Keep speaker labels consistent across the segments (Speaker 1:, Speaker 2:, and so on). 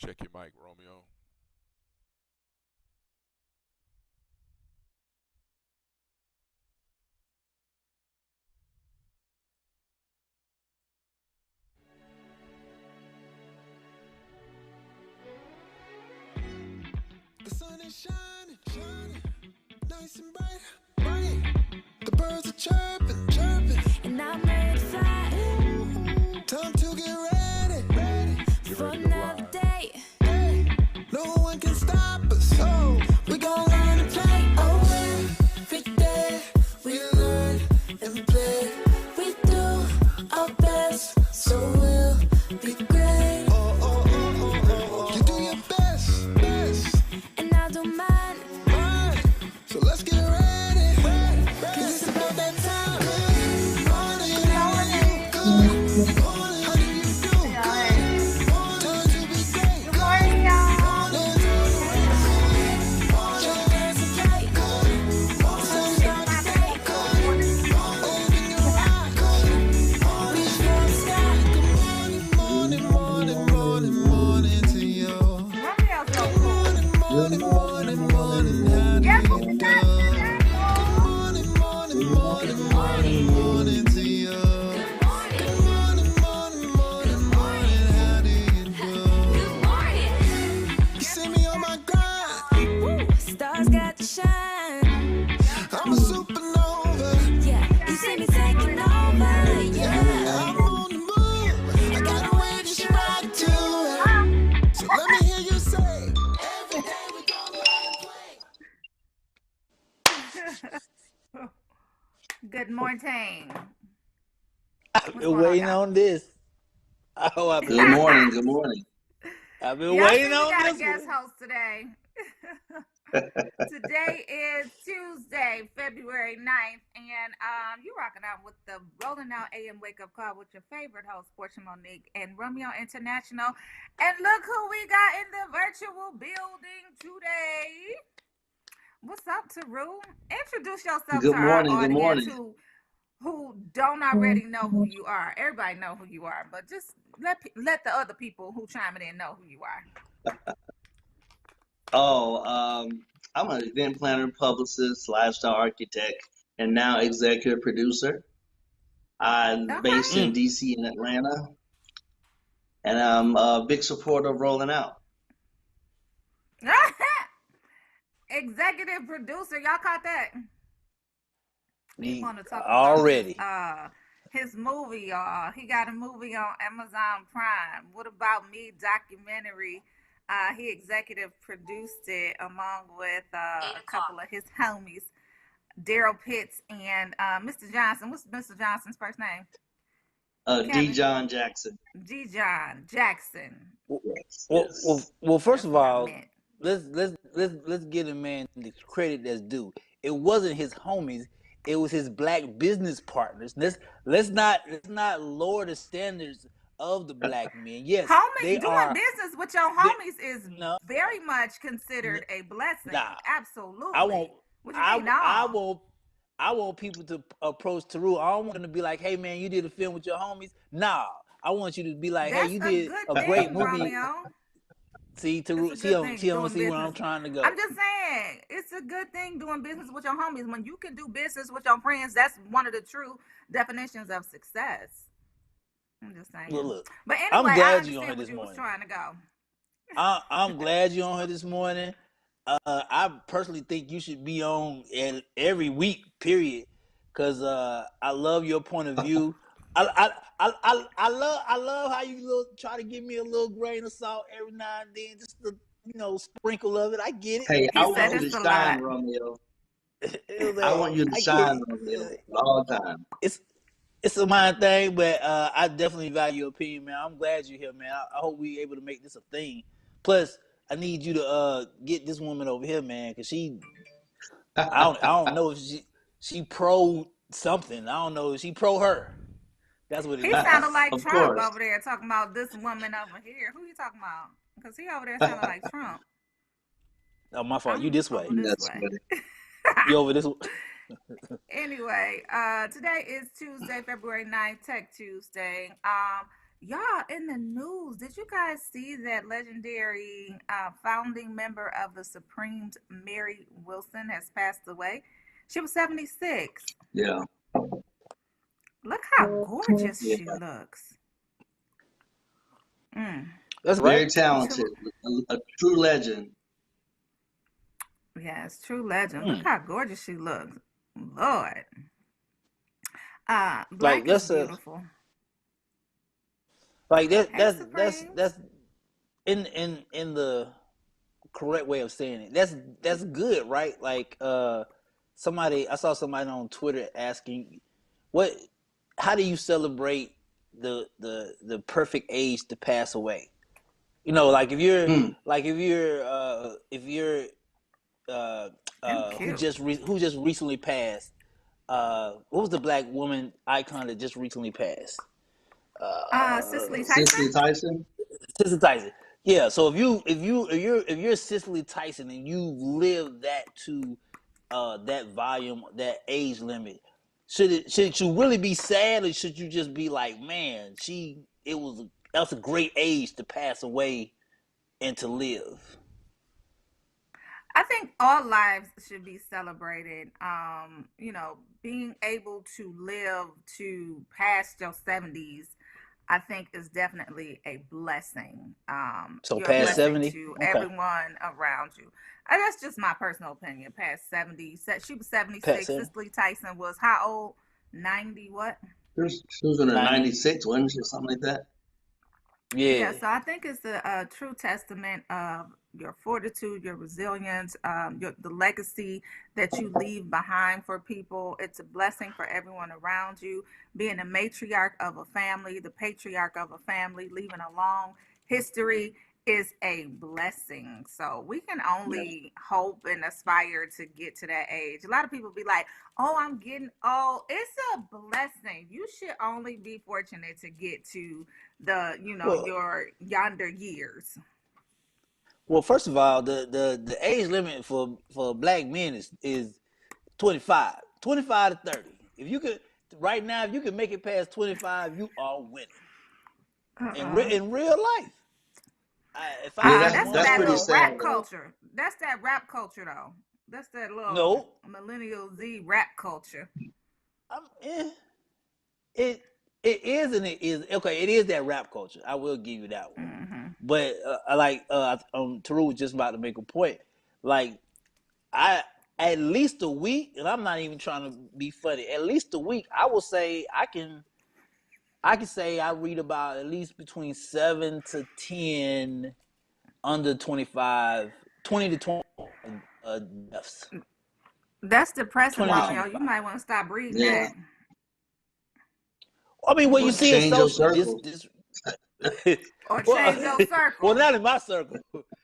Speaker 1: Check your mic, Romeo.
Speaker 2: The sun is shining, shining, nice and bright, bright. The birds are chirping, chirping, and I'm excited. Time to get ready, ready
Speaker 1: Get
Speaker 2: for
Speaker 1: ready to
Speaker 2: another
Speaker 1: ride.
Speaker 2: day. Hey, no one can stop us. So we gon' learn and play. Oh, every day we learn and play. We do our best, so we'll be great. Oh, oh, oh, oh, oh, oh. You do your best, best. And I don't mind. So let's get ready. Cause it's about that time. Good morning. How are you? Good morning. How do you do? Good morning. Time to be great. Good morning, y'all. Your dance is right. The sun's about to break. Open your eyes. Reach for the sky. Good morning, morning, morning, morning to you. Good morning, morning, morning, morning. How do you do? Good morning, morning, morning, morning, morning to you. Good morning, morning, morning, morning. How do you do? You see me on my grind. Stars got to shine. I'm a supernova. Yeah, you see me taking over. Yeah, I'm on the move. I got a way to strike to. So let me hear you say, every day we gonna learn and play.
Speaker 3: Good morning.
Speaker 4: I've
Speaker 3: What's
Speaker 4: been
Speaker 3: going on,
Speaker 4: waiting
Speaker 3: y'all?
Speaker 4: on this. Oh, I've been
Speaker 5: Good
Speaker 4: waiting.
Speaker 5: morning. Good morning.
Speaker 4: I've been
Speaker 3: Y'all
Speaker 4: waiting
Speaker 3: see, we
Speaker 4: on
Speaker 3: got a
Speaker 4: this
Speaker 3: guest
Speaker 4: one.
Speaker 3: host today. Today is Tuesday, February 9th, and you rocking out with the Rolling Out AM Wake Up Call with your favorite host, Portia Monique and Romeo International. And look who we got in the virtual building today. What's up, Taru? Introduce yourself to
Speaker 5: Good
Speaker 3: our
Speaker 5: morning. Good
Speaker 3: audience
Speaker 5: morning.
Speaker 3: who don't already know who you are. Everybody know who you are, but just let the other people who chiming in know who you are.
Speaker 5: Oh, I'm an event planner, publicist, lifestyle architect, and now executive producer. I'm based
Speaker 3: Okay.
Speaker 5: in DC and Atlanta, and I'm a big supporter of Rolling Out.
Speaker 3: Executive producer, y'all caught that? He want to talk about
Speaker 4: Already.
Speaker 3: his movie, y'all. He got a movie on Amazon Prime. What About Me documentary. He executive produced it along with a couple of his homies, Daryl Pitts and Mr. Johnson. What's Mr. Johnson's first name?
Speaker 5: D.
Speaker 3: Kevin.
Speaker 5: John Jackson.
Speaker 3: G. John Jackson.
Speaker 5: Yes,
Speaker 4: Well, well,
Speaker 5: yes.
Speaker 4: well. First
Speaker 3: That's
Speaker 4: of
Speaker 3: what I
Speaker 4: all,
Speaker 3: meant.
Speaker 4: let's give a man the credit that's due. It wasn't his homies. It was his black business partners. Let's not lower the standards of the black men. Yes,
Speaker 3: Homie,
Speaker 4: they
Speaker 3: doing
Speaker 4: are.
Speaker 3: business with your
Speaker 4: They,
Speaker 3: homies is
Speaker 4: no,
Speaker 3: very much considered a blessing.
Speaker 4: nah. I want.
Speaker 3: Absolutely. What you
Speaker 4: I
Speaker 3: mean,
Speaker 4: I
Speaker 3: no?
Speaker 4: want. I want people to approach Taru. I don't want them to be like, "Hey, man, you did a film with your homies." Nah, I want you to be like, "Hey,
Speaker 3: That's
Speaker 4: you
Speaker 3: a
Speaker 4: did
Speaker 3: good
Speaker 4: a great
Speaker 3: thing,
Speaker 4: movie."
Speaker 3: Romeo.
Speaker 4: See,
Speaker 3: It's
Speaker 4: Taru,
Speaker 3: a
Speaker 4: she
Speaker 3: good
Speaker 4: don't,
Speaker 3: thing
Speaker 4: she don't
Speaker 3: doing
Speaker 4: see where
Speaker 3: business.
Speaker 4: I'm trying to
Speaker 3: I'm
Speaker 4: go.
Speaker 3: just saying, it's a good thing doing business with your homies. When you can do business with your friends, that's one of the true definitions of success. I'm just
Speaker 4: Look,
Speaker 3: saying.
Speaker 4: look.
Speaker 3: But
Speaker 4: I'm
Speaker 3: anyway, I
Speaker 4: glad you on here
Speaker 3: understand what
Speaker 4: this
Speaker 3: you was
Speaker 4: morning.
Speaker 3: trying to go.
Speaker 4: I'm glad you on here this morning. I personally think you should be on every week, period, because I love your point of view. I love how you try to give me a little grain of salt every now and then, just a sprinkle of it. I get it.
Speaker 5: Hey,
Speaker 3: He
Speaker 5: I
Speaker 3: said
Speaker 5: want you to
Speaker 3: it's a
Speaker 5: shine,
Speaker 3: lot.
Speaker 5: Romeo.
Speaker 4: It was
Speaker 5: I
Speaker 4: like,
Speaker 5: want you to
Speaker 4: I get
Speaker 5: shine,
Speaker 4: it.
Speaker 5: Romeo, all the time.
Speaker 4: It's it's a mind thing, but I definitely value your opinion, man. I'm glad you're here, man. I hope we able to make this a thing. Plus, I need you to get this woman over here, man, because I don't know if she pro something. I don't know if she pro her. That's what it
Speaker 3: He sounded
Speaker 4: is.
Speaker 3: like
Speaker 5: Of
Speaker 3: Trump
Speaker 5: course.
Speaker 3: over there talking about this woman over here. Who you talking about? Because he over there sounded like Trump.
Speaker 4: Oh, my fault. You
Speaker 3: I'm
Speaker 4: this
Speaker 3: over
Speaker 4: way.
Speaker 3: this
Speaker 5: That's
Speaker 3: way.
Speaker 5: funny.
Speaker 4: You over this way.
Speaker 3: Anyway, today is Tuesday, February 9th, Tech Tuesday. Y'all, in the news, did you guys see that legendary founding member of the Supremes, Mary Wilson, has passed away? She was 76.
Speaker 5: Yeah,
Speaker 3: Look how gorgeous
Speaker 5: yeah.
Speaker 3: she looks. Mm.
Speaker 4: That's
Speaker 5: Very
Speaker 4: right.
Speaker 5: talented, a true legend.
Speaker 3: Yes, true legend. Look
Speaker 4: Mm.
Speaker 3: how gorgeous she looks. Lord.
Speaker 4: Like
Speaker 3: Black is
Speaker 4: that's a
Speaker 3: beautiful.
Speaker 4: like that
Speaker 3: Hey,
Speaker 4: that's
Speaker 3: Supremes.
Speaker 4: in the correct way of saying it. That's good, right? Like somebody I saw somebody on Twitter asking what how do you celebrate the perfect age to pass away? You know, like
Speaker 5: Mm.
Speaker 4: if you're uh
Speaker 3: And cute.
Speaker 4: who just recently passed what was the black woman icon that just recently passed?
Speaker 3: Cicely
Speaker 5: Cicely
Speaker 3: Tyson?
Speaker 5: Tyson.
Speaker 4: Cicely Tyson. Yeah, so if you're Cicely Tyson and you live that to that volume, that age limit, should you really be sad or should you just be like, man, that's a great age to pass away and to live?
Speaker 3: I think all lives should be celebrated. Being able to live to past your 70s, I think is definitely a blessing.
Speaker 4: So
Speaker 3: You're a
Speaker 4: past
Speaker 5: Yeah.
Speaker 3: blessing
Speaker 4: 70?
Speaker 3: to
Speaker 4: Okay.
Speaker 3: everyone around you. That's just my personal opinion. Past 70, she was
Speaker 4: Past
Speaker 3: 76.
Speaker 4: 70?
Speaker 3: Cicely Tyson was how old? 90 what?
Speaker 5: She was in her
Speaker 4: 90?
Speaker 5: 96, wasn't she, or something like that?
Speaker 3: Yeah,
Speaker 4: Yeah.
Speaker 3: so I think it's a true testament of your fortitude, your resilience, the legacy that you leave behind for people. It's a blessing for everyone around you. Being a matriarch of a family, the patriarch of a family, leaving a long history is a blessing. So we can
Speaker 5: Yeah.
Speaker 3: only hope and aspire to get to that age. A lot of people be like, oh, I'm getting old. It's a blessing. You should only be fortunate to get to
Speaker 4: Well,
Speaker 3: your yonder years.
Speaker 4: well, first of all, the age limit for black men is 25. 25 to 30. If you could right now, if you can make it past 25, you are winning.
Speaker 3: Uh-uh.
Speaker 4: In real life. If I
Speaker 5: Yeah,
Speaker 4: see a
Speaker 3: That's
Speaker 5: that's
Speaker 4: woman
Speaker 3: that
Speaker 5: pretty
Speaker 3: little
Speaker 4: of
Speaker 5: sad
Speaker 3: rap
Speaker 5: though.
Speaker 3: culture. That's that rap culture though. That's that little
Speaker 4: no,
Speaker 3: millennial Z rap culture.
Speaker 4: I'm it it is and it is okay. It is that rap culture. I will give you that one.
Speaker 3: Hmm.
Speaker 4: But I like Teru was just about to make a point. Like I at least a week, and I'm not even trying to be funny. At least a week, I will say I can say I read about at least between 7 to 10 under 25, 20 to 20 deaths.
Speaker 3: That's depressing,
Speaker 4: 20 to
Speaker 5: Wow.
Speaker 3: Romeo. You
Speaker 4: 25.
Speaker 3: might want to stop reading
Speaker 5: Yeah.
Speaker 3: that.
Speaker 4: I mean, well, you
Speaker 5: Or
Speaker 4: see it
Speaker 5: change your
Speaker 4: socially.
Speaker 5: circle.
Speaker 4: This
Speaker 3: Or
Speaker 4: well,
Speaker 3: change your
Speaker 4: well,
Speaker 3: circle.
Speaker 4: not in my circle.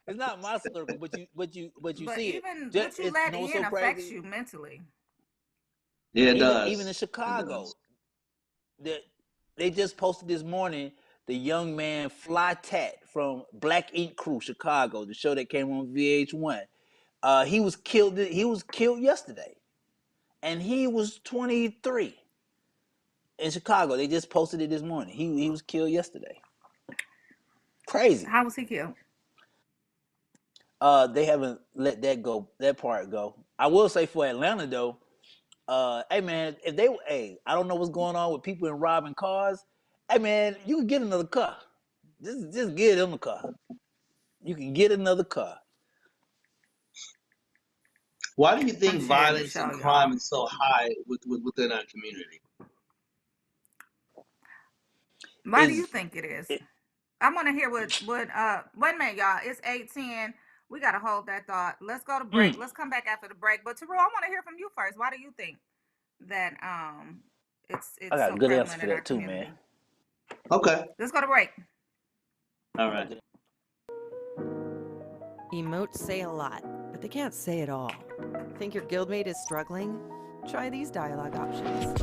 Speaker 4: It's not my circle, but you
Speaker 3: But
Speaker 4: see it.
Speaker 3: even
Speaker 4: Just,
Speaker 3: what you
Speaker 4: it's
Speaker 3: let
Speaker 4: you know what's
Speaker 3: in
Speaker 4: so
Speaker 3: affects
Speaker 4: crazy.
Speaker 3: you mentally.
Speaker 5: Yeah, it
Speaker 4: Even in
Speaker 5: does. It
Speaker 4: Chicago,
Speaker 5: does.
Speaker 4: that they just posted this morning the young man Fly Tat from Black Ink Crew, Chicago, the show that came on VH1. He was killed. He was killed yesterday, and he was 23 in Chicago. They just posted it this morning. He was killed yesterday. Crazy.
Speaker 3: How was he killed?
Speaker 4: They haven't let that part go. I will say for Atlanta though, hey man, I don't know what's going on with people in robbing cars. Hey man, you can get another car. Just get them a car. You can get another car.
Speaker 5: Why do you
Speaker 3: I'm
Speaker 5: think
Speaker 3: sharing the
Speaker 5: violence
Speaker 3: show,
Speaker 5: and crime
Speaker 3: y'all.
Speaker 5: is so high within our community?
Speaker 3: Why do you
Speaker 4: Is
Speaker 3: think it is?
Speaker 4: it,
Speaker 3: I want to hear what wait a minute, y'all. It's 8:10. We gotta hold that thought. Let's go to break.
Speaker 4: mm,
Speaker 3: Let's come back after the break. But Teru, I want to hear from you first. Why do you think that
Speaker 4: I
Speaker 3: it's
Speaker 4: got a
Speaker 3: so
Speaker 4: good answer
Speaker 3: prevalent
Speaker 4: for
Speaker 3: in our
Speaker 4: that too, man.
Speaker 3: community?
Speaker 5: Okay.
Speaker 3: Let's go to break.
Speaker 5: All
Speaker 4: I got a
Speaker 5: right.
Speaker 4: good-
Speaker 1: Emotes say a lot, but they can't say it all. Think your guildmate is struggling? Try these dialogue options.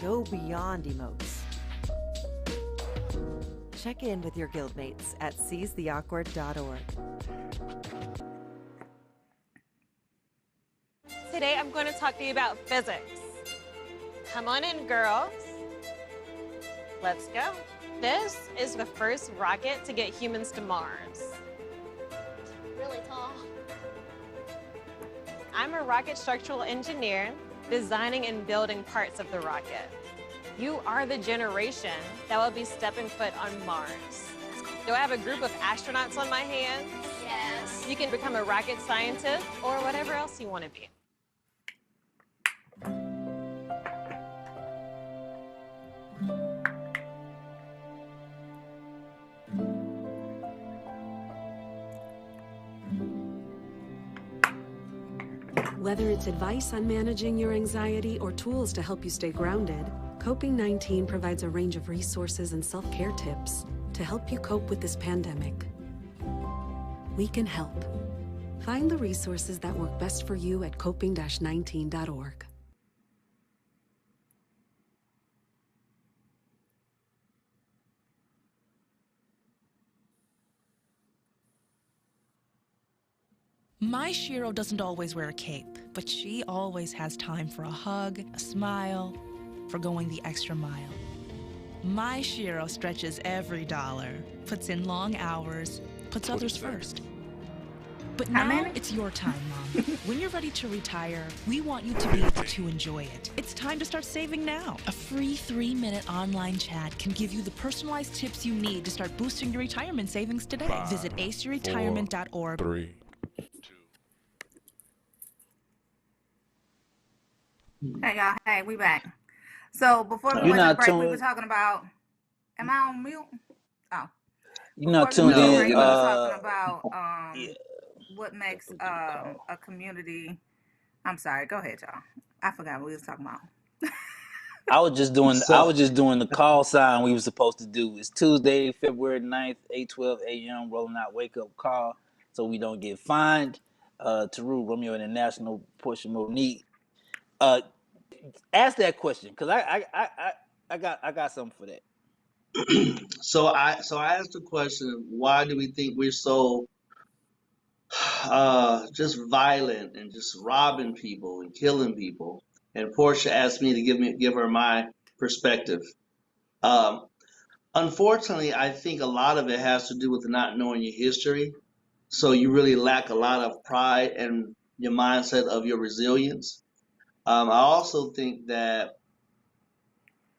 Speaker 1: Go beyond emotes. Check in with your guildmates at seizetheawkward.org.
Speaker 6: Today I'm going to talk to you about physics. Come on in, girls. Let's go. This is the first rocket to get humans to Mars. Really tall. I'm a rocket structural engineer, designing and building parts of the rocket. You are the generation that will be stepping foot on Mars. Do I have a group of astronauts on my hands? Yes. You can become a rocket scientist or whatever else you want to be.
Speaker 7: Whether it's advice on managing your anxiety or tools to help you stay grounded, Coping-19 provides a range of resources and self-care tips to help you cope with this pandemic. We can help. Find the resources that work best for you at coping-19.org.
Speaker 8: My Shiro doesn't always wear a cape, but she always has time for a hug, a smile, for going the extra mile. My Shiro stretches every dollar, puts in long hours, puts others first. But now it's your time, Mom. When you're ready to retire, we want you to be able to enjoy it. It's time to start saving now. A free 3-minute online chat can give you the personalized tips you need to start boosting your retirement savings today. Visit aceyourretirement.org.
Speaker 9: 3, 2.
Speaker 3: Hey y'all, hey, we back. So before we went to break, we were talking about. Am I on mute? Oh,
Speaker 4: you're not tuned in.
Speaker 3: We were talking about what makes a community. I'm sorry. Go ahead, y'all. I forgot what we was talking about.
Speaker 4: I was just doing the call sign we were supposed to do. It's Tuesday, February 9th, 8:12 a.m. Rolling out wake up call so we don't get fined. Teru, Romeo International, Portia Monique. Ask that question because I got something for that.
Speaker 5: So I asked the question: why do we think we're so just violent and just robbing people and killing people? And Portia asked me to give her my perspective. Unfortunately, I think a lot of it has to do with not knowing your history. So you really lack a lot of pride and your mindset of your resilience. I also think that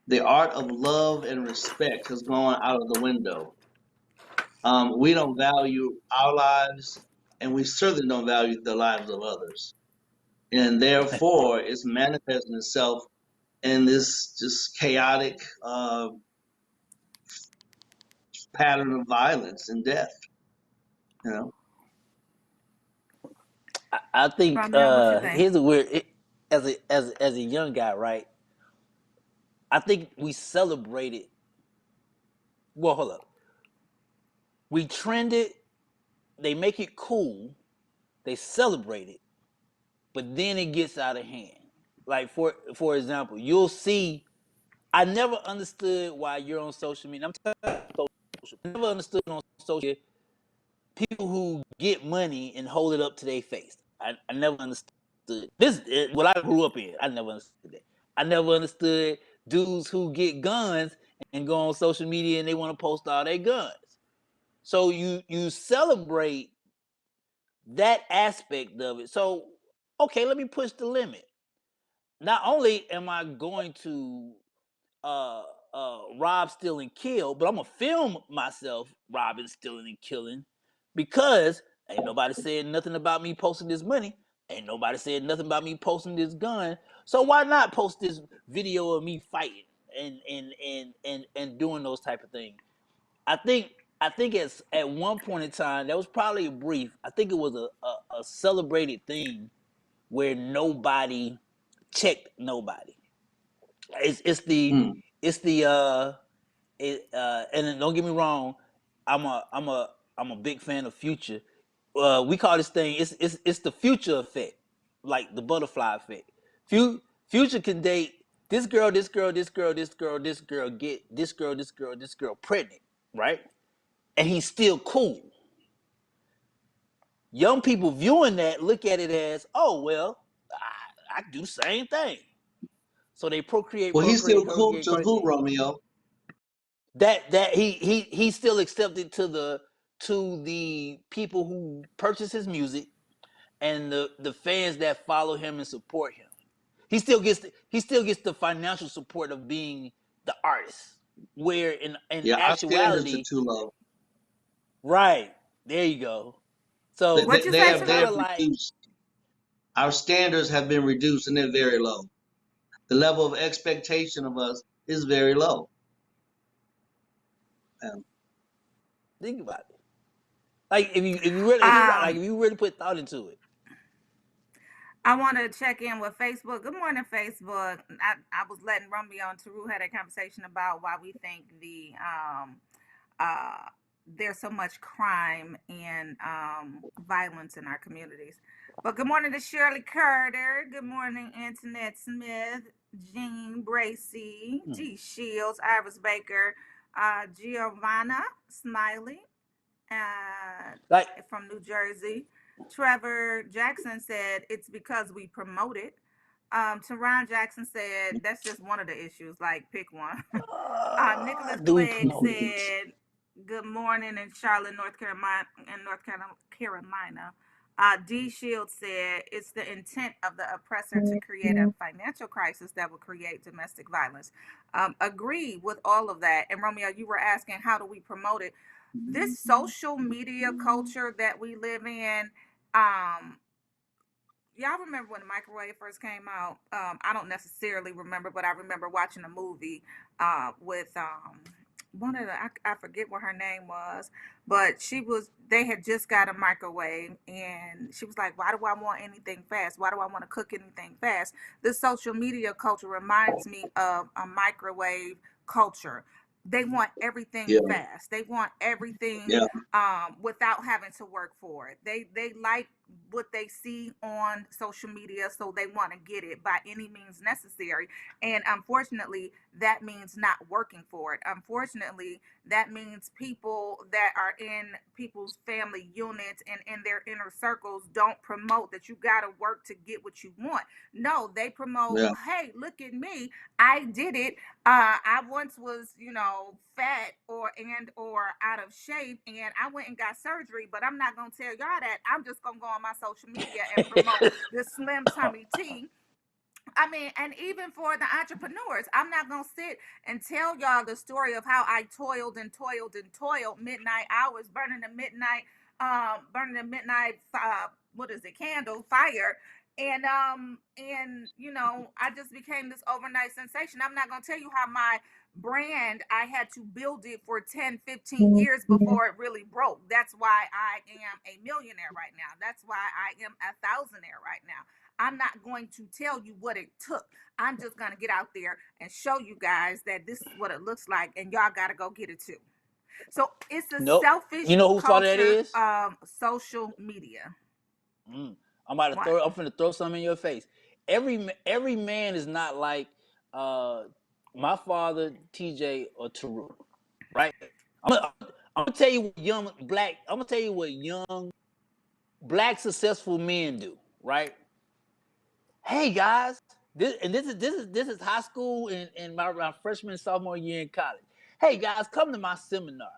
Speaker 5: the art of love and respect has gone out of the window. We don't value our lives, and we certainly don't value the lives of others. And therefore, it's manifesting itself in this just chaotic pattern of violence and death. You know?
Speaker 4: I think here's a weird as a young guy, right? I think we celebrated. Well, hold up. We trend it. They make it cool. They celebrate it, but then it gets out of hand. Like for example, you'll see. I never understood why you're on social media. I'm talking about social. I never understood on social media people who get money and hold it up to their face. I never understood this. What I grew up in, I never understood that. I never understood dudes who get guns and go on social media and they want to post all their guns. So you celebrate that aspect of it. So okay, let me push the limit. Not only am I going to rob, steal, and kill, but I'm gonna film myself robbing, stealing, and killing because ain't nobody said nothing about me posting this money. Ain't nobody said nothing about me posting this gun. So why not post this video of me fighting and doing those type of things? I think at one point in time, that was probably a brief. I think it was a celebrated thing where nobody checked nobody. It's the and don't get me wrong, I'm a big fan of Future. We call this thing it's the Future effect, like the butterfly effect. Future can date this girl, this girl, this girl, this girl, this girl, get this girl, this girl, this girl pregnant, right? And he's still cool. Young people viewing that look at it as, oh well, I can do the same thing. So they procreate,
Speaker 5: Well, he's still
Speaker 4: procreate,
Speaker 5: cool
Speaker 4: procreate,
Speaker 5: to who,
Speaker 4: procreate.
Speaker 5: Romeo?
Speaker 4: That he still accepted to the people who purchase his music and the fans that follow him and support him. He still gets the financial support of being the artist. Where in
Speaker 5: Yeah, our standards are
Speaker 4: actuality,
Speaker 5: too low.
Speaker 4: right, there you go.
Speaker 5: They,
Speaker 4: So
Speaker 5: they,
Speaker 3: What you
Speaker 5: they
Speaker 3: say,
Speaker 4: it's
Speaker 5: have they
Speaker 4: kind
Speaker 3: Tara?
Speaker 5: have
Speaker 4: of like,
Speaker 5: reduced. Our standards have been reduced, and they're very low. The level of expectation of us is very low. Um,
Speaker 4: think about it. Like if you really put thought into it.
Speaker 3: I want to check in with Facebook. Good morning, Facebook. I was letting Romeo and Taru had a conversation about why we think uh, there's so much crime and violence in our communities. But good morning to Shirley Carter. Good morning, Antoinette Smith, Jean Bracy,
Speaker 4: Hmm.
Speaker 3: G Shields, Iris Baker, Giovanna Smiley,
Speaker 4: Like
Speaker 3: from New Jersey. Trevor Jackson said it's because we promote it. Teron Jackson said that's just one of the issues. Like, pick one. Nicholas
Speaker 4: do we
Speaker 3: Clegg
Speaker 4: promote it?
Speaker 3: said, "Good morning in Charlotte, North Carolina." D. Shields said, "It's the intent of the oppressor to create a financial crisis that will create domestic violence." Agree with all of that. And Romeo, you were asking, how do we promote it? This social media culture that we live in, um, y'all remember when the microwave first came out? I don't necessarily remember, but I remember watching a movie with one of the I forget what her name was, but they had just got a microwave, and she was like, "Why do I want anything fast? Why do I want to cook anything fast?" This social media culture reminds me of a microwave culture. They want everything
Speaker 5: yeah,
Speaker 3: fast. They want everything
Speaker 5: yeah,
Speaker 3: without having to work for it. They like what they see on social media, so they want to get it by any means necessary. And unfortunately, that means not working for it. Unfortunately, that means people that are in people's family units and in their inner circles don't promote that you got to work to get what you want. No, they promote,
Speaker 5: yeah,
Speaker 3: hey, look at me. I did it. I once was, fat or out of shape, and I went and got surgery. But I'm not gonna tell y'all that. I'm just gonna go on my social media and promote the Slim Tummy Tea. I mean, and even for the entrepreneurs, I'm not gonna sit and tell y'all the story of how I toiled and toiled and toiled midnight hours, burning the midnight, what is it, candle fire, and I just became this overnight sensation. I'm not gonna tell you how my brand, I had to build it for 10, 15 years before it really broke. That's why I am a millionaire right now. That's why I am a thousandaire right now. I'm not going to tell you what it took. I'm just going to get out there and show you guys that this is what it looks like, and y'all got to go get it too. So it's a
Speaker 4: Nope.
Speaker 3: selfish
Speaker 4: You know whose fault that
Speaker 3: culture
Speaker 4: is?
Speaker 3: of social media.
Speaker 4: Mm.
Speaker 3: What?
Speaker 4: I'm finna throw something in your face. Every man is not like uh my father, TJ, or Taru, right? I'm gonna tell you what I'm gonna tell you what young black successful men do, right? Hey guys, this is high school and my freshman and sophomore year in college. Hey guys, come to my seminar.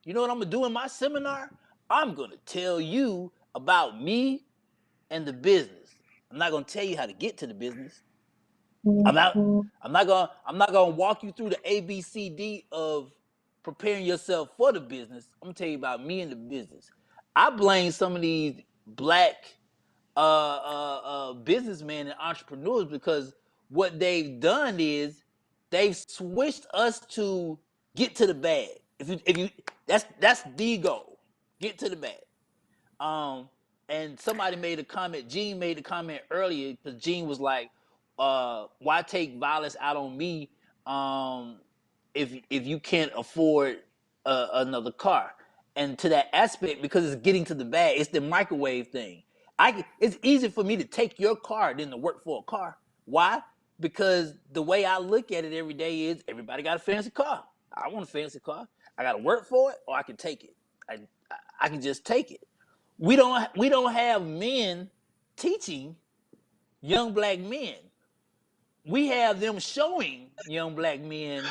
Speaker 4: You know what I'm gonna do in my seminar? I'm gonna tell you about me and the business. I'm not gonna tell you how to get to the business. I'm not I'm not gonna walk you through the ABCD of preparing yourself for the business. I'm gonna tell you about me and the business. I blame some of these black businessmen and entrepreneurs because what they've done is they've switched us to get to the bag. If you that's the goal. Get to the bag. And somebody made a comment. Gene made a comment earlier because Gene was like, "Why take violence out on me if you can't afford another car?" And to that aspect, because it's getting to the bag, it's the microwave thing. It's easier for me to take your car than to work for a car. Why? Because the way I look at it every day is everybody got a fancy car. I want a fancy car. I got to work for it, or I can take it. I can just take it. We don't have men teaching young black men. We have them showing young black men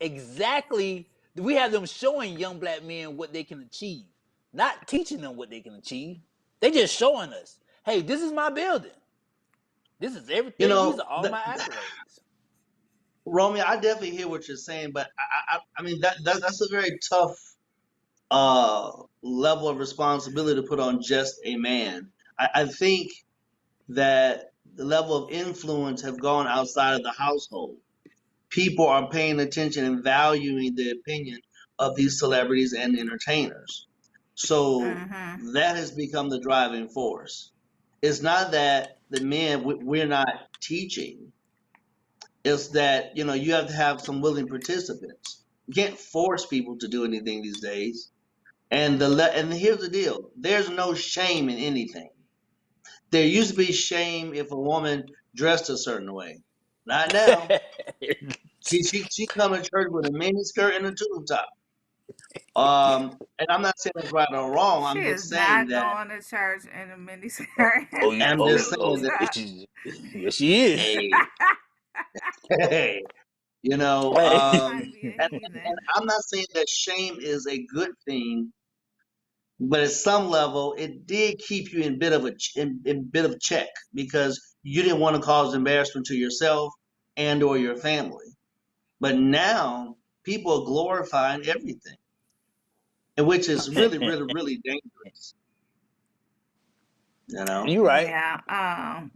Speaker 4: exactly. We have them showing young black men what they can achieve, not teaching them what they can achieve. They just showing us, hey, this is my building. This is
Speaker 5: You
Speaker 4: everything. These
Speaker 5: know,
Speaker 4: are all my accolades.
Speaker 5: Romeo, I definitely hear what you're saying, but I mean that's a very tough level of responsibility to put on just a man. I think that the level of influence have gone outside of the household. People are paying attention and valuing the opinion of these celebrities and entertainers. So
Speaker 3: Mm-hmm.
Speaker 5: that has become the driving force. It's not that the men we're not teaching. It's that you have to have some willing participants. You can't force people to do anything these days. And here's the deal: there's no shame in anything. There used to be shame if a woman dressed a certain way. Not now. She come to church with a mini skirt and a tube top. And I'm not saying it's right or wrong.
Speaker 3: She
Speaker 5: I'm
Speaker 3: is
Speaker 5: just saying
Speaker 3: not
Speaker 5: that.
Speaker 3: going to church in a miniskirt
Speaker 4: Oh,
Speaker 3: and a
Speaker 5: I'm just saying
Speaker 3: tube
Speaker 5: that.
Speaker 3: top.
Speaker 4: yes, she is.
Speaker 5: Hey, hey,
Speaker 3: She
Speaker 4: Hey.
Speaker 3: might be a
Speaker 5: and
Speaker 3: heathen.
Speaker 5: I'm not saying that shame is a good thing, but at some level, it did keep you in bit of check because you didn't want to cause embarrassment to yourself and or your family. But now people are glorifying everything, and which is really, really, really dangerous. You know.
Speaker 4: You right.
Speaker 3: Yeah.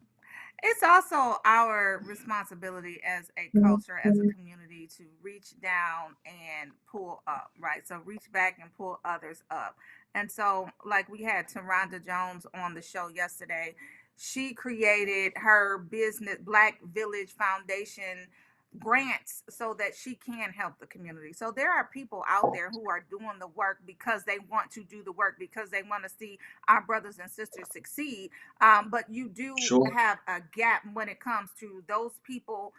Speaker 3: It's also our responsibility as a culture, as a community, to reach down and pull up, right? So reach back and pull others up. And so, like we had Taronda Jones on the show yesterday, she created her business, Black Village Foundation grants, so that she can help the community. So there are people out there who are doing the work because they want to do the work, because they want to see our brothers and sisters succeed. But you do
Speaker 5: Sure.
Speaker 3: have a gap when it comes to those people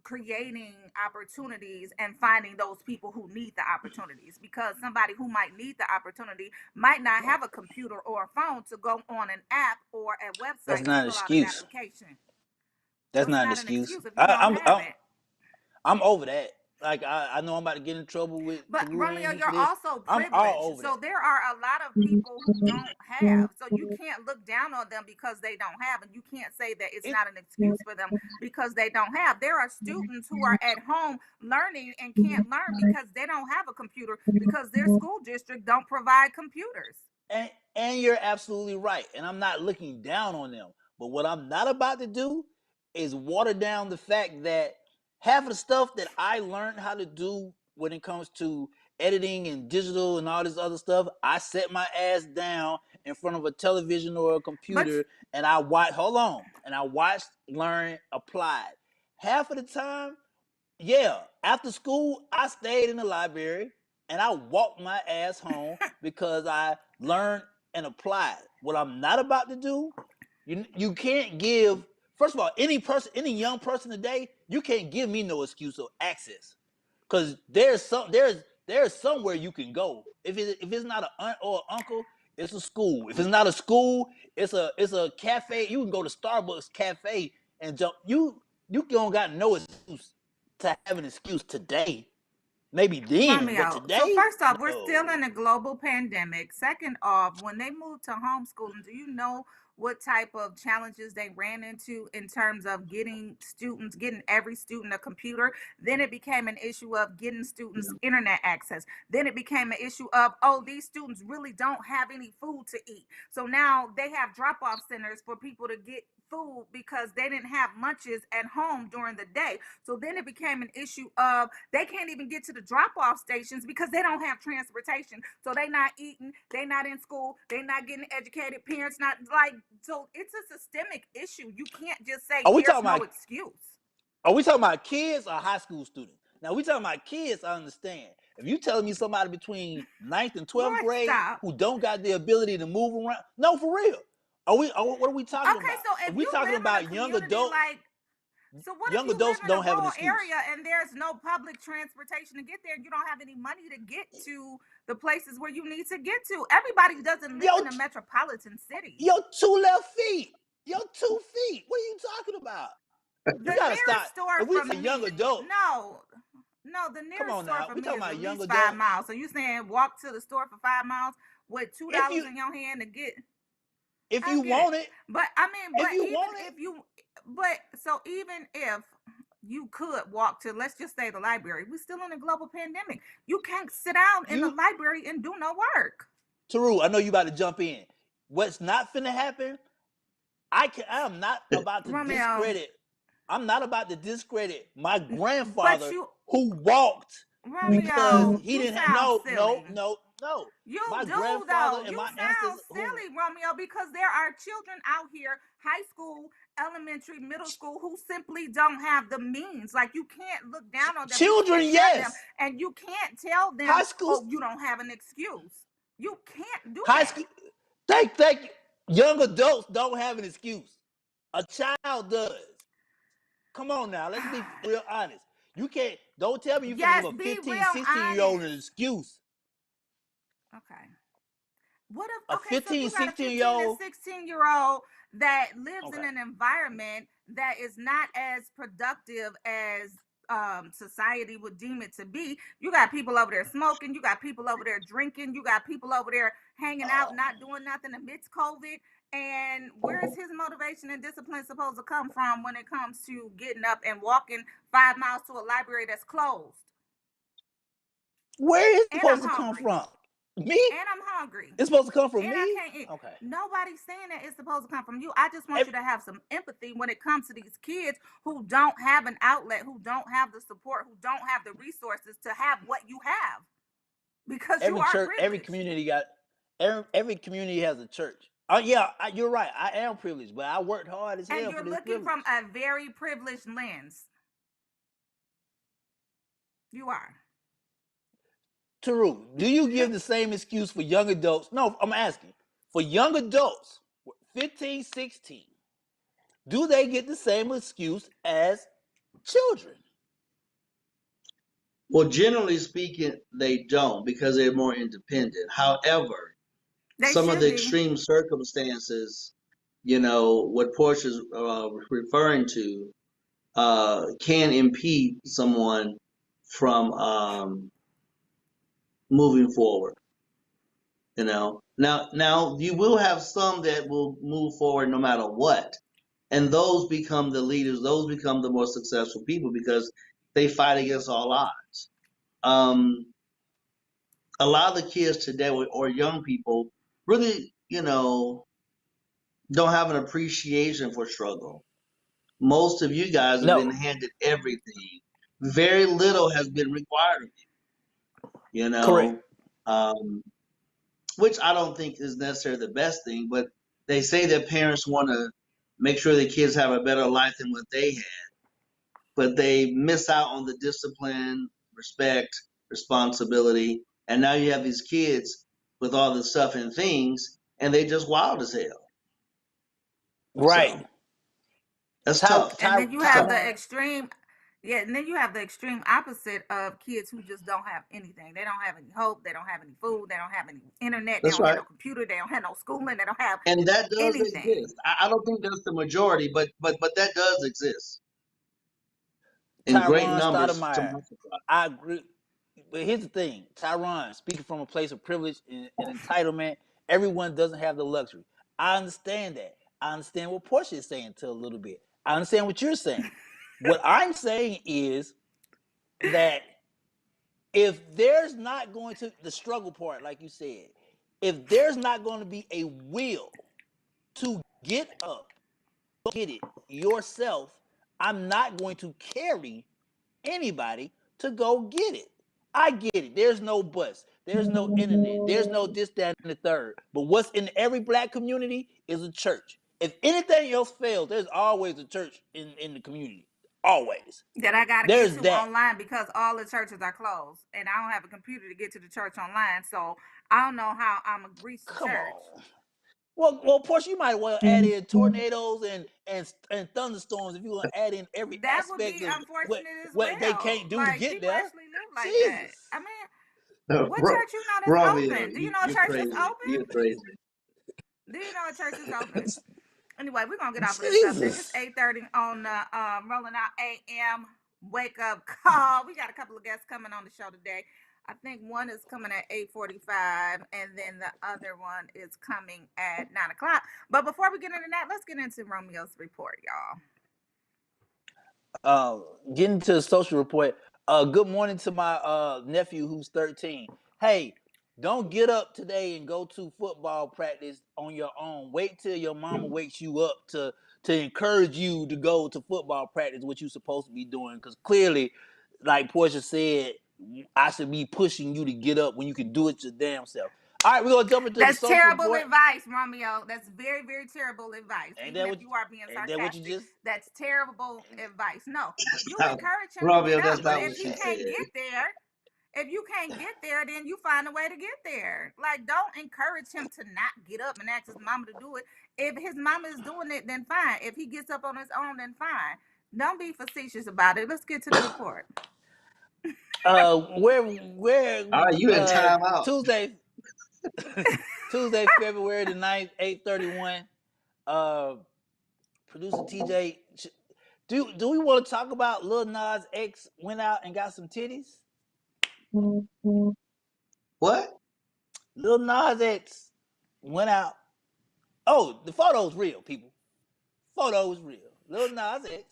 Speaker 3: creating opportunities and finding those people who need the opportunities, because somebody who might need the opportunity might not have a computer or a phone to go on an app or a
Speaker 4: That's
Speaker 3: website to
Speaker 4: not an
Speaker 3: fill out an
Speaker 4: excuse.
Speaker 3: application. So
Speaker 4: That's
Speaker 3: it's
Speaker 4: not an
Speaker 3: not an
Speaker 4: excuse.
Speaker 3: excuse if you don't have it.
Speaker 4: I'm over that. Like I know I'm about to get in trouble with
Speaker 3: But
Speaker 4: Tarulian
Speaker 3: Romeo,
Speaker 4: for
Speaker 3: you're
Speaker 4: this.
Speaker 3: also
Speaker 4: I'm all
Speaker 3: privileged.
Speaker 4: over
Speaker 3: So
Speaker 4: that.
Speaker 3: there are a lot of people who don't have. So you can't look down on them because they don't have, and you can't say that it's
Speaker 4: It,
Speaker 3: not an excuse for them because they don't have. There are students who are at home learning and can't learn because they don't have a computer, because their school district don't provide computers.
Speaker 4: and you're absolutely right. And I'm not looking down on them. But what I'm not about to do is water down the fact that half of the stuff that I learned how to do when it comes to editing and digital and all this other stuff, I set my ass down in front of a television or a
Speaker 3: But
Speaker 4: computer and I watch hold on. And I watched, learn, applied. Half of the time, yeah, after school, I stayed in the library and I walked my ass home because I learned and applied. What I'm not about to do, you can't give. First of all, any young person today, you can't give me no excuse of access, because there's somewhere you can go. If it's not an aunt or uncle, it's a school. If it's not a school, it's a cafe. You can go to Starbucks cafe and jump. You don't got no excuse to have an excuse today. Maybe then, but
Speaker 3: Romeo, so
Speaker 4: today,
Speaker 3: first off, we're still
Speaker 4: no.
Speaker 3: in a global pandemic. Second off, when they moved to homeschooling, do you know what type of challenges they ran into in terms of getting every student a computer? Then it became an issue of getting students internet access. Then it became an issue of, oh, these students really don't have any food to eat. So now they have drop off centers for people to get food because they didn't have lunches at home during the day. So then it became an issue of they can't even get to the drop-off stations because they don't have transportation. So they not eating, they not in school, they not getting educated, parents not like, so it's a systemic issue. You can't just say
Speaker 4: Are we
Speaker 3: there's
Speaker 4: talking
Speaker 3: no
Speaker 4: about
Speaker 3: excuse.
Speaker 4: Are we talking about kids or high school students? Now we talking about kids, I understand. If you telling me somebody between 9th and 12th
Speaker 3: Lord,
Speaker 4: grade
Speaker 3: stop.
Speaker 4: who don't got the ability to move around, no, for real. What are we talking
Speaker 3: Okay,
Speaker 4: about?
Speaker 3: so
Speaker 4: If
Speaker 3: if
Speaker 4: we
Speaker 3: you
Speaker 4: talking
Speaker 3: live in a
Speaker 4: about young
Speaker 3: community
Speaker 4: adults,
Speaker 3: like, so what if
Speaker 4: young
Speaker 3: you live
Speaker 4: adults
Speaker 3: in a
Speaker 4: don't have an
Speaker 3: rural
Speaker 4: excuse.
Speaker 3: area and there's no public transportation to get there and you don't have any money to get to the places where you need to get to? Everybody doesn't live
Speaker 4: Yo,
Speaker 3: in a metropolitan city.
Speaker 4: yo, 2 left feet. Your 2 feet. What are you talking about?
Speaker 3: The
Speaker 4: You gotta
Speaker 3: nearest
Speaker 4: stop.
Speaker 3: store
Speaker 4: If we
Speaker 3: from
Speaker 4: say young
Speaker 3: me,
Speaker 4: adult,
Speaker 3: no, the
Speaker 4: come
Speaker 3: nearest
Speaker 4: on
Speaker 3: store
Speaker 4: now.
Speaker 3: for
Speaker 4: We
Speaker 3: me
Speaker 4: talking
Speaker 3: is
Speaker 4: about
Speaker 3: at
Speaker 4: young
Speaker 3: least 5
Speaker 4: adult.
Speaker 3: miles. So you saying walk to the store for 5 miles with $2
Speaker 4: If you
Speaker 3: in your hand to get?
Speaker 4: if
Speaker 3: I
Speaker 4: you
Speaker 3: get it,
Speaker 4: want it,
Speaker 3: but I mean,
Speaker 4: if you
Speaker 3: even
Speaker 4: want it,
Speaker 3: if you, but so even if you could walk to, let's just say, the library, we're still in a global pandemic. You can't sit down in the
Speaker 4: you
Speaker 3: library and do no work.
Speaker 4: Taru, I know you about to jump in. What's not finna happen? I am not about to
Speaker 3: Romeo,
Speaker 4: discredit. I'm not about to discredit my
Speaker 3: but
Speaker 4: grandfather
Speaker 3: you,
Speaker 4: who walked because
Speaker 3: Romeo,
Speaker 4: he
Speaker 3: you
Speaker 4: didn't have
Speaker 3: sound
Speaker 4: no, no,
Speaker 3: silly.
Speaker 4: no, no.
Speaker 3: You
Speaker 4: My
Speaker 3: do
Speaker 4: grandfather
Speaker 3: though.
Speaker 4: and
Speaker 3: You
Speaker 4: my
Speaker 3: sound
Speaker 4: ancestors who
Speaker 3: silly, Romeo, because there are children out here, high school, elementary, middle school, who simply don't have the means. Like, you can't look down on them. You
Speaker 4: children,
Speaker 3: can't judge them,
Speaker 4: yes.
Speaker 3: and you can't tell
Speaker 4: High
Speaker 3: them,
Speaker 4: school,
Speaker 3: "Oh, you don't have an excuse." You can't do
Speaker 4: high
Speaker 3: that.
Speaker 4: school. Thank you. Young adults don't have an excuse. A child does. Come on now, let's be real honest. You can't. Don't tell me you finna give
Speaker 3: Yes,
Speaker 4: a
Speaker 3: be
Speaker 4: 15,
Speaker 3: real
Speaker 4: 16-year-old an
Speaker 3: honest.
Speaker 4: excuse.
Speaker 3: Okay. What
Speaker 4: A
Speaker 3: if, okay, so if
Speaker 4: 15,
Speaker 3: you got a 15 and
Speaker 4: 16-year-old.
Speaker 3: 16-year-old that lives in
Speaker 4: Okay.
Speaker 3: an environment that is not as productive as society would deem it to be, you got people over there smoking, you got people over there drinking, you got people over there hanging out,
Speaker 4: Oh,
Speaker 3: not doing nothing amidst COVID. And where is his motivation and discipline supposed to come from when it comes to getting up and walking 5 miles to a library that's closed?
Speaker 4: where is it
Speaker 3: And I'm
Speaker 4: supposed to come
Speaker 3: hungry.
Speaker 4: from? Me?
Speaker 3: And I'm hungry.
Speaker 4: It's supposed to come from
Speaker 3: And I
Speaker 4: me?
Speaker 3: can't eat.
Speaker 4: Okay.
Speaker 3: Nobody's saying that it's supposed to come from you. I just want
Speaker 4: Every,
Speaker 3: you to have some empathy when it comes to these kids who don't have an outlet, who don't have the support, who don't have the resources to have what you have, because you
Speaker 4: every
Speaker 3: are
Speaker 4: church, every
Speaker 3: privileged.
Speaker 4: community got. Every community has a church. Yeah, you're right. I am privileged, but I worked hard as
Speaker 3: And
Speaker 4: hell
Speaker 3: you're
Speaker 4: for this
Speaker 3: looking from
Speaker 4: privilege.
Speaker 3: a very privileged lens. You are.
Speaker 4: Taru, do you give the same excuse for young adults? No, I'm asking. For young adults, 15, 16, do they get the same excuse as children?
Speaker 5: Well, generally speaking, they don't because they're more independent. However,
Speaker 3: They
Speaker 5: some of
Speaker 3: should
Speaker 5: the
Speaker 3: be.
Speaker 5: extreme circumstances, what Portia's referring to, can impede someone from moving forward. Now you will have some that will move forward no matter what, and those become the leaders. Those become the more successful people because they fight against all odds. A lot of the kids today or young people really, don't have an appreciation for struggle. Most of you guys have been
Speaker 4: No,
Speaker 5: handed everything. Very little has been required of you,
Speaker 4: correct.
Speaker 5: which I don't think is necessarily the best thing, but they say that parents want to make sure the kids have a better life than what they had, but they miss out on the discipline, respect, responsibility, and now you have these kids with all this stuff and things, and they just wild as hell.
Speaker 4: Right.
Speaker 5: So that's tough.
Speaker 3: And then you have the
Speaker 4: Tyrone.
Speaker 3: extreme, yeah, and then you have the extreme opposite of kids who just don't have anything. They don't have any hope, they don't have any food, they don't have any internet, they
Speaker 5: That's
Speaker 3: don't have
Speaker 5: right.
Speaker 3: no computer, they don't have no schooling, they don't have
Speaker 5: And that does
Speaker 3: anything.
Speaker 5: exist. I don't think that's the majority, but that does exist in great
Speaker 4: Tyrone
Speaker 5: numbers to
Speaker 4: Stoudemire.
Speaker 5: my surprise.
Speaker 4: I agree. But here's the thing, Tyrone, speaking from a place of privilege and entitlement, everyone doesn't have the luxury. I understand that. I understand what Portia is saying to a little bit. I understand what you're saying. What I'm saying is that if there's not going to, the struggle part, like you said, if there's not going to be a will to get up, get it yourself, I'm not going to carry anybody to go get it. I get it. There's no bus. There's no internet. There's no this, that, and the third. But what's in every black community is a church. If anything else fails, there's always a church in the community. Always.
Speaker 3: That I gotta get
Speaker 4: There's
Speaker 3: to
Speaker 4: that.
Speaker 3: online because all the churches are closed, and I don't have a computer to get to the church online, so I don't know how I'm gonna reach the
Speaker 4: Come
Speaker 3: church.
Speaker 4: on. Well, Portia, you might well add in tornadoes and thunderstorms if you want to add in every
Speaker 3: That would
Speaker 4: aspect
Speaker 3: be
Speaker 4: of
Speaker 3: unfortunate as
Speaker 4: what they
Speaker 3: well.
Speaker 4: can't do to
Speaker 3: Like,
Speaker 4: get
Speaker 3: people
Speaker 4: there.
Speaker 3: actually live like that.
Speaker 4: Jesus.
Speaker 3: I mean, what church you know that's
Speaker 5: Romeo,
Speaker 3: open? Do you know a
Speaker 5: you're
Speaker 3: church
Speaker 5: crazy.
Speaker 3: that's open?
Speaker 5: You're crazy.
Speaker 3: Do you know a church is open? Anyway, we're gonna get off of this subject. It's
Speaker 4: Jesus.
Speaker 3: 8:30 on the Rolling Out AM Wake Up Call. We got a couple of guests coming on the show today. I think one is coming at 8:45, and then the other one is coming at 9 o'clock. But before we get into that, let's get into Romeo's report, y'all.
Speaker 4: Getting to the social report. Good morning to my nephew who's 13. Hey, don't get up today and go to football practice on your own. Wait till your mama wakes you up to encourage you to go to football practice, what you're supposed to be doing. Because clearly, like Portia said, I should be pushing you to get up when you can do it your damn self. All right, we're gonna jump into
Speaker 3: That's
Speaker 4: the social
Speaker 3: terrible
Speaker 4: report.
Speaker 3: advice, Romeo. That's very, very terrible advice.
Speaker 4: Ain't
Speaker 3: Even
Speaker 4: that
Speaker 3: if
Speaker 4: what
Speaker 3: you are being
Speaker 4: ain't that what you
Speaker 3: sarcastic,
Speaker 4: just?
Speaker 3: that's terrible advice. No, you
Speaker 5: No,
Speaker 3: encourage him to
Speaker 5: Romeo,
Speaker 3: get
Speaker 5: that's
Speaker 3: up, but
Speaker 5: not
Speaker 3: if
Speaker 5: what
Speaker 3: he
Speaker 5: she
Speaker 3: can't
Speaker 5: said.
Speaker 3: get there, then you find a way to get there. Like, don't encourage him to not get up and ask his mama to do it. If his mama is doing it, then fine. If he gets up on his own, then fine. Don't be facetious about it. Let's get to the report.
Speaker 4: Where
Speaker 5: All right, you in timeout.
Speaker 4: Tuesday, February the 9th, 8:31. Producer TJ, do we want to talk about Lil Nas X went out and got some titties?
Speaker 5: What?
Speaker 4: Lil Nas X went out. Oh, the photo's real, people. Photo's real. Lil Nas X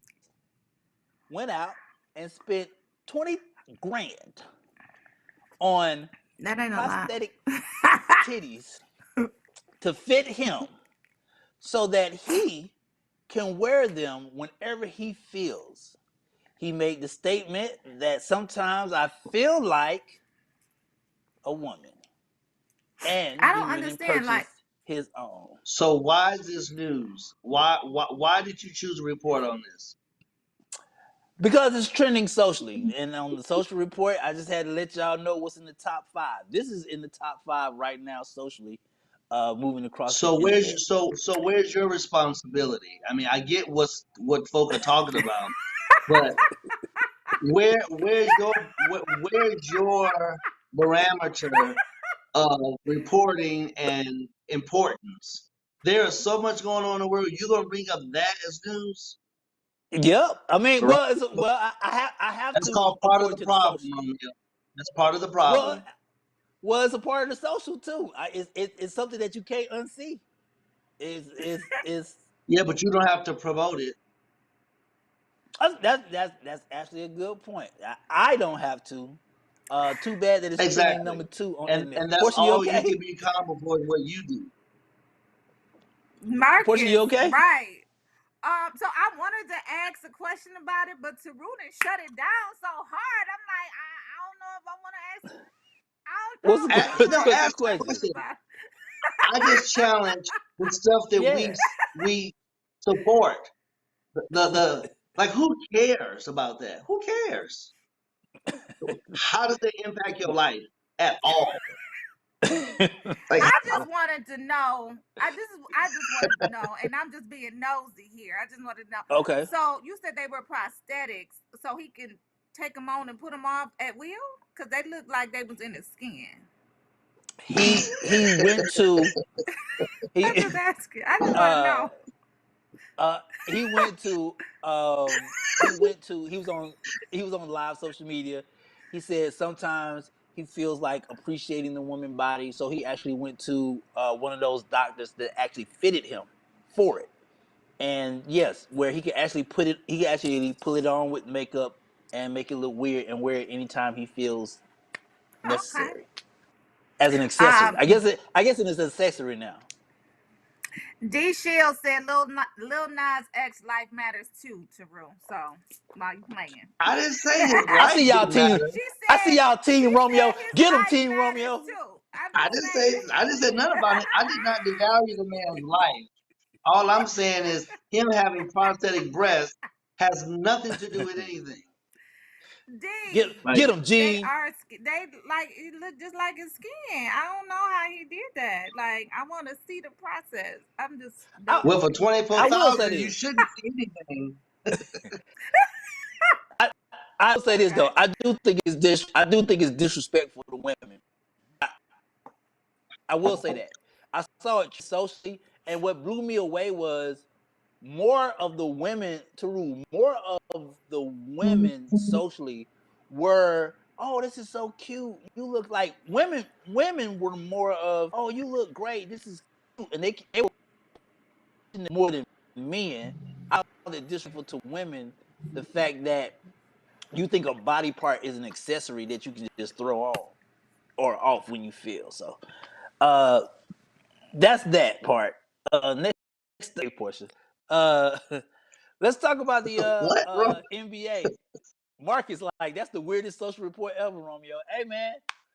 Speaker 4: went out and spent 20 grand on
Speaker 3: That ain't a lot.
Speaker 4: prosthetic titties to fit him so that he can wear them whenever he feels. He made the statement that sometimes I feel like a woman. And
Speaker 3: I
Speaker 4: he
Speaker 3: don't
Speaker 4: went and
Speaker 3: understand.
Speaker 4: purchased
Speaker 3: Like,
Speaker 4: his own.
Speaker 5: So why is this news? Why did you choose to report on this?
Speaker 4: Because it's trending socially. And on the social report, I just had to let y'all know what's in the top 5. This is in the top 5 right now socially, moving across
Speaker 5: So
Speaker 4: the
Speaker 5: where's
Speaker 4: internet.
Speaker 5: so where's your responsibility? I mean, I get what folk are talking about, but where's your parameter of reporting and importance? There is so much going on in the world. You're gonna bring up that as news?
Speaker 4: Yep. I mean,
Speaker 5: Right.
Speaker 4: I have
Speaker 5: That's
Speaker 4: to,
Speaker 5: called part of
Speaker 4: according
Speaker 5: the
Speaker 4: to the
Speaker 5: problem,
Speaker 4: social.
Speaker 5: Romeo. That's part of the problem.
Speaker 4: Well, it's a part of the social too. It's something that you can't unsee. It's
Speaker 5: Yeah, but you don't have to promote it.
Speaker 4: that's actually a good point. I don't have to. Too bad that it's trending
Speaker 5: Exactly.
Speaker 4: number 2 on
Speaker 5: And
Speaker 4: internet.
Speaker 5: that's
Speaker 4: Portia, you
Speaker 5: all you
Speaker 4: okay?
Speaker 5: can be accountable for is what you do.
Speaker 3: Marcus,
Speaker 4: Portia, you okay?
Speaker 3: right? So I wanted to ask a question about it, but Tarun shut it down so hard. I'm like, I don't know if I want to ask.
Speaker 4: What's
Speaker 3: I
Speaker 4: the
Speaker 3: don't know.
Speaker 5: No,
Speaker 4: what's the
Speaker 5: ask the
Speaker 4: question?
Speaker 5: question. I just challenge the stuff that
Speaker 4: Yeah.
Speaker 5: we support. The like, who cares about that? Who cares? How does it impact your life at all? Like,
Speaker 3: I just wanted to know. I just wanted to know, and I'm just being nosy here. I just wanted to know.
Speaker 4: Okay.
Speaker 3: So you said they were prosthetics, so he can take them on and put them off at will, because they look like they was in his skin.
Speaker 4: He went to
Speaker 3: I'm just asking. I just want to know.
Speaker 4: he was on live social media. He said sometimes he feels like appreciating the woman body, so he actually went to one of those doctors that actually fitted him for it. And yes, where he could actually pull it on with makeup and make it look weird and wear it anytime he feels necessary. As an accessory. I guess it's an accessory now.
Speaker 3: D Shield said Lil Nas X life matters too, Tarun. So while you playing.
Speaker 5: I didn't say his life
Speaker 4: I see y'all
Speaker 5: didn't
Speaker 4: team.
Speaker 5: matter.
Speaker 4: I see y'all team Romeo. Get him,
Speaker 3: life
Speaker 4: team
Speaker 3: matters
Speaker 4: Romeo.
Speaker 3: too.
Speaker 5: I didn't say nothing about it. I did not devalue the man's life. All I'm saying is him having prosthetic breasts has nothing to do with anything.
Speaker 3: D,
Speaker 4: Get him, Gene.
Speaker 3: They like it look just like his skin. I don't know how he did that. Like, I want to see the process. I'm just
Speaker 5: Well, for
Speaker 4: I will say
Speaker 5: $24,000,
Speaker 4: this.
Speaker 5: you shouldn't see anything.
Speaker 4: I'll say this though. I do think it's disrespectful to women. I will say that. I saw it socially, and what blew me away was more of the women, Taru, more of the women socially were, oh, this is so cute. You look like women. Women were more of, oh, you look great. This is cute, and they were more than men. I found it disrespectful to women the fact that you think a body part is an accessory that you can just throw on or off when you feel. So that's that part. Next portion. Let's talk about the
Speaker 5: What, bro?
Speaker 4: NBA. Marcus, like, that's the weirdest social report ever, Romeo. Hey man,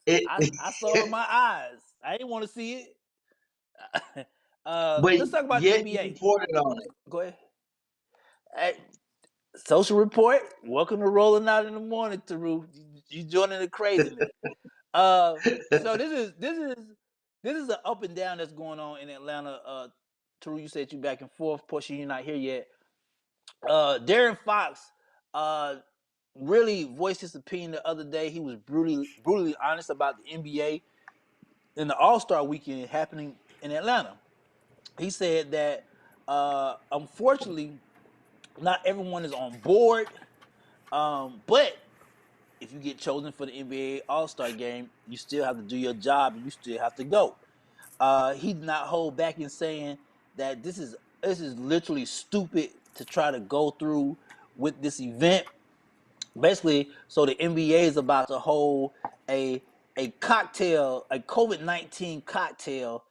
Speaker 4: I saw it with my eyes. I didn't want to see it.
Speaker 5: but
Speaker 4: Let's talk about the
Speaker 5: yet you
Speaker 4: NBA.
Speaker 5: reported on it.
Speaker 4: Go ahead. Hey, social report. Welcome to Rolling Out in the Morning, Taru. You joining the craziness. So this is an up and down that's going on in Atlanta. Taru, you said you back and forth. Portia, you're not here yet. Darren Fox really voiced his opinion the other day. He was brutally honest about the NBA and the All-Star weekend happening in Atlanta. He said that unfortunately not everyone is on board, but if you get chosen for the NBA All-Star game, you still have to do your job and you still have to go. He did not hold back in saying that this is literally stupid to try to go through with this event. Basically, so the NBA is about to hold a cocktail, a COVID-19 cocktail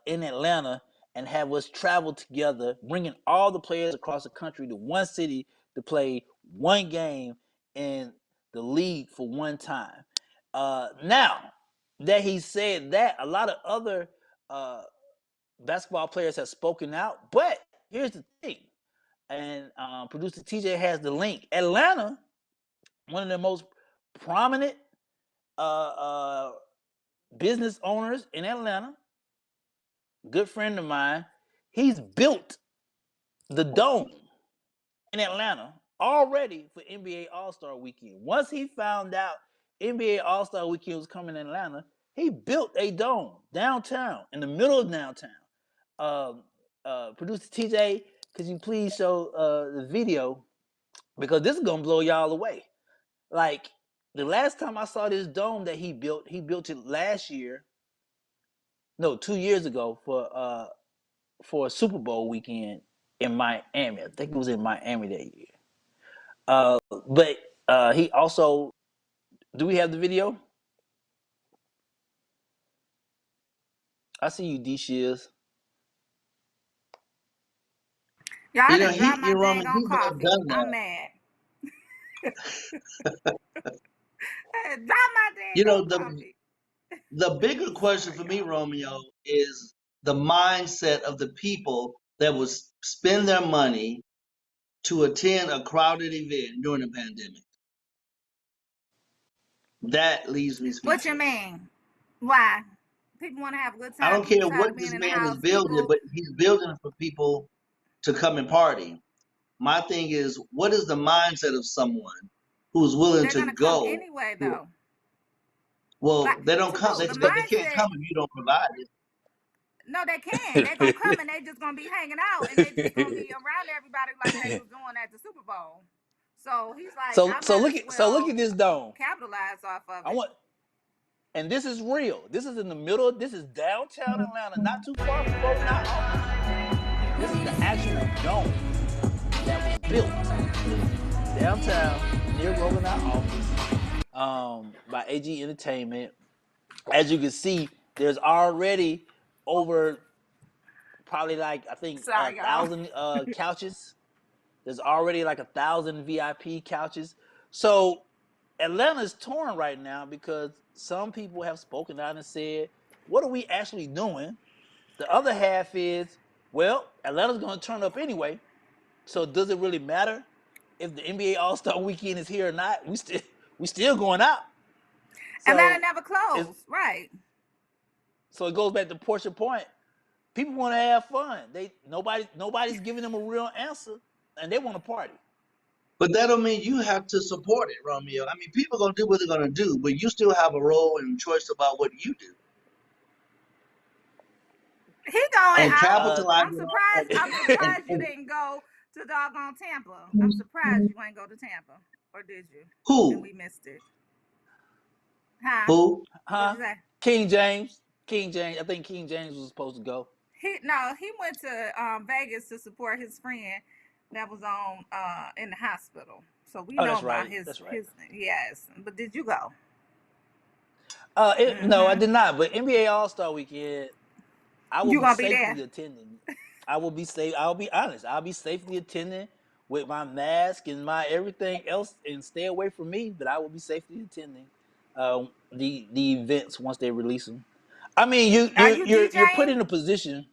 Speaker 4: in Atlanta, and have us travel together, bringing all the players across the country to one city to play one game in the league for one time. Now that he said that, a lot of other basketball players have spoken out, but here's the thing, and producer TJ has the link. Atlanta, one of the most prominent business owners in Atlanta, good friend of mine, he's built the dome in Atlanta already for NBA All-Star Weekend. Once he found out NBA All-Star Weekend was coming in Atlanta, he built a dome downtown, in the middle of downtown. Producer TJ, could you please show the video? Because this is going to blow y'all away. Like, the last time I saw this dome that he built it last year. No, 2 years ago for a Super Bowl weekend in Miami. I think it was in Miami that year. But he also, do we have the video? I see you, D Shiz.
Speaker 3: Y'all
Speaker 5: You know,
Speaker 3: done dropped my
Speaker 5: Roman,
Speaker 3: dang on
Speaker 5: he's never
Speaker 3: coffee.
Speaker 5: done that.
Speaker 3: I'm mad. Drop my dang
Speaker 5: You know,
Speaker 3: on coffee.
Speaker 5: the bigger question for me, Romeo, is the mindset of the people that would spend their money to attend a crowded event during a pandemic. That leaves me speechless.
Speaker 3: What you mean? Why? People want to have a good time.
Speaker 5: I don't
Speaker 3: People
Speaker 5: care
Speaker 3: tired
Speaker 5: what
Speaker 3: of being
Speaker 5: this
Speaker 3: in the
Speaker 5: man is
Speaker 3: house.
Speaker 5: building,
Speaker 3: People,
Speaker 5: but he's building it for people to come and party. My thing is, what is the mindset of someone who's willing
Speaker 3: they're
Speaker 5: to
Speaker 3: gonna come
Speaker 5: go?
Speaker 3: anyway, though.
Speaker 5: Well,
Speaker 3: Like,
Speaker 5: they don't come.
Speaker 3: Taru,
Speaker 5: They
Speaker 3: the
Speaker 5: can't come
Speaker 3: mindset.
Speaker 5: if you don't provide it.
Speaker 3: No, they can. They're gonna come and they just gonna be hanging out and they just gonna be around everybody like they was doing at the Super Bowl. So he's like, I
Speaker 4: So
Speaker 3: might
Speaker 4: look
Speaker 3: as
Speaker 4: at
Speaker 3: well
Speaker 4: this dome.
Speaker 3: capitalize off of
Speaker 4: I
Speaker 3: it.
Speaker 4: want, and this is real. This is in the middle. This is downtown Atlanta, not too far from Rolling Out office. This is the actual dome that was built downtown near Rolling Out office by AG Entertainment. As you can see, there's already over probably like, I think,
Speaker 3: Sorry, y'all.
Speaker 4: 1,000 couches. There's already like 1,000 VIP couches. So Atlanta's torn right now because some people have spoken out and said, what are we actually doing? The other half is, well, Atlanta's going to turn up anyway. So does it really matter if the NBA All-Star Weekend is here or not? We still going out. So
Speaker 3: Atlanta never closed, right?
Speaker 4: So it goes back to Portia point. People want to have fun. Nobody's giving them a real answer, and they want to party.
Speaker 5: But that don't mean you have to support it, Romeo. I mean, people are gonna do what they're gonna do, but you still have a role and choice about what you do.
Speaker 3: He going
Speaker 5: and
Speaker 3: out.
Speaker 5: capitalize
Speaker 3: I'm surprised. I'm
Speaker 5: and,
Speaker 3: surprised you
Speaker 5: and
Speaker 3: didn't go to doggone Tampa. I'm surprised you ain't go to Tampa, or did you? And
Speaker 5: who?
Speaker 3: we missed it. Huh?
Speaker 5: Who?
Speaker 3: What'd
Speaker 4: Huh?
Speaker 3: you say?
Speaker 4: King James. King James. I think King James was supposed to go.
Speaker 3: He went to Vegas to support his friend that was on in the hospital. So we
Speaker 4: Oh,
Speaker 3: know
Speaker 4: that's
Speaker 3: about
Speaker 4: right. That's right.
Speaker 3: his yes. But did you go?
Speaker 4: No, I
Speaker 3: Mm-hmm.
Speaker 4: did not. But NBA All Star Weekend, I will
Speaker 3: You
Speaker 4: be
Speaker 3: gonna be there?
Speaker 4: safely attending. I will be safe. I'll be honest. I'll be safely attending with my mask and my everything else, and stay away from me. But I will be safely attending the events once they release them. I mean,
Speaker 3: Are you
Speaker 4: you're put
Speaker 3: DJing?
Speaker 4: in a position.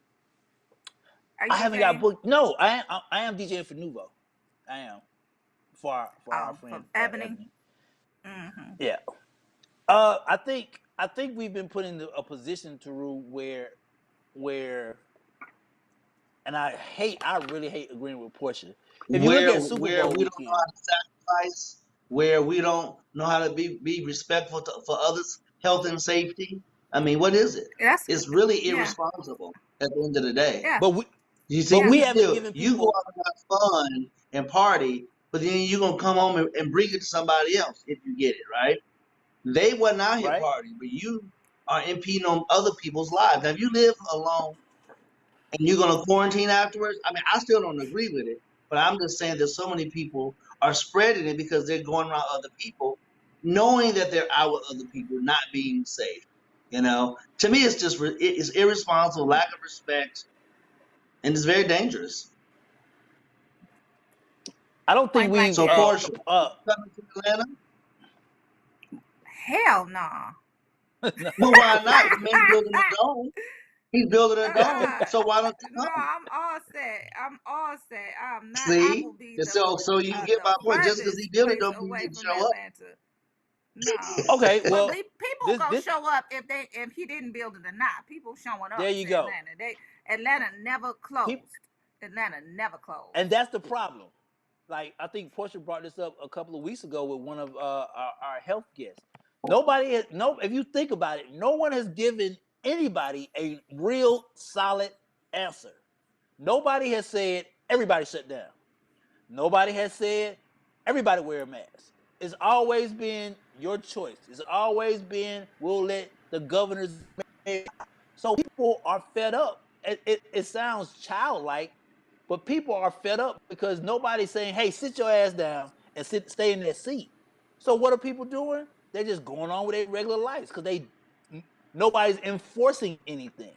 Speaker 3: Are you
Speaker 4: I haven't got
Speaker 3: DJing?
Speaker 4: booked. No, I am DJing for Nuvo. I am for our
Speaker 3: Oh,
Speaker 4: friend
Speaker 3: from Ebony.
Speaker 4: Ebony.
Speaker 3: Mm-hmm.
Speaker 4: Yeah. I think we've been put in a position to rule where, and I really hate agreeing with Portia. If you look
Speaker 5: Where
Speaker 4: at Super
Speaker 5: where
Speaker 4: Bowl
Speaker 5: we don't know how
Speaker 4: weekend,
Speaker 5: to sacrifice, where we don't know how to be respectful for others' health and safety. I mean, what is it?
Speaker 3: That's
Speaker 5: It's really
Speaker 3: yeah,
Speaker 5: irresponsible at the end of the day.
Speaker 3: yeah,
Speaker 4: but we
Speaker 5: You see,
Speaker 4: but
Speaker 3: yeah.
Speaker 4: we haven't given
Speaker 5: you go
Speaker 4: people.
Speaker 5: out and have fun and party, but then you're gonna come home and bring it to somebody else if you get it, right? They wasn't out here
Speaker 4: Right.
Speaker 5: partying, but you are impeding on other people's lives. Now, if you live alone and you're gonna quarantine afterwards, I mean, I still don't agree with it, but I'm just saying that so many people are spreading it because they're going around other people, knowing that they're out with other people, not being safe. You know, to me, it's just it's irresponsible, lack of respect, and it's very dangerous.
Speaker 4: I don't think
Speaker 3: Point blank
Speaker 4: we've.
Speaker 5: So,
Speaker 3: period.
Speaker 5: Portia, coming to Atlanta?
Speaker 3: Hell no.
Speaker 5: Well, why not? The man's building a dome. He's building a dome. So why don't you
Speaker 3: No,
Speaker 5: come?
Speaker 3: I'm all set. I'm all set. I'm not. I
Speaker 5: See?
Speaker 3: will be
Speaker 5: And so you get
Speaker 3: the
Speaker 5: my point. Just because he
Speaker 3: furthest
Speaker 5: built it
Speaker 3: place
Speaker 5: don't mean he
Speaker 3: away
Speaker 5: didn't
Speaker 3: from
Speaker 5: show up.
Speaker 3: Atlanta. No.
Speaker 4: Okay,
Speaker 3: But
Speaker 4: well,
Speaker 3: people gonna
Speaker 4: this
Speaker 3: show up if he didn't build it or not. People showing
Speaker 4: there
Speaker 3: up
Speaker 4: you
Speaker 3: to
Speaker 4: go.
Speaker 3: Atlanta never closed.
Speaker 4: People,
Speaker 3: Atlanta never closed.
Speaker 4: and that's the problem. Like, I think Portia brought this up a couple of weeks ago with one of our health guests. If you think about it, no one has given anybody a real solid answer. Nobody has said everybody shut down. Nobody has said everybody wear a mask. It's always been your choice. It's always been we'll let the governors make. So people are fed up. It sounds childlike, but people are fed up because nobody's saying, "Hey, sit your ass down and stay in that seat." So what are people doing? They're just going on with their regular lives because nobody's enforcing anything.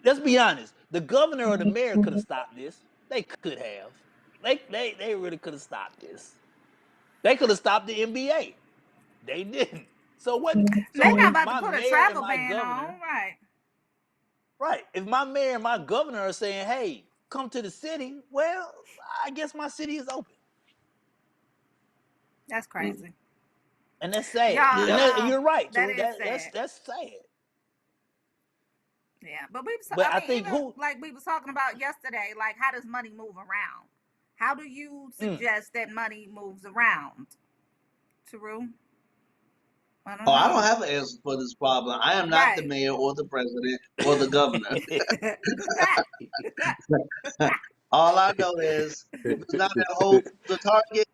Speaker 4: Let's be honest. The governor or the mayor could have stopped this. They could have. They really could have stopped this. They could have stopped the NBA. They didn't. So what?
Speaker 3: They
Speaker 4: So
Speaker 3: not
Speaker 4: if
Speaker 3: about to
Speaker 4: my
Speaker 3: put a
Speaker 4: mayor and
Speaker 3: travel
Speaker 4: my
Speaker 3: ban
Speaker 4: governor,
Speaker 3: on, right?
Speaker 4: right? If my mayor and my governor are saying, "Hey, come to the city," well, I guess my city is open,
Speaker 3: That's crazy.
Speaker 4: and that's sad.
Speaker 3: Y'all,
Speaker 4: And you're right,
Speaker 3: that
Speaker 4: Tariq.
Speaker 3: is sad.
Speaker 4: That's sad.
Speaker 3: Yeah, but
Speaker 4: But I
Speaker 3: mean,
Speaker 4: think
Speaker 3: even like we was talking about yesterday, like how does money move around? How do you suggest that money moves around? Taru? I don't
Speaker 5: Oh, I
Speaker 3: know.
Speaker 5: don't have an answer for this problem. I am not the
Speaker 3: Right.
Speaker 5: mayor or the president or the governor. All I know is if it's not at Whole Foods or Target,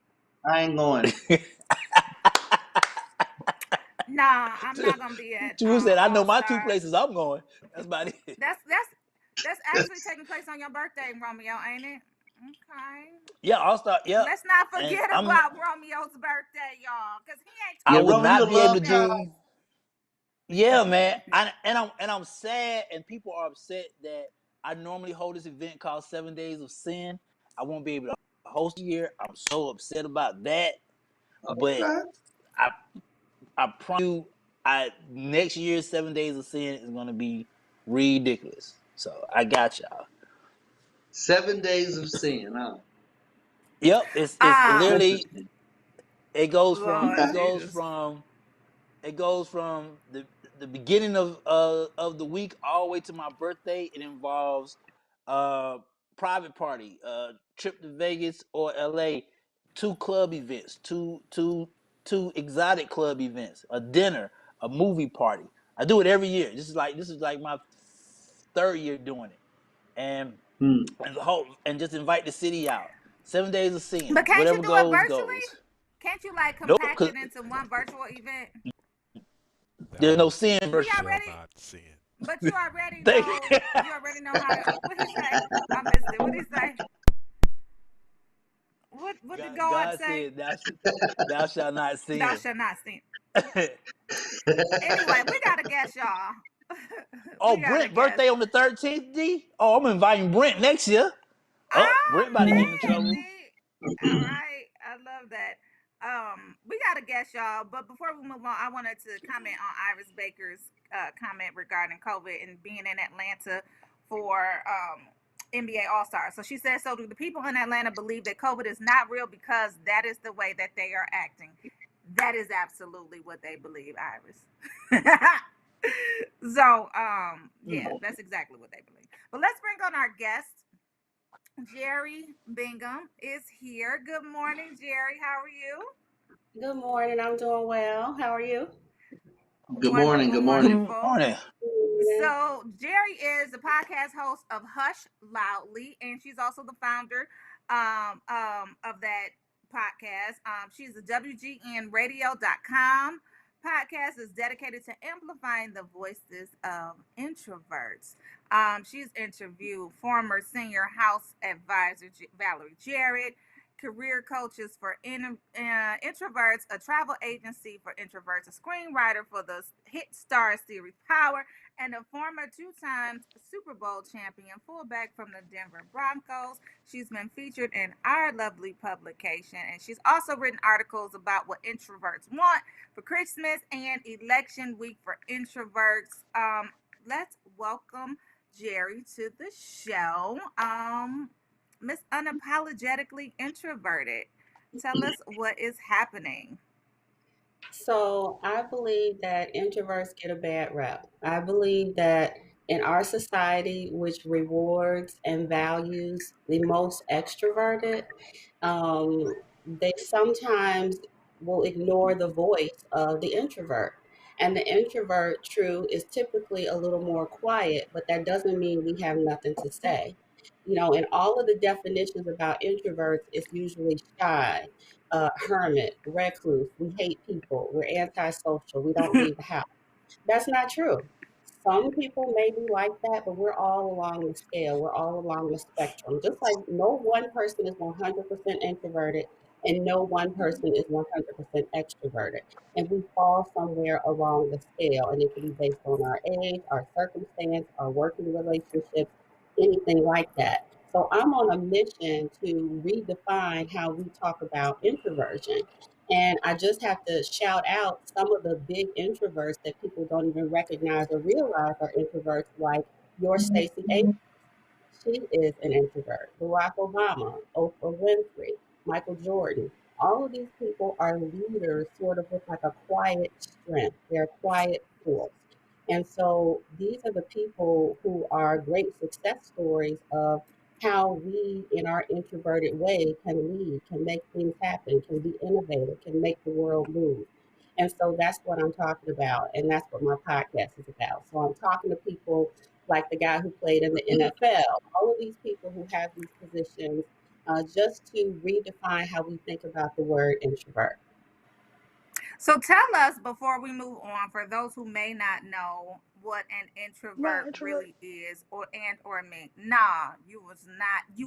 Speaker 5: I ain't going.
Speaker 3: Nah, I'm not gonna be at
Speaker 4: Drew said, "I know
Speaker 3: All
Speaker 4: my two
Speaker 3: Star.
Speaker 4: places I'm going." That's about it.
Speaker 3: That's actually taking place on your birthday, Romeo, ain't it? Okay.
Speaker 4: Yeah, All Star. Yeah,
Speaker 3: Let's not
Speaker 4: and
Speaker 3: forget about Romeo's birthday, y'all, because he ain't
Speaker 4: I
Speaker 5: Yeah,
Speaker 4: would
Speaker 3: talking
Speaker 5: Romeo
Speaker 4: not be able to
Speaker 5: love
Speaker 3: birthday.
Speaker 5: time.
Speaker 4: do. Yeah, man. I'm sad, and people are upset that I normally hold this event called 7 Days of Sin. I won't be able to host a year. I'm so upset about that. But
Speaker 5: Okay.
Speaker 4: I promise you, next year's 7 Days of Sin is gonna be ridiculous. So I got y'all.
Speaker 5: 7 days of sin, huh?
Speaker 4: Yep, it's literally
Speaker 5: Interesting.
Speaker 4: it goes from
Speaker 3: Lord
Speaker 5: Okay.
Speaker 3: Jesus.
Speaker 4: the beginning of the week all the way to my birthday. It involves private party, trip to Vegas or LA, 2 club events, two exotic club events, a dinner, a movie party. I do it every year. This is like my third year doing it, and
Speaker 5: Hmm.
Speaker 4: and just invite the city out. 7 days of sin.
Speaker 3: But can't you
Speaker 4: Whatever
Speaker 3: do it
Speaker 4: goes,
Speaker 3: virtually?
Speaker 4: goes.
Speaker 3: Can't you like
Speaker 4: Nope,
Speaker 3: compact
Speaker 4: because
Speaker 3: it into one virtual event?
Speaker 4: there's no
Speaker 9: Thou
Speaker 4: sin
Speaker 3: We
Speaker 4: virtual.
Speaker 9: shall
Speaker 3: already,
Speaker 9: not sin.
Speaker 3: but you already
Speaker 4: Thank
Speaker 3: know. You already know how to. What he say? I missed it. What he say? What did God
Speaker 4: God
Speaker 3: say?
Speaker 4: said, thou shalt not
Speaker 3: Thou
Speaker 4: sin.
Speaker 3: shalt not sin. Anyway, we gotta guess, y'all.
Speaker 4: Oh,
Speaker 3: We gotta
Speaker 4: Brent
Speaker 3: guess.
Speaker 4: birthday on the 13th, D? Oh, I'm inviting Brent next year. Oh,
Speaker 3: Oh
Speaker 4: Brent about to get in
Speaker 3: man,
Speaker 4: trouble.
Speaker 3: D. All right, I love that. We gotta guess, y'all. But before we move on, I wanted to comment on Iris Baker's comment regarding COVID and being in Atlanta for NBA All Stars. So she said, "So do the people in Atlanta believe that COVID is not real because that is the way that they are acting?" That is absolutely what they believe, Iris. So, yeah, that's exactly what they believe. But let's bring on our guest. Jerry Bingham is here. Good morning, Jerry. How are you?
Speaker 10: Good morning. I'm doing well. How are you?
Speaker 5: Good morning.
Speaker 3: Wonderful,
Speaker 5: Good morning.
Speaker 4: Good
Speaker 3: wonderful.
Speaker 4: morning.
Speaker 3: So, Jerry is the podcast host of Hush Loudly, and she's also the founder of that podcast. She's a WGNradio.com podcast is dedicated to amplifying the voices of introverts. She's interviewed former senior House advisor Valerie Jarrett, career coaches for introverts, a travel agency for introverts, a screenwriter for the hit star series Power, and a former two-time Super Bowl champion fullback from the Denver Broncos. She's been featured in our lovely publication, and she's also written articles about what introverts want for Christmas and election week for introverts. Let's welcome Jerry to the show. Miss Unapologetically Introverted. Tell us what is happening.
Speaker 10: So I believe that introverts get a bad rep. I believe that in our society, which rewards and values the most extroverted, they sometimes will ignore the voice of the introvert. And the introvert, true, is typically a little more quiet, but that doesn't mean we have nothing to say. In all of the definitions about introverts, it's usually shy, hermit, recluse, we hate people, we're antisocial, we don't leave the house. That's not true. Some people may be like that, but we're all along the scale. We're all along the spectrum. Just like no one person is 100% introverted and no one person is 100% extroverted. And we fall somewhere along the scale. And it can be based on our age, our circumstance, our working relationships, anything like that. So I'm on a mission to redefine how we talk about introversion. And I just have to shout out some of the big introverts that people don't even recognize or realize are introverts, like your Stacey Abrams. She is an introvert. Barack Obama, Oprah Winfrey, Michael Jordan. All of these people are leaders, sort of with like a quiet strength. They're a quiet force. And so these are the people who are great success stories of how we, in our introverted way, can lead, can make things happen, can be innovative, can make the world move. And so that's what I'm talking about. And that's what my podcast is about. So I'm talking to people like the guy who played in the NFL, all of these people who have these positions, just to redefine how we think about the word introvert.
Speaker 3: So tell us before we move on, for those who may not know what an
Speaker 4: Not
Speaker 3: introvert
Speaker 4: introvert.
Speaker 3: really is, or mean. Nah, you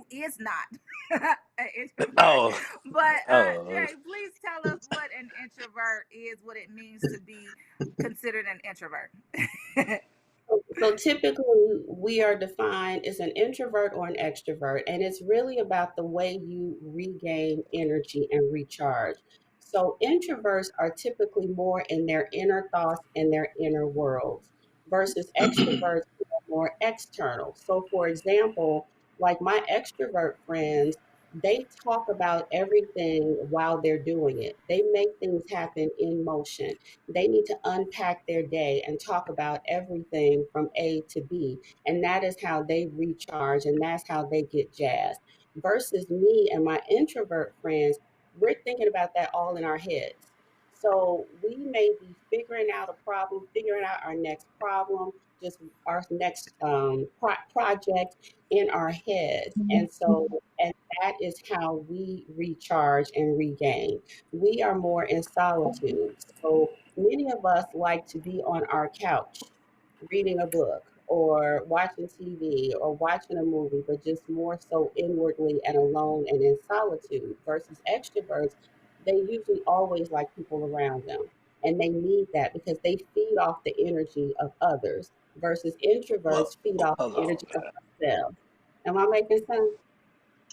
Speaker 3: is not an introvert.
Speaker 4: Oh,
Speaker 3: But
Speaker 4: oh.
Speaker 3: Jerry, please tell us what an introvert is, what it means to be considered an introvert.
Speaker 10: So typically, we are defined as an introvert or an extrovert, and it's really about the way you regain energy and recharge. So introverts are typically more in their inner thoughts and their inner worlds, versus extroverts who are more external. So, for example, like my extrovert friends, they talk about everything while they're doing it. They make things happen in motion. They need to unpack their day and talk about everything from A to B. And that is how they recharge and that's how they get jazzed. Versus me and my introvert friends, we're thinking about that all in our heads. So we may be figuring out a problem, figuring out our next problem, just our next project in our heads. And that is how we recharge and regain. We are more in solitude. So many of us like to be on our couch reading a book or watching TV or watching a movie, but just more so inwardly and alone and in solitude versus extroverts. They usually always like people around them and they need that because they feed off the energy of others versus
Speaker 4: Well,
Speaker 10: introverts feed off
Speaker 4: hold
Speaker 10: the
Speaker 4: on.
Speaker 10: energy of themselves. Am I making sense?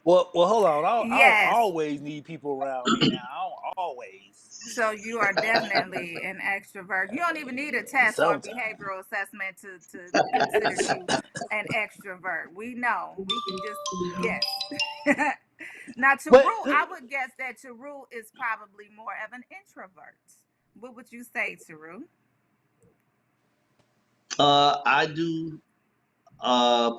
Speaker 4: Well, hold on. I don't
Speaker 3: Yes.
Speaker 4: always need people around me now. I don't always.
Speaker 3: So you are definitely an extrovert. You don't even need a test or a
Speaker 4: Sometimes.
Speaker 3: behavioral assessment to consider you an extrovert. We know. We can just guess. Now,
Speaker 4: But
Speaker 3: Teru, I would guess that Teru is probably more of an introvert. What would you say, Teru?
Speaker 5: I do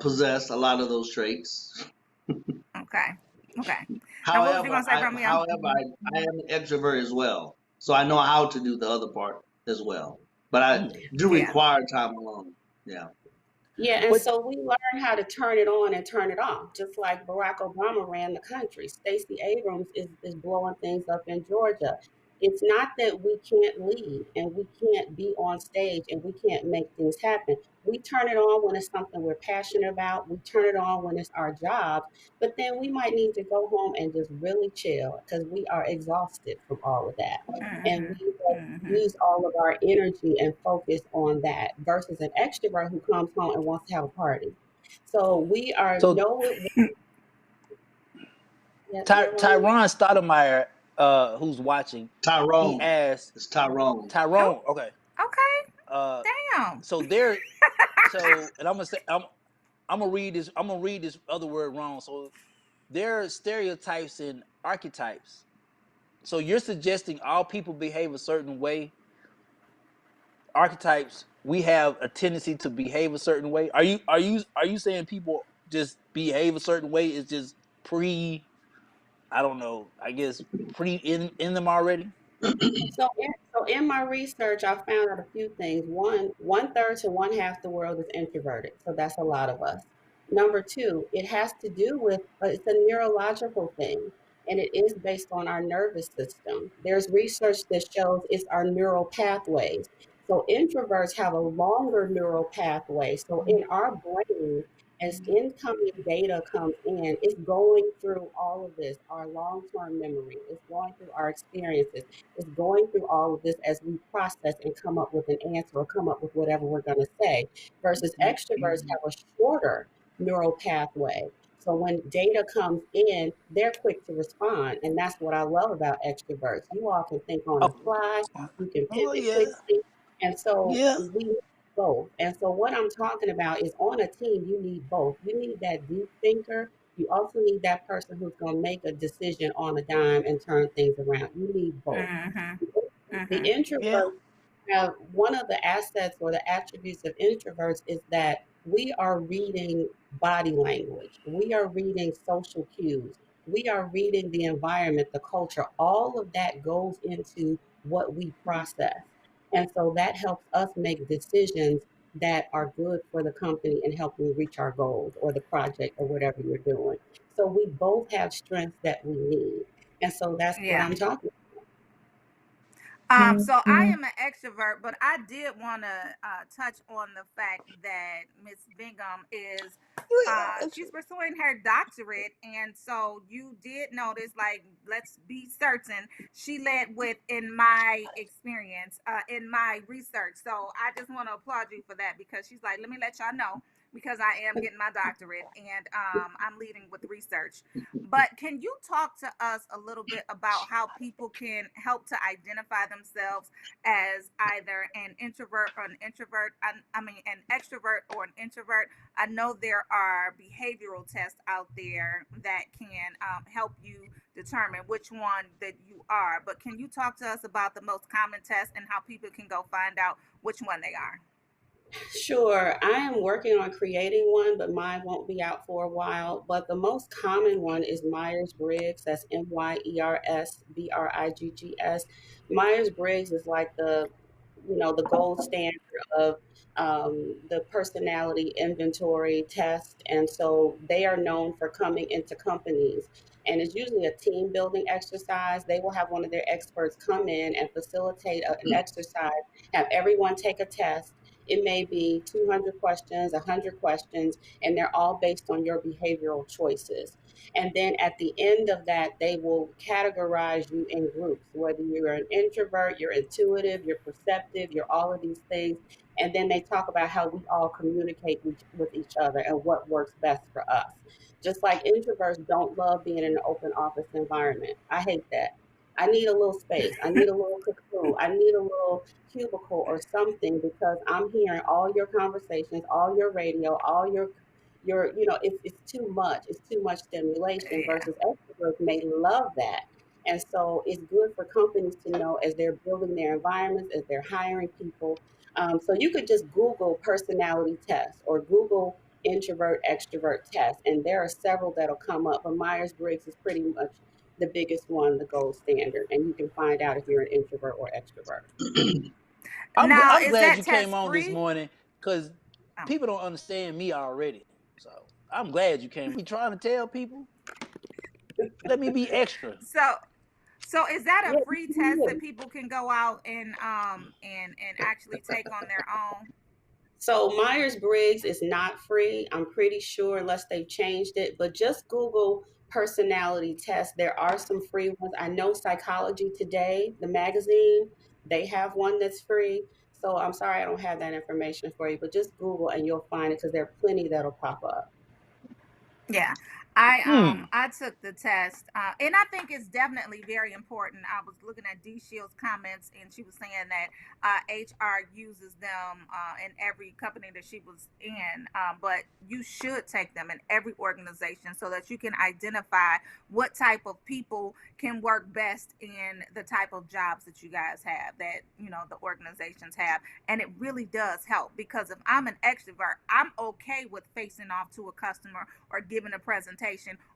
Speaker 5: possess a lot of those traits.
Speaker 3: Okay. Okay. Now, what was you going to say, Romeo?
Speaker 5: I am an extrovert as well, so I know how to do the other part as well. But I do
Speaker 3: Yeah.
Speaker 5: require time alone. Yeah.
Speaker 10: Yeah, and
Speaker 4: But
Speaker 10: so we learn how to turn it on and turn it off, just like Barack Obama ran the country. Stacey Abrams is blowing things up in Georgia. It's not that we can't lead and we can't be on stage and we can't make things happen. We turn it on when it's something we're passionate about. We turn it on when it's our job, but then we might need to go home and just really chill because we are exhausted from all of that. And we use all of our energy and focus on that versus an extrovert who comes home and wants to have a party. So we are
Speaker 4: so Tyron Stoudemire, who's watching, he
Speaker 5: Tyrone.
Speaker 4: asked
Speaker 5: It's Tyrone.
Speaker 4: Tyrone. Okay.
Speaker 3: Okay. Damn.
Speaker 4: So there. So and I'm gonna read this. I'm gonna read this other word wrong. So there are stereotypes and archetypes. So you're suggesting all people behave a certain way. Archetypes, we have a tendency to behave a certain way. Are you saying people just behave a certain way? It's just I don't know. I guess in them already.
Speaker 10: So in my research, I found out a few things. One third to one half the world is introverted, so that's a lot of us. Number two, it has to do with it's a neurological thing, and it is based on our nervous system. There's research that shows it's our neural pathways. So introverts have a longer neural pathway. So in our brain, as incoming data comes in, it's going through all of this, our long-term memory, it's going through our experiences, it's going through all of this as we process and come up with an answer or come up with whatever we're going to say. Versus extroverts have a shorter neural pathway. So when data comes in, they're quick to respond. And that's what I love about extroverts. You all can think on the fly, you can pivot quickly. And so we need both. And so what I'm talking about is on a team, you need both. You need that deep thinker. You also need that person who's going to make a decision on a dime and turn things around. You need both. The introverts have one of the assets or the attributes of introverts is that we are reading body language. We are reading social cues. We are reading the environment, the culture. All of that goes into what we process. And so that helps us make decisions that are good for the company and helping reach our goals or the project or whatever you're doing. So we both have strengths that we need. And so that's what I'm talking about.
Speaker 3: So I am an extrovert, but I did want to touch on the fact that Miss Bingham is she's pursuing her doctorate, and so you did notice, like, let's be certain, she led with in my experience, in my research. So I just want to applaud you for that because she's like, let me let y'all know because I am getting my doctorate and I'm leading with research. But can you talk to us a little bit about how people can help to identify themselves as either an introvert or an introvert? I mean, an extrovert or an introvert. I know there are behavioral tests out there that can help you determine which one that you are. But can you talk to us about the most common tests and how people can go find out which one they are?
Speaker 10: Sure. I am working on creating one, but mine won't be out for a while. But the most common one is Myers-Briggs. That's Myers-Briggs. Myers-Briggs is like the the gold standard of the personality inventory test. And so they are known for coming into companies. And it's usually a team building exercise. They will have one of their experts come in and facilitate an exercise, have everyone take a test. It may be 200 questions, 100 questions, and they're all based on your behavioral choices. And then at the end of that, they will categorize you in groups, whether you're an introvert, you're intuitive, you're perceptive, you're all of these things. And then they talk about how we all communicate with each other and what works best for us. Just like introverts don't love being in an open office environment. I hate that. I need a little space. I need a little cocoon. I need a little cubicle or something because I'm hearing all your conversations, all your radio, all it's too much. It's too much stimulation versus extroverts may love that. And so it's good for companies to know as they're building their environments, as they're hiring people. So you could just Google personality test or Google introvert extrovert test, and there are several that'll come up. But Myers-Briggs is pretty much the biggest one, the gold standard, and you can find out if you're an introvert or extrovert.
Speaker 4: I'm
Speaker 3: Now, is
Speaker 4: glad
Speaker 3: that
Speaker 4: you
Speaker 3: test
Speaker 4: came on this
Speaker 3: free?
Speaker 4: morning because
Speaker 3: Oh.
Speaker 4: people don't understand me already. So I'm glad you came. Be trying to tell people, let me be extra.
Speaker 3: So is that
Speaker 10: Yeah,
Speaker 3: a free test that people can go out and actually take on their own?
Speaker 10: So Myers-Briggs is not free. I'm pretty sure unless they've changed it, but just Google personality test. There are some free ones. I know Psychology Today, the magazine, they have one that's free. So I'm sorry I don't have that information for you, but just Google and you'll find it because there are plenty that'll pop up.
Speaker 3: Yeah. I took the test, and I think it's definitely very important. I was looking at D Shield's comments, and she was saying that HR uses them in every company that she was in, but you should take them in every organization so that you can identify what type of people can work best in the type of jobs that you guys have, that the organizations have, and it really does help because if I'm an extrovert, I'm okay with facing off to a customer or giving a presentation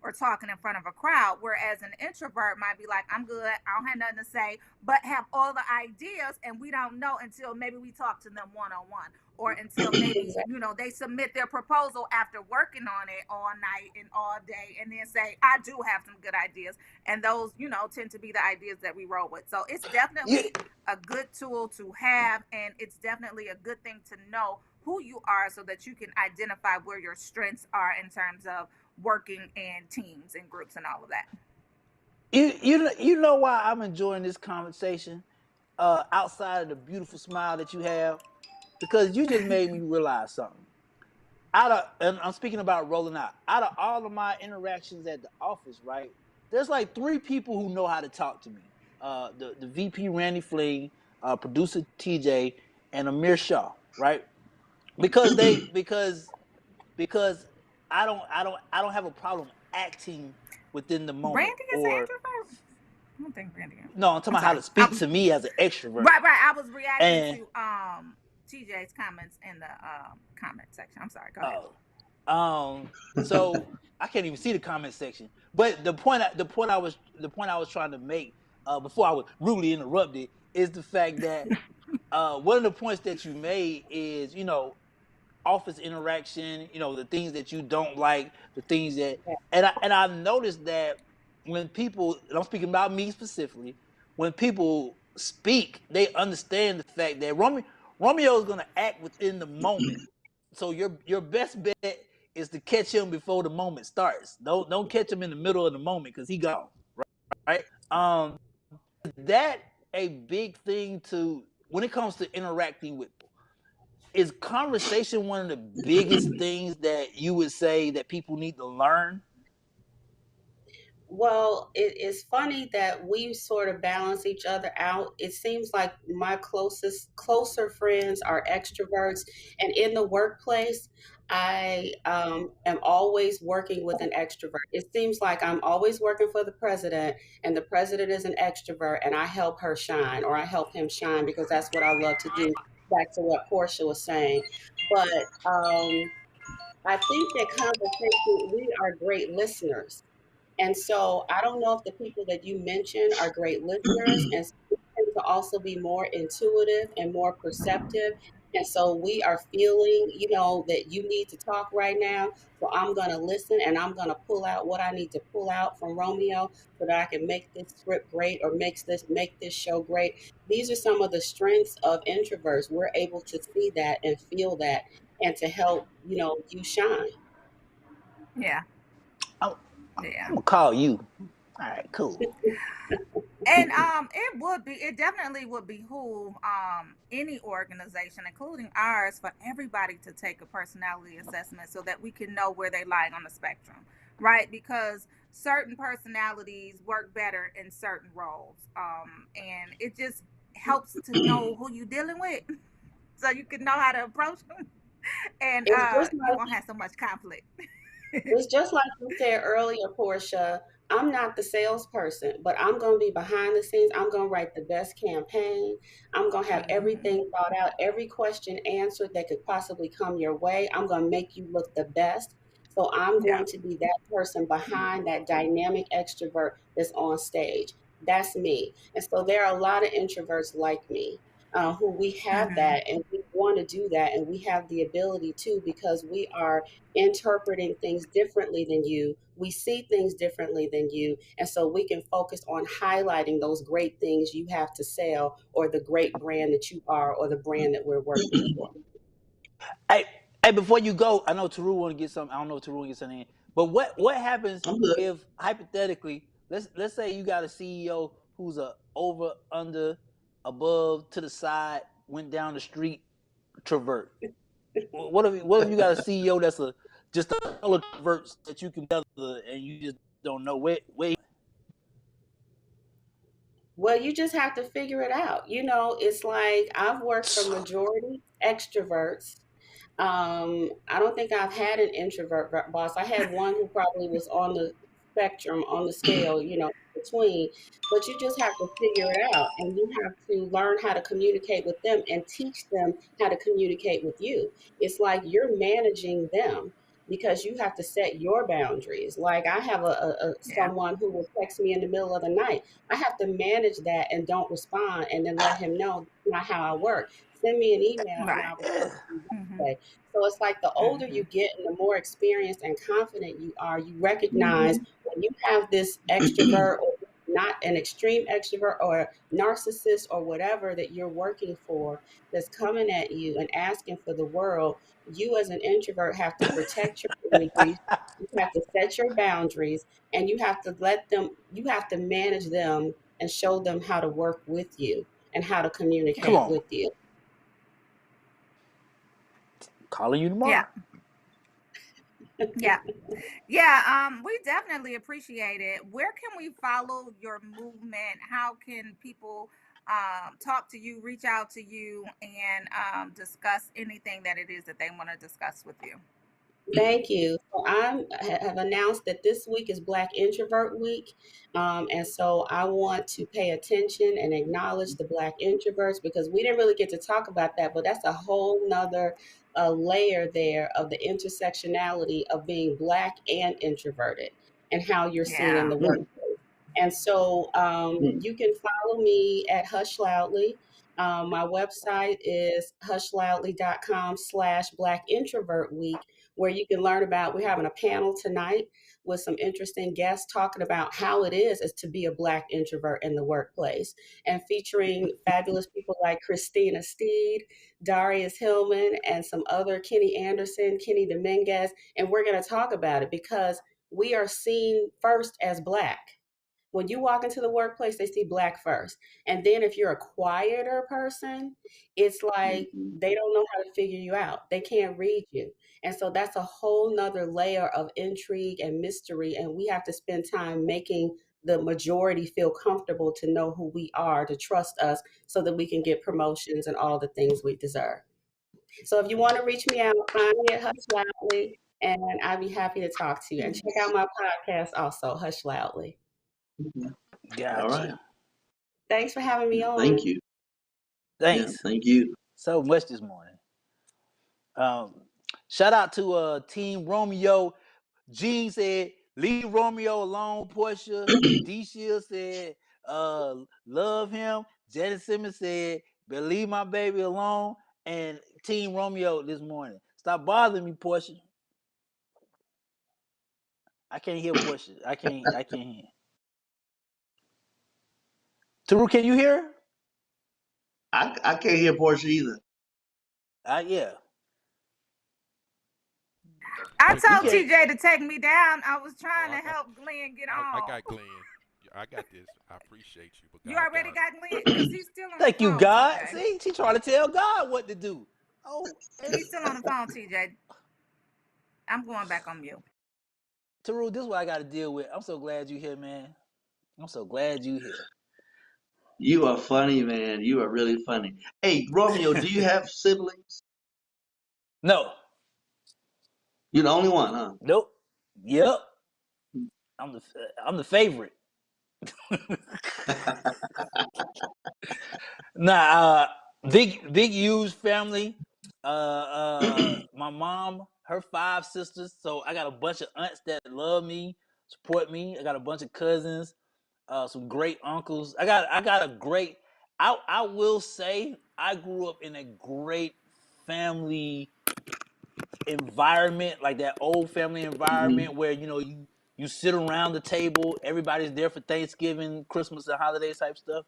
Speaker 3: or talking in front of a crowd, whereas an introvert might be like, I'm good, I don't have nothing to say, but have all the ideas, and we don't know until maybe we talk to them one-on-one, or until maybe they submit their proposal after working on it all night and all day, and then say, I do have some good ideas, and those tend to be the ideas that we roll with. So it's definitely a good tool to have, and it's definitely a good thing to know who you are so that you can identify where your strengths are in terms of working in teams and groups and all of that.
Speaker 4: You know why I'm enjoying this conversation outside of the beautiful smile that you have? Because you just made me realize something. And I'm speaking about rolling out of all of my interactions at the office, right? There's like 3 people who know how to talk to me. The VP Randy Fling, producer TJ, and Amir Shaw, right? Because I don't have a problem acting within the moment.
Speaker 3: Randy is an introvert? I don't think Randy is.
Speaker 4: No, I'm talking about how to speak to me as an extrovert.
Speaker 3: Right. I was reacting to TJ's comments in the comment section. I'm sorry. Go ahead.
Speaker 4: So I can't even see the comment section. But the point I was trying to make before I was rudely interrupted is the fact that one of the points that you made is office interaction, the things that you don't like, the things that, and I've noticed that when people, and I'm speaking about me specifically, when people speak, they understand the fact that Romeo is going to act within the moment. So your best bet is to catch him before the moment starts. Don't catch him in the middle of the moment because he gone. Right? That a big thing when it comes to interacting with people. Is conversation one of the biggest things that you would say that people need to learn?
Speaker 10: Well, it is funny that we sort of balance each other out. It seems like my closer friends are extroverts, and in the workplace, I am always working with an extrovert. It seems like I'm always working for the president, and the president is an extrovert, and I help her shine, or I help him shine because that's what I love to do. Back to what Portia was saying, but I think that conversation, we are great listeners. And so I don't know if the people that you mentioned are great listeners, and so we tend to also be more intuitive and more perceptive. And so we are feeling, that you need to talk right now. So I'm going to listen and I'm going to pull out what I need to pull out from Romeo so that I can make this script great or make this show great. These are some of the strengths of introverts. We're able to see that and feel that and to help, you shine.
Speaker 3: Yeah.
Speaker 4: I'm
Speaker 3: Yeah.
Speaker 4: gonna call you. All right, cool.
Speaker 3: And it definitely would behoove any organization, including ours, for everybody to take a personality assessment so that we can know where they lie on the spectrum, right? Because certain personalities work better in certain roles, and it just helps to know who you're dealing with, so you can know how to approach them, and
Speaker 10: It's just
Speaker 3: you
Speaker 10: like
Speaker 3: won't have so much conflict.
Speaker 10: It's just like you said earlier, Portia. I'm not the salesperson, but I'm going to be behind the scenes. I'm going to write the best campaign. I'm going to have everything thought out, every question answered that could possibly come your way. I'm going to make you look the best. So I'm
Speaker 3: Yeah.
Speaker 10: going to be that person behind that dynamic extrovert that's on stage. That's me. And so there are a lot of introverts like me. Who we have that and we want to do that and we have the ability to because we are interpreting things differently than you. We see things differently than you. And so we can focus on highlighting those great things you have to sell or the great brand that you are or the brand that we're working for.
Speaker 4: Hey, before you go, I know Teru want to get something. I don't know if Teru want to get something in. But what happens
Speaker 5: I'm good.
Speaker 4: if hypothetically, let's say you got a CEO who's a over, under, above, to the side, went down the street, travert. What if you got a CEO that's just a couple of traverts that you can gather and you just don't know where
Speaker 10: Well, you just have to figure it out. It's like I've worked for majority extroverts. I don't think I've had an introvert boss. I had one who probably was on the spectrum, on the scale, between. But you just have to figure it out, and you have to learn how to communicate with them and teach them how to communicate with you. It's like you're managing them because you have to set your boundaries. Like I have
Speaker 3: Yeah.
Speaker 10: someone who will text me in the middle of the night. I have to manage that and don't respond, and then let him know that's not how I work. Send me an email, and
Speaker 3: Right.
Speaker 10: I'll respond to you that
Speaker 3: Mm-hmm.
Speaker 10: way. So it's like the older you get and the more experienced and confident you are, you recognize when you have this extrovert or not an extreme extrovert or narcissist or whatever that you're working for that's coming at you and asking for the world, you as an introvert have to protect your boundaries. You have to set your boundaries and you have to you have to manage them and show them how to work with you and how to
Speaker 4: Come
Speaker 10: communicate
Speaker 4: on,
Speaker 10: with you.
Speaker 4: calling you tomorrow.
Speaker 3: Yeah. Yeah. Yeah, we definitely appreciate it. Where can we follow your movement? How can people talk to you, reach out to you, and discuss anything that it is that they want to discuss with you?
Speaker 10: Thank you. So have announced that this week is Black Introvert Week. And so I want to pay attention and acknowledge the Black introverts because we didn't really get to talk about that, but that's a whole nother layer there of the intersectionality of being Black and introverted and how you're seen in
Speaker 3: Yeah.
Speaker 10: the workplace. And so you can follow me at Hush Loudly. My website is hushloudly.com/Black Introvert Week where you can learn about, we're having a panel tonight with some interesting guests talking about how it is to be a Black introvert in the workplace and featuring fabulous people like Christina Steed, Darius Hillman, and some other Kenny Anderson, Kenny Dominguez. And we're going to talk about it because we are seen first as Black. When you walk into the workplace, they see Black first. And then if you're a quieter person, it's like they don't know how to figure you out. They can't read you. And so that's a whole nother layer of intrigue and mystery. And we have to spend time making the majority feel comfortable to know who we are, to trust us so that we can get promotions and all the things we deserve. So if you want to reach me out, find me at Hush Loudly, and I'd be happy to talk to you. And check out my podcast also, Hush Loudly.
Speaker 4: Gotcha.
Speaker 5: All right.
Speaker 10: Thanks for having me on.
Speaker 5: Thank you.
Speaker 4: Thanks.
Speaker 5: Yeah, thank you.
Speaker 4: So much this morning. Shout out to Team Romeo. Gene said, leave Romeo alone, Portia. D Shield said, love him. Janet Simmons said, "Better leave my baby alone." And Team Romeo this morning. Stop bothering me, Portia. I can't hear Portia. I can't hear. Taru, can you hear?
Speaker 5: I can't hear Portia either.
Speaker 4: Yeah.
Speaker 3: I
Speaker 4: You
Speaker 3: told
Speaker 4: can't.
Speaker 3: TJ to take me down. I was trying
Speaker 9: Oh,
Speaker 3: to help Glenn get on.
Speaker 9: I got Glenn. I got this. I appreciate you, but
Speaker 3: You
Speaker 9: God
Speaker 3: already
Speaker 9: got
Speaker 3: got Glenn? Because he's still on the
Speaker 4: Thank you,
Speaker 3: phone,
Speaker 4: God.
Speaker 3: TJ.
Speaker 4: See, she trying to tell God what to do. Oh,
Speaker 3: He's still on the phone, TJ. I'm going back on mute.
Speaker 4: Taru, this is what I got to deal with. I'm so glad you here, man. I'm so glad you here.
Speaker 5: You are funny, man. You are really funny. Hey, Romeo, do you have siblings?
Speaker 4: No.
Speaker 5: You're the only one, huh?
Speaker 4: Nope. Yep. I'm the favorite. Nah, big huge family. My mom, her 5 sisters. So I got a bunch of aunts that love me, support me. I got a bunch of cousins, some great uncles. I got a great. I will say I grew up in a great family environment, like that old family environment where you sit around the table, everybody's there for Thanksgiving, Christmas, and holidays type stuff.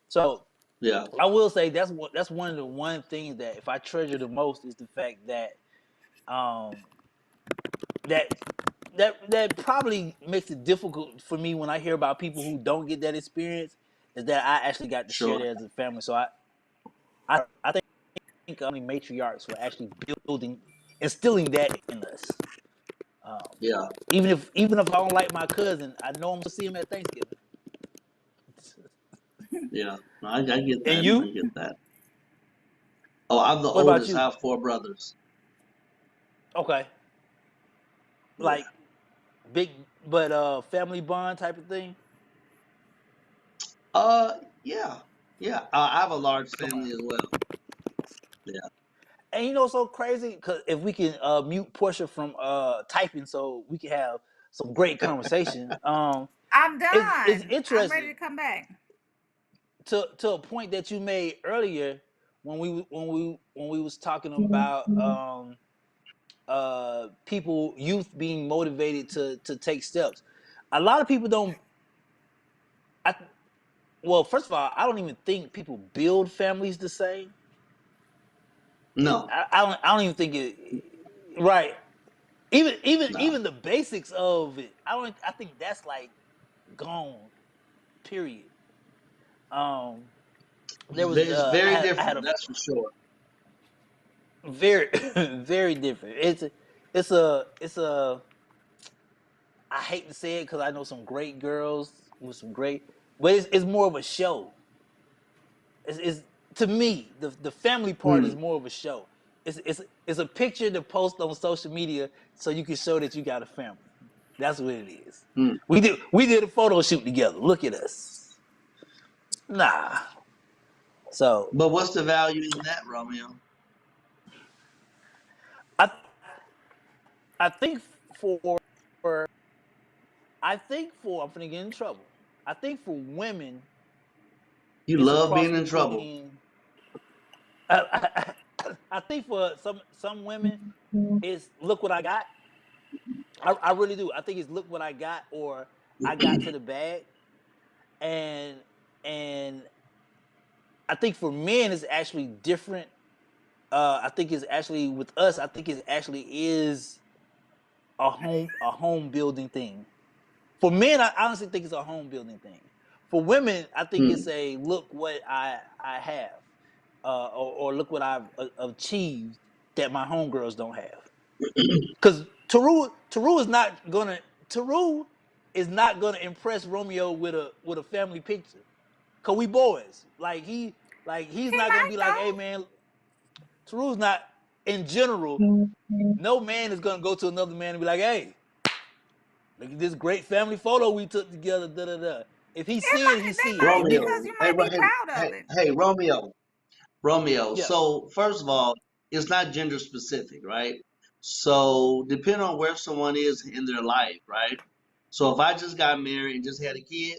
Speaker 4: So
Speaker 5: Yeah.
Speaker 4: I will say that's one of the one things that if I treasure the most is the fact that that probably makes it difficult for me when I hear about people who don't get that experience, is that I actually got to share
Speaker 5: Sure.
Speaker 4: that as a family. So I think only matriarchs were actually instilling that in us.
Speaker 5: Yeah.
Speaker 4: Even if I don't like my cousin, I know I'm gonna see him at Thanksgiving.
Speaker 5: Yeah. No, I get
Speaker 4: And
Speaker 5: that. I
Speaker 4: you?
Speaker 5: get that. Oh, I'm the
Speaker 4: What about
Speaker 5: oldest.
Speaker 4: you?
Speaker 5: I have 4 brothers.
Speaker 4: Okay.
Speaker 5: Yeah.
Speaker 4: Like big, but family bond type of thing.
Speaker 5: Yeah. Yeah. I have a large
Speaker 4: Okay.
Speaker 5: family as well. Yeah.
Speaker 4: And you know what's so crazy? Because if we can mute Portia from typing, so we can have some great conversation.
Speaker 3: I'm
Speaker 4: It's
Speaker 3: done. I'm ready
Speaker 4: interesting
Speaker 3: to come back.
Speaker 4: to a point that you made earlier when we was talking about youth being motivated to take steps. A lot of people don't. Well, first of all, I don't even think people build families the same.
Speaker 5: No.
Speaker 4: I don't even think it. Right.
Speaker 5: No.
Speaker 4: Even the basics of it, I think that's like gone. Period. There was
Speaker 5: It's very
Speaker 4: I had
Speaker 5: different.
Speaker 4: a
Speaker 5: That's for sure.
Speaker 4: very very different. It's a I hate to say it because I know some great girls with some great, but it's more of a show. It's to me the family part is
Speaker 5: Mm.
Speaker 4: more of a show. It's a picture to post on social media so you can show that you got a family. That's what it is.
Speaker 5: Mm.
Speaker 4: We did a photo shoot together. Look at us. Nah. So
Speaker 5: But what's the value in that, Romeo?
Speaker 4: I I think for I'm gonna get in trouble. I think for women
Speaker 5: You
Speaker 4: it's a
Speaker 5: love
Speaker 4: cross
Speaker 5: being in trouble.
Speaker 4: between I think for some women it's look what I got. I really do. I think it's look what I got or I got to the bag. And and I think for men it's actually different. I think it's actually with us, I think it actually is a home building thing. For men, I honestly think it's a home building thing. For women, I think it's
Speaker 5: Mm.
Speaker 4: a look what I have, or look what I've achieved that my homegirls don't have. Because Taru is not gonna impress Romeo with a family picture. Cause we boys. He's
Speaker 3: He
Speaker 4: not gonna
Speaker 3: might
Speaker 4: be like, hey
Speaker 3: though.
Speaker 4: man, Taru's not in general. No man is gonna go to another man and be like, hey, look at this great family photo we took together. Da da da. If he see it, he
Speaker 3: They
Speaker 4: see it.
Speaker 3: might
Speaker 4: If he
Speaker 3: because
Speaker 5: Romeo.
Speaker 3: you
Speaker 5: Hey,
Speaker 3: might be proud of it.
Speaker 5: hey, Romeo. Romeo.
Speaker 4: yeah.
Speaker 5: So first of all, it's not gender specific, right? So depending on where someone is in their life, right? So if I just got married and just had a kid,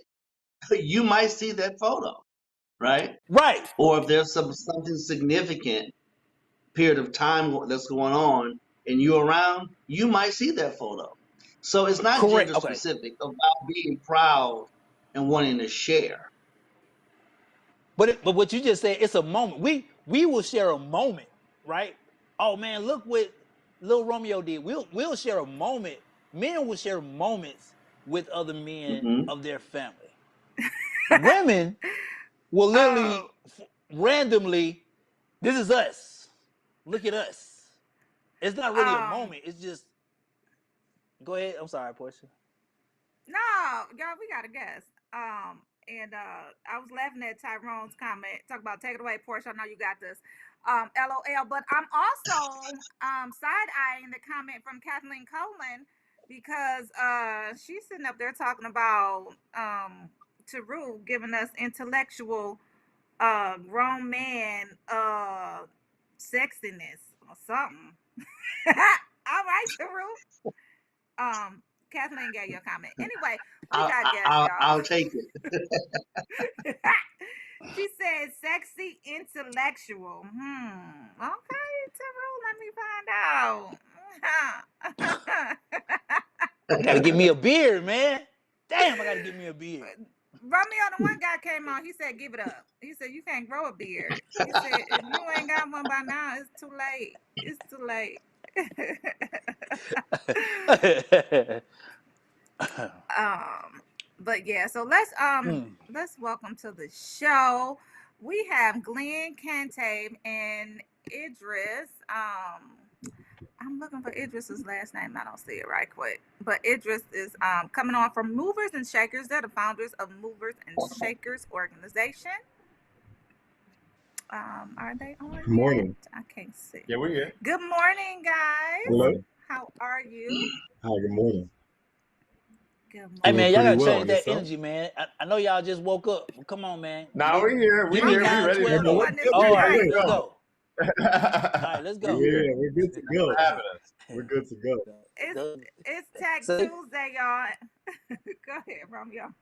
Speaker 5: you might see that photo. right?
Speaker 4: Right.
Speaker 5: Or if there's something significant period of time that's going on and you're around, you might see that photo. So it's not
Speaker 4: Correct.
Speaker 5: gender
Speaker 4: Okay.
Speaker 5: specific about being proud and wanting to share.
Speaker 4: But what you just said, it's a moment. We will share a moment, right? Oh man, look what Lil Romeo did. We'll share a moment. Men will share moments with other men
Speaker 5: Hmm.
Speaker 4: of their family. Women will literally randomly, this is us. Look at us. It's not really a moment. It's just. Go ahead. I'm sorry, Portia.
Speaker 3: No, y'all, we got a guest. And I was laughing at Tyrone's comment. Talk about take it away, Portia. I know you got this. LOL. But I'm also side eyeing the comment from Kathleen Colan because she's sitting up there talking about Taru giving us intellectual grown man sexiness or something. All right, Taru. Kathleen gave you a comment. Anyway, we got guests, y'all.
Speaker 5: I'll take it.
Speaker 3: She said sexy intellectual. Okay, Tyrell, let me find out.
Speaker 4: I gotta get me a beard, man. Damn, I gotta get me a beard.
Speaker 3: Romeo, the one guy came on, he said, give it up. He said, you can't grow a beard. He said, if you ain't got one by now, it's too late. It's too late. But yeah, so let's welcome to the show. We have Glenn Cantave and Idris. I'm looking for Idris's last name. I don't see it right quick. But Idris is coming on from Movers and Shakers. They're the founders of Movers and Shakers organization. Are they on?
Speaker 11: Good morning.
Speaker 3: I can't see.
Speaker 11: Yeah, we're here.
Speaker 3: Good morning, guys.
Speaker 11: Hello.
Speaker 3: How are you?
Speaker 11: Hi, good morning.
Speaker 3: Good morning.
Speaker 4: Hey man, y'all gotta
Speaker 11: Pretty well,
Speaker 4: change that
Speaker 11: yourself?
Speaker 4: energy, man. I know y'all just woke up. Come on, man.
Speaker 11: Now we're here.
Speaker 4: Give
Speaker 11: We're
Speaker 4: me
Speaker 11: here.
Speaker 4: nine,
Speaker 11: We're ready.
Speaker 4: 12.
Speaker 11: We're
Speaker 4: All right,
Speaker 11: ready to
Speaker 4: let's
Speaker 11: go.
Speaker 4: go. All right, let's go.
Speaker 11: Yeah, we're good to go. We're good to go.
Speaker 3: It's Tech Tuesday, y'all. Go ahead, Romeo.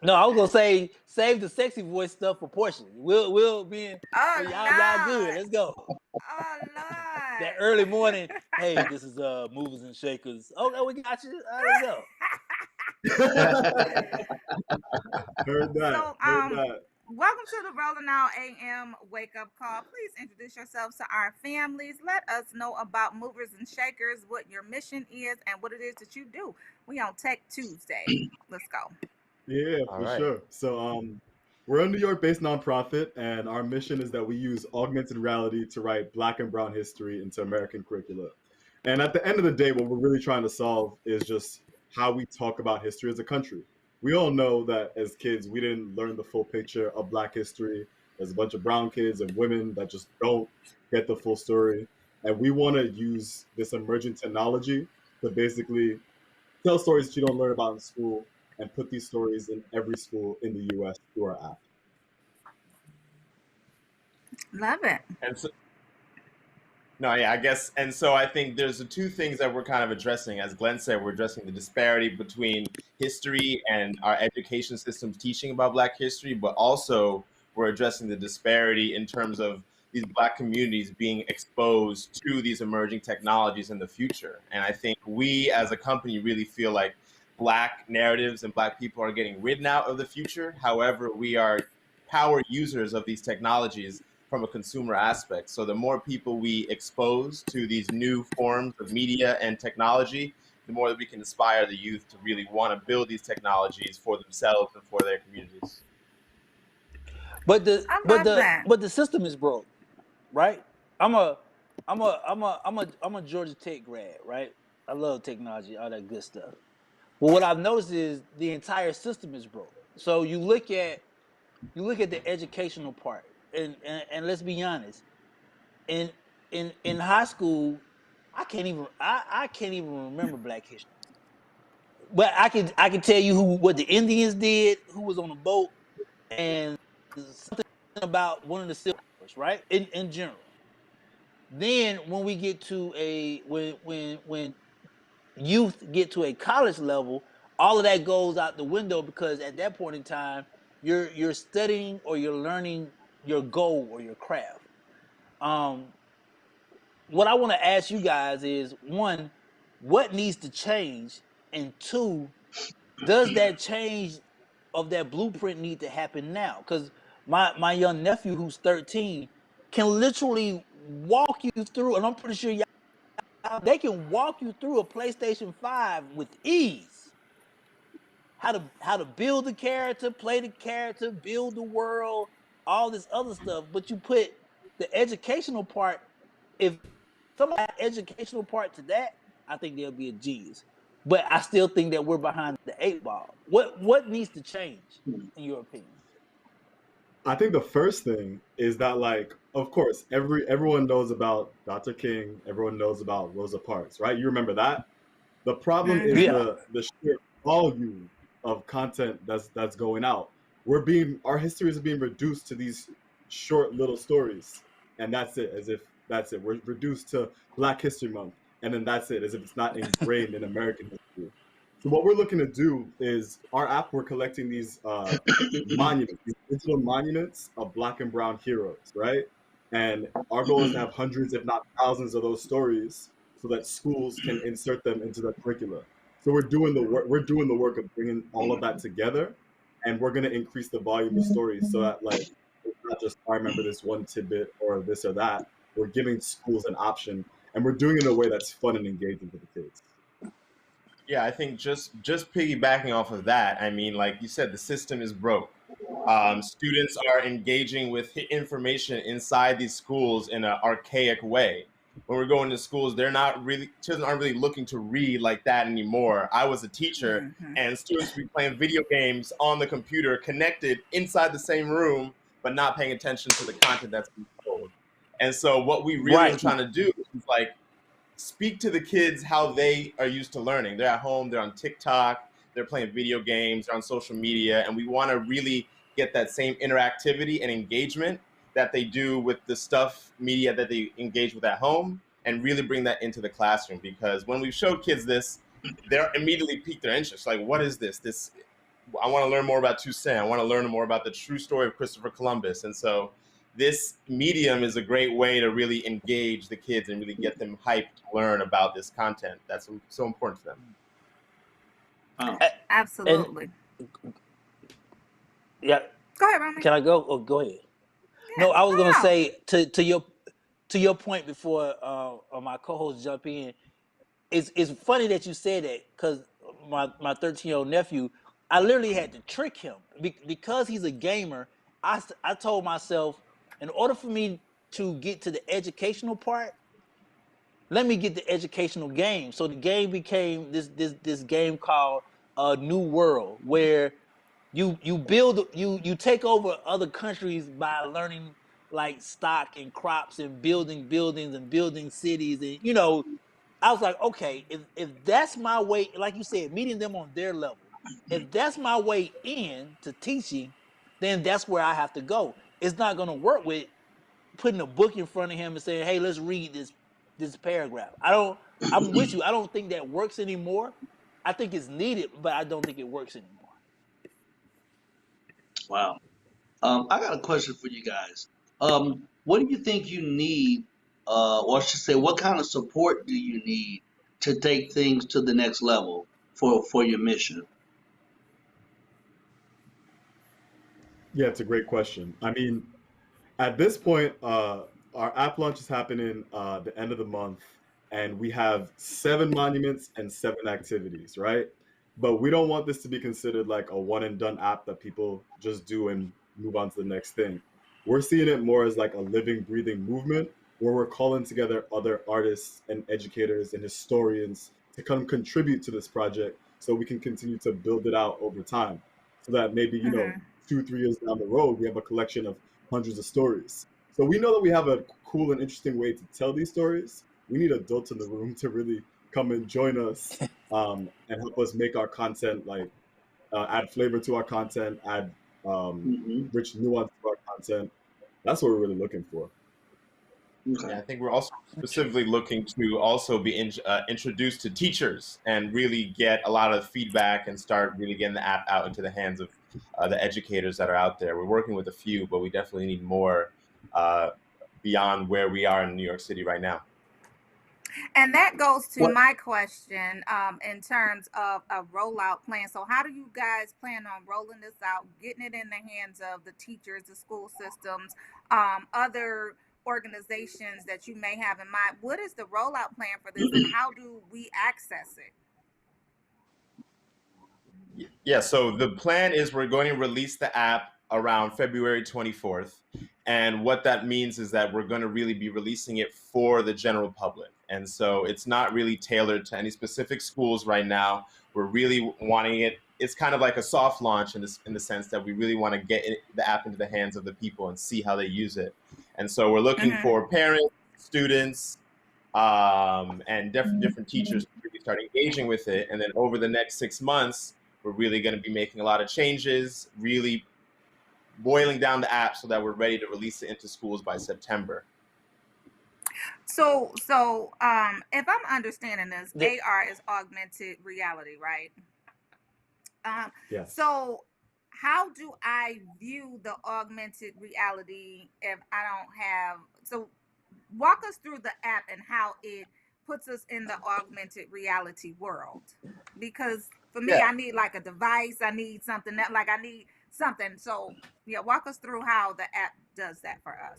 Speaker 4: No, I was gonna say save the sexy voice stuff for Portia. We'll be in.
Speaker 3: Oh,
Speaker 4: y'all good. Let's go.
Speaker 3: Oh Lord.
Speaker 4: That early morning. Hey, this is Movers and Shakers. Okay, we got you. All right, let's go.
Speaker 11: Heard that.
Speaker 3: So,
Speaker 11: Heard that.
Speaker 3: welcome to the Rolling Out AM Wake Up Call. Please introduce yourselves to our families. Let us know about Movers and Shakers, what your mission is, and what it is that you do. We on Tech Tuesday. Let's go.
Speaker 11: Yeah,
Speaker 12: All
Speaker 11: for
Speaker 12: right.
Speaker 11: sure. So we're a New York-based nonprofit, and our mission is that we use augmented reality to write Black and Brown history into American curricula. And at the end of the day, what we're really trying to solve is just how we talk about history as a country. We all know that as kids, we didn't learn the full picture of Black history. There's a bunch of brown kids and women that just don't get the full story. And we want to use this emerging technology to basically tell stories that you don't learn about in school and put these stories in every school in the U.S. through our app.
Speaker 3: Love it.
Speaker 12: And so, no, yeah, I guess, and so I think there's the two things that we're kind of addressing. As Glenn said, we're addressing the disparity between history and our education systems teaching about Black history, but also we're addressing the disparity in terms of these Black communities being exposed to these emerging technologies in the future. And I think we as a company really feel like Black narratives and Black people are getting ridden out of the future. However, we are power users of these technologies from a consumer aspect. So the more people we expose to these new forms of media and technology, the more that we can inspire the youth to really want to build these technologies for themselves and for their communities.
Speaker 4: But the system is broke, right? I'm a Georgia Tech grad, right? I love technology, all that good stuff. But what I've noticed is the entire system is broke. So you look at the educational part, and let's be honest, in high school, I can't even remember Black history. But I can tell you what the Indians did, who was on the boat, and something about one of the Civil Wars, right? In general. Then when we get to when youth get to a college level, all of that goes out the window because at that point in time, you're studying or you're learning your goal or your craft. What I want to ask you guys is, one, what needs to change, and two, does that change of that blueprint need to happen now? Because my young nephew who's 13 can literally walk you through, and I'm pretty sure they can walk you through a PlayStation 5 with ease. How to build the character, play the character, build the world, all this other stuff. But you put the educational part, if someone had educational part to that, I think they'll be a genius. But I still think that we're behind the 8 ball. What needs to change, in your opinion?
Speaker 11: I think the first thing is that, like, of course, everyone knows about Dr. King, everyone knows about Rosa Parks, right? You remember that? The problem is
Speaker 4: Yeah.
Speaker 11: the sheer volume of content that's going out. Our histories are being reduced to these short little stories, and that's it. As if that's it. We're reduced to Black History Month, and then that's it. As if it's not ingrained in American history. So what we're looking to do is, our app, we're collecting these monuments, these digital monuments of Black and brown heroes, right? And our goal is to have hundreds, if not thousands, of those stories, so that schools can insert them into the curricula. So we're doing the work. We're doing the work of bringing all of that together, and we're going to increase the volume of stories so that, like, it's not just, I remember this one tidbit or this or that. We're giving schools an option, and we're doing it in a way that's fun and engaging for the kids.
Speaker 12: Yeah, I think just piggybacking off of that, I mean, like you said, the system is broke. Students are engaging with information inside these schools in an archaic way. When we're going to schools, children aren't really looking to read like that anymore. I was a teacher, and students would be playing video games on the computer, connected inside the same room, but not paying attention to the content that's being told. And so what we really are trying to do is, like, speak to the kids how they are used to learning. They're at home, they're on TikTok, they're playing video games, they're on social media, and we want to really get that same interactivity and engagement that they do with the media that they engage with at home, and really bring that into the classroom. Because when we showed kids this, they're immediately piqued their interest. Like, what is this? I want to learn more about Toussaint. I want to learn more about the true story of Christopher Columbus. And so this medium is a great way to really engage the kids and really get them hyped to learn about this content that's so important to them.
Speaker 3: Absolutely.
Speaker 4: Yeah.
Speaker 3: Go ahead, Romy.
Speaker 4: Can I go? Oh, go ahead. No, I was gonna say to your point before my co-host jump in. It's funny that you said that, because my 13-year-old nephew, I literally had to trick him because he's a gamer. I told myself, in order for me to get to the educational part, let me get the educational game. So the game became this game called New World, where you take over other countries by learning, like, stock and crops and building buildings and building cities. And I was like, okay, if that's my way, like you said, meeting them on their level, if that's my way in to teaching, then that's where I have to go. It's not going to work with putting a book in front of him and saying, hey, let's read this paragraph. I'm with you. I don't think that works anymore. I think it's needed, but I don't think it works anymore.
Speaker 5: Wow. I got a question for you guys. What do you think you need, or I should say, what kind of support do you need to take things to the next level for your mission?
Speaker 11: Yeah, it's a great question. I mean, at this point, our app launch is happening the end of the month, and we have 7 monuments and 7 activities, right? But we don't want this to be considered like a one and done app that people just do and move on to the next thing. We're seeing it more as like a living, breathing movement, where we're calling together other artists and educators and historians to come contribute to this project, so we can continue to build it out over time, so that maybe 2-3 years down the road, we have a collection of hundreds of stories. So we know that we have a cool and interesting way to tell these stories. We need adults in the room to really come and join us and help us make our content, like add flavor to our content, add rich nuance to our content. That's what we're really looking for.
Speaker 5: Okay.
Speaker 12: Yeah, I think we're also specifically looking to also be introduced to teachers and really get a lot of feedback and start really getting the app out into the hands of the educators that are out there. We're working with a few, but we definitely need more beyond where we are in New York City right now.
Speaker 3: And that goes to
Speaker 5: What?
Speaker 3: my question in terms of a rollout plan. So, how do you guys plan on rolling this out, getting it in the hands of the teachers, the school systems, other organizations that you may have in mind? What is the rollout plan for this, and how do we access it?
Speaker 12: Yeah, so the plan is we're going to release the app around February 24th. And what that means is that we're going to really be releasing it for the general public. And so it's not really tailored to any specific schools right now. We're really wanting it. It's kind of like a soft launch in the sense that we really want to get the app into the hands of the people and see how they use it. And so we're looking for parents, students, and different teachers to really start engaging with it. And then over the next 6 months, we're really going to be making a lot of changes, really boiling down the app so that we're ready to release it into schools by September.
Speaker 3: So if I'm understanding this, AR is augmented reality, right?
Speaker 11: Yes.
Speaker 3: So how do I view the augmented reality if I don't have? So walk us through the app and how it puts us in the augmented reality world. Because for me, I need like a device. I need something that I need something. So yeah, walk us through how the app does that for us.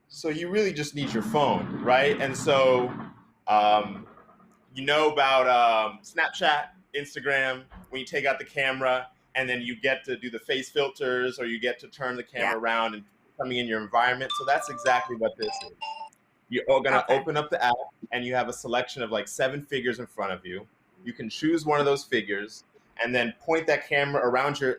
Speaker 12: So you really just need your phone, right? And so you know about Snapchat, Instagram, when you take out the camera and then you get to do the face filters or you get to turn the camera around and coming in your environment. So that's exactly what this is. You're going to open up the app and you have a selection of like 7 figures in front of you. You can choose one of those figures and then point that camera around your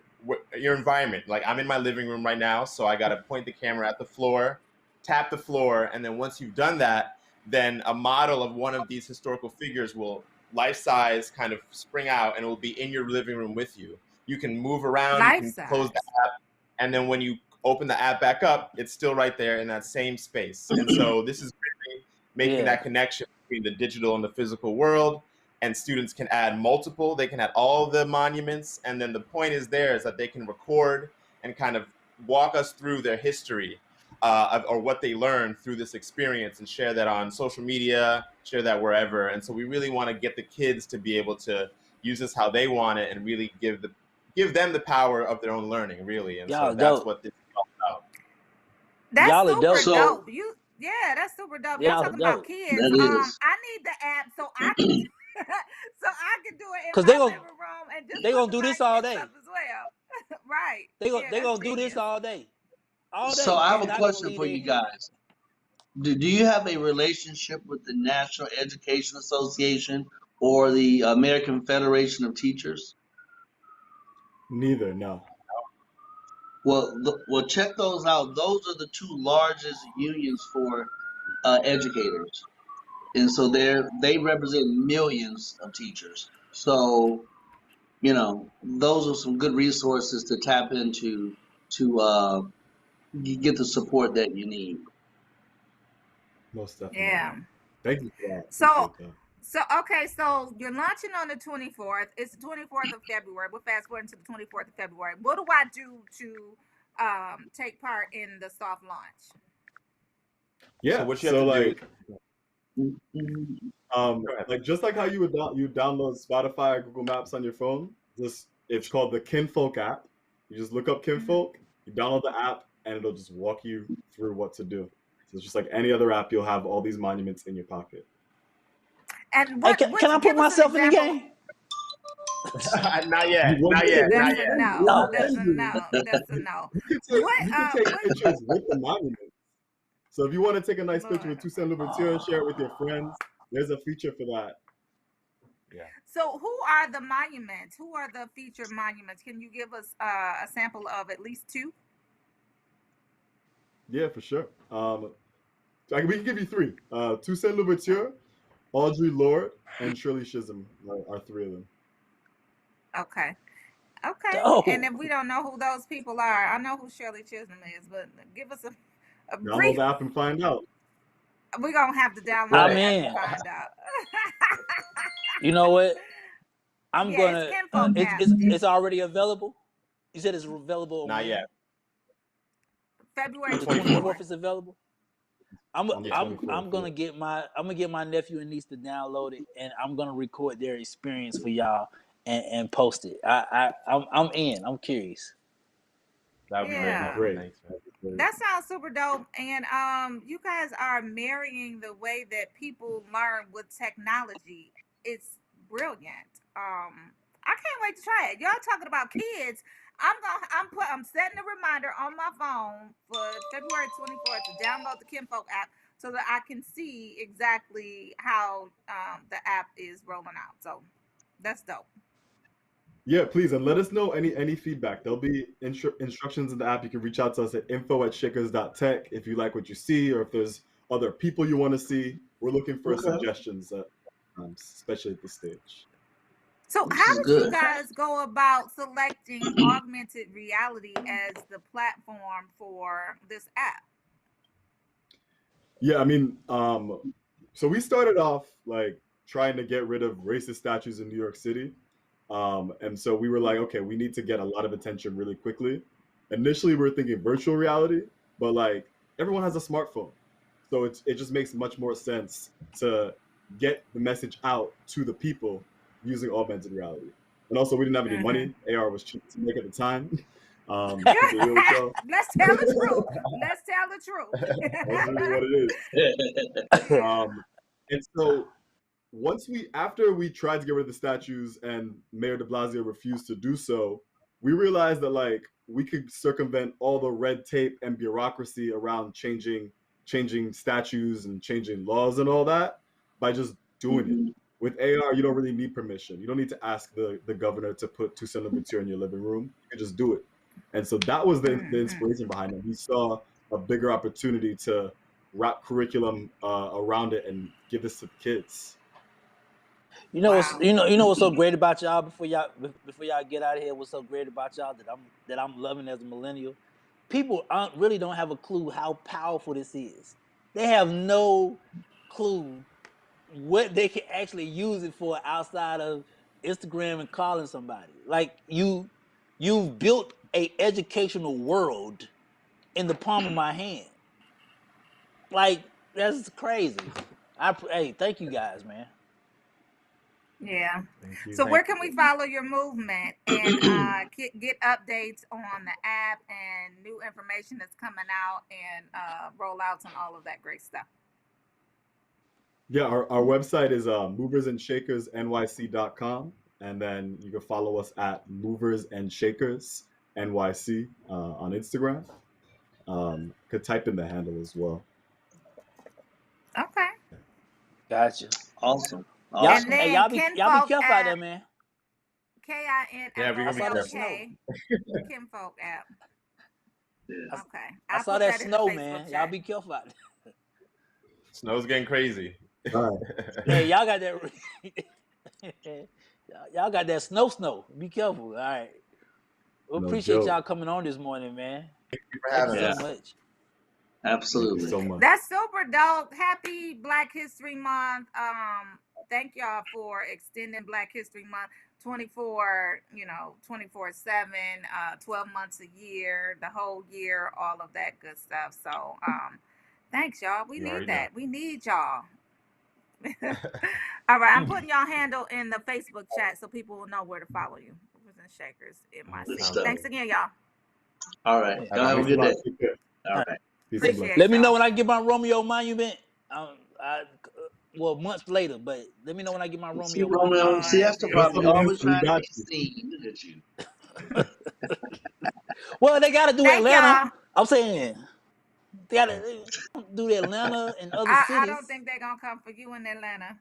Speaker 12: environment. Like I'm in my living room right now, so I got to point the camera at the floor, tap the floor, and then once you've done that, then a model of one of these historical figures will life-size kind of spring out and it will be in your living room with you. You can move around, you can close the app, and then when you open the app back up, it's still right there in that same space. And so this is really making that connection between the digital and the physical world. And students can add multiple, they can add all the monuments. And then the point is that they can record and kind of walk us through their history or what they learned through this experience and share that on social media, share that wherever. And so we really want to get the kids to be able to use this how they want it and really give them the power of their own learning, really. And so that's what this is all about.
Speaker 3: That's super dope. That's super dope. You're talking about kids. I need the app so I can so I can do it in my living room and just
Speaker 4: they gonna do this all day
Speaker 3: as well. Right.
Speaker 4: They gonna do this all day.
Speaker 5: So I have a question for you guys. Do you have a relationship with the National Education Association or the American Federation of Teachers?
Speaker 11: Neither, no.
Speaker 5: Well, check those out. Those are the 2 largest unions for educators. And so they represent millions of teachers. So, those are some good resources to tap into to get the support that you need.
Speaker 11: Most definitely.
Speaker 3: Yeah.
Speaker 11: Thank you for that.
Speaker 3: So you're launching on the 24th. It's the 24th of February. We're fast forwarding to the 24th of February. What do I do to take part in the soft launch?
Speaker 11: Yeah.
Speaker 12: So what you have to do.
Speaker 11: Like just like how you download Spotify or Google Maps on your phone, it's called the Kinfolk app. You just look up Kinfolk, you download the app, and it'll just walk you through what to do. So it's just like any other app, you'll have all these monuments in your pocket.
Speaker 3: And
Speaker 4: can I put myself in the game?
Speaker 12: Not yet.
Speaker 3: That's a no. That's a no.
Speaker 11: You can take pictures with the monument. So if you want to take a nice picture with Toussaint Louverture and share it with your friends, there's a feature for that.
Speaker 12: Yeah.
Speaker 3: So who are the monuments? Who are the featured monuments? Can you give us a sample of at least 2?
Speaker 11: Yeah, for sure. We can give you 3. Toussaint Louverture, Audre Lorde, and Shirley Chisholm are 3 of them.
Speaker 3: Okay. And if we don't know who those people are, I know who Shirley Chisholm is, but give us a brief.
Speaker 11: Download the app and find out.
Speaker 3: We're gonna have to download
Speaker 4: I'm
Speaker 3: it after you
Speaker 4: in.
Speaker 3: find out.
Speaker 4: You know what? I'm
Speaker 3: Yeah, it's
Speaker 4: gonna.
Speaker 3: Kinfolk app.
Speaker 4: It's already available. You said it's available on
Speaker 12: Not
Speaker 4: when?
Speaker 12: yet.
Speaker 3: February
Speaker 4: On the
Speaker 3: 24th.
Speaker 4: 24th is available. I'm
Speaker 11: On the
Speaker 4: I'm
Speaker 11: 24th,
Speaker 4: I'm gonna
Speaker 11: yeah.
Speaker 4: get my nephew and niece to download it, and I'm gonna record their experience for y'all and post it. I'm in. I'm curious.
Speaker 12: That would be very
Speaker 3: Yeah.
Speaker 12: helpful.
Speaker 11: Great.
Speaker 12: Thanks, man.
Speaker 3: That sounds super dope. And you guys are marrying the way that people learn with technology. It's brilliant. I can't wait to try it. Y'all talking about kids. I'm setting a reminder on my phone for February 24th to download the Kinfolk app so that I can see exactly how the app is rolling out. So that's dope.
Speaker 11: Yeah, please, and let us know any feedback. There'll be instructions in the app. You can reach out to us at info@shakers.tech if you like what you see, or if there's other people you want to see. We're looking for suggestions, especially at this stage.
Speaker 3: So
Speaker 5: This
Speaker 3: how
Speaker 5: is
Speaker 3: did
Speaker 5: good.
Speaker 3: you guys go about selecting augmented reality as the platform for this app?
Speaker 11: Yeah, I mean, so we started off like trying to get rid of racist statues in New York City. And so we were like, okay, we need to get a lot of attention really quickly. Initially, we were thinking virtual reality, but like everyone has a smartphone. So it just makes much more sense to get the message out to the people using augmented reality. And also, we didn't have any money. AR was cheap to make at the time. To be real with y'all.
Speaker 3: Let's tell the truth. Let's tell the truth.
Speaker 11: That's really what it is. And so after we tried to get rid of the statues and Mayor de Blasio refused to do so, we realized that like we could circumvent all the red tape and bureaucracy around changing statues and changing laws and all that by just doing it. With AR, you don't really need permission. You don't need to ask the governor to put Toussaint Louverture in your living room. You can just do it. And so that was the inspiration behind it. We saw a bigger opportunity to wrap curriculum around it and give this to the kids.
Speaker 4: You know what's so great about y'all before y'all get out of here. What's so great about y'all that I'm loving as a millennial? People really don't have a clue how powerful this is. They have no clue what they can actually use it for outside of Instagram and calling somebody. Like you've built a educational world in the palm of my hand. Like that's crazy. Hey, thank you guys, man.
Speaker 3: Yeah.
Speaker 11: you.
Speaker 3: So where can we follow your movement and get updates on the app and new information that's coming out and rollouts and all of that great stuff?
Speaker 11: Yeah, our website is moversandshakersnyc.com, and then you can follow us at Movers and Shakers NYC on Instagram. Could type in the handle as well.
Speaker 3: Okay.
Speaker 4: Gotcha.
Speaker 5: Awesome.
Speaker 3: And then
Speaker 4: y'all be careful out there, man.
Speaker 3: KINFOK.
Speaker 12: Yeah, we're gonna be careful.
Speaker 3: Kinfolk app.
Speaker 5: Yeah.
Speaker 3: Okay.
Speaker 4: I saw that snow, man. Y'all be careful out there.
Speaker 12: Snow's getting crazy.
Speaker 11: All right.
Speaker 4: Hey, y'all got that. Y'all got that snow. Be careful. All right. We
Speaker 11: No
Speaker 4: appreciate
Speaker 11: joke.
Speaker 4: y'all coming on this morning, man.
Speaker 12: Thank you for
Speaker 4: Thank
Speaker 12: having
Speaker 4: you
Speaker 12: us.
Speaker 4: so much.
Speaker 5: Absolutely.
Speaker 11: Thank you so much.
Speaker 3: That's super dope. Happy Black History Month. Thank y'all for extending Black History Month 24/7, 12 months a year, the whole year, all of that good stuff. So thanks, y'all. We need that. We need y'all. All right, I'm putting y'all handle in the Facebook chat so people will know where to follow you. Movers and Shakers NYC. Thanks again, y'all.
Speaker 5: All right. Y'all have a good day. All right.
Speaker 3: Appreciate
Speaker 4: Let me know
Speaker 3: y'all.
Speaker 4: when I get my Romeo monument. Well, months later, but let me know when I get my Romeo.
Speaker 5: See, Romeo, see, that's the problem. You're always trying to be seen. Look at you.
Speaker 4: Well, they got to do
Speaker 3: Thank
Speaker 4: Atlanta.
Speaker 3: y'all.
Speaker 4: I'm saying they got to do Atlanta and other cities.
Speaker 3: I don't think they're going to come for you in Atlanta.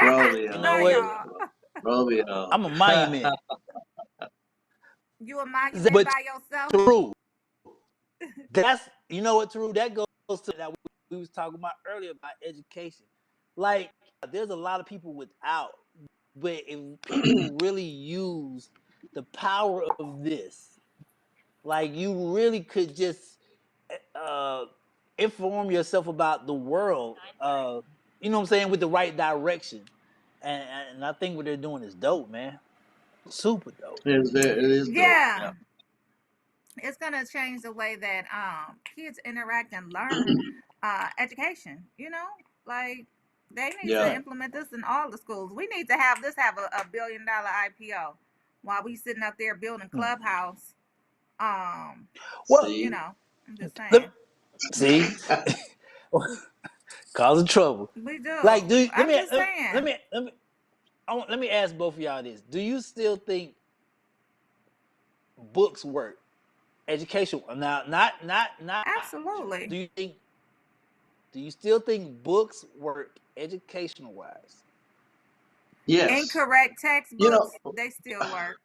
Speaker 5: Romeo.
Speaker 4: You know what?
Speaker 5: Romeo.
Speaker 4: I'm a monument.
Speaker 3: You a monument
Speaker 4: But
Speaker 3: by yourself?
Speaker 4: True. That's, you know what, True? That goes to that we was talking about earlier about education. Like, there's a lot of people without, but if people really use the power of this, like you really could just inform yourself about the world. You know what I'm saying, with the right direction. And I think what they're doing is dope, man. Super dope.
Speaker 5: It is dope.
Speaker 3: Yeah. It's gonna change the way that kids interact and learn education. You know, like they need to
Speaker 5: Yeah.
Speaker 3: implement this in all the schools. We need to have a $1 billion IPO while we sitting up there building Clubhouse.
Speaker 4: Well,
Speaker 3: You
Speaker 5: See?
Speaker 3: know, I'm just
Speaker 4: Let-
Speaker 3: saying.
Speaker 4: see, causing trouble.
Speaker 3: We do.
Speaker 4: Like,
Speaker 3: I'm just saying.
Speaker 4: let me ask both of y'all this: do you still think books work? Education now, not.
Speaker 3: Absolutely.
Speaker 4: Do you still think books work educational wise?
Speaker 5: Yes.
Speaker 3: Incorrect textbooks,
Speaker 5: You know,
Speaker 3: they still work.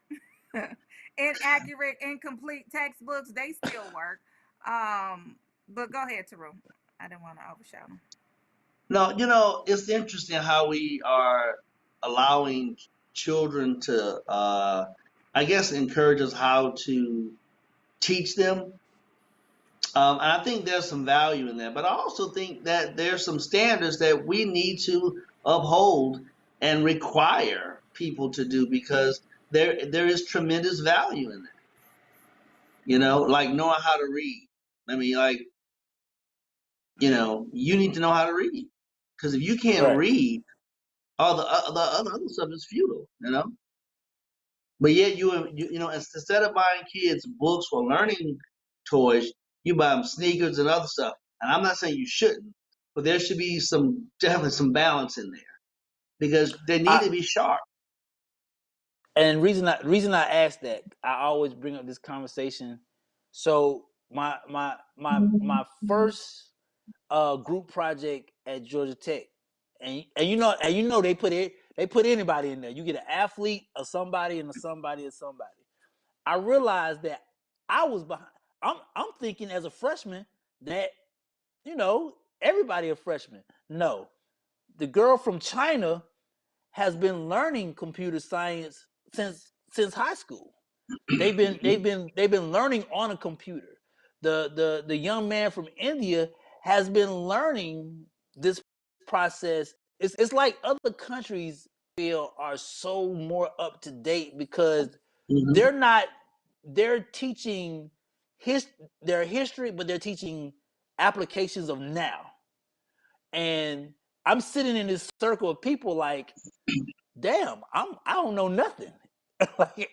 Speaker 3: Inaccurate, incomplete textbooks, they still work. But go ahead, Taru. I didn't want to overshadow.
Speaker 5: no, you know, it's interesting how we are allowing children to, I guess, encourage us how to teach them. And I think there's some value in that. But I also think that there's some standards that we need to uphold and require people to do because there is tremendous value in that. You know, like knowing how to read. I mean, like, you know, you need to know how to read. Because if you can't
Speaker 4: Right.
Speaker 5: read, all the other stuff is futile, you know. But yet you know, instead of buying kids books or learning toys, you buy them sneakers and other stuff. And I'm not saying you shouldn't, but there should be definitely some balance in there because they need to be sharp.
Speaker 4: And reason I ask that, I always bring up this conversation. So my first group project at Georgia Tech, and you know they put anybody in there. You get an athlete or somebody and a somebody or somebody. I realized that I was behind. I'm thinking as a freshman that, you know, everybody a freshman. No, the girl from China has been learning computer science since high school. They've been learning on a computer. The young man from India has been learning this process. It's like other countries feel are so more up to date because they're teaching their history, but they're teaching applications of now. And I'm sitting in this circle of people like, damn, I don't know nothing. like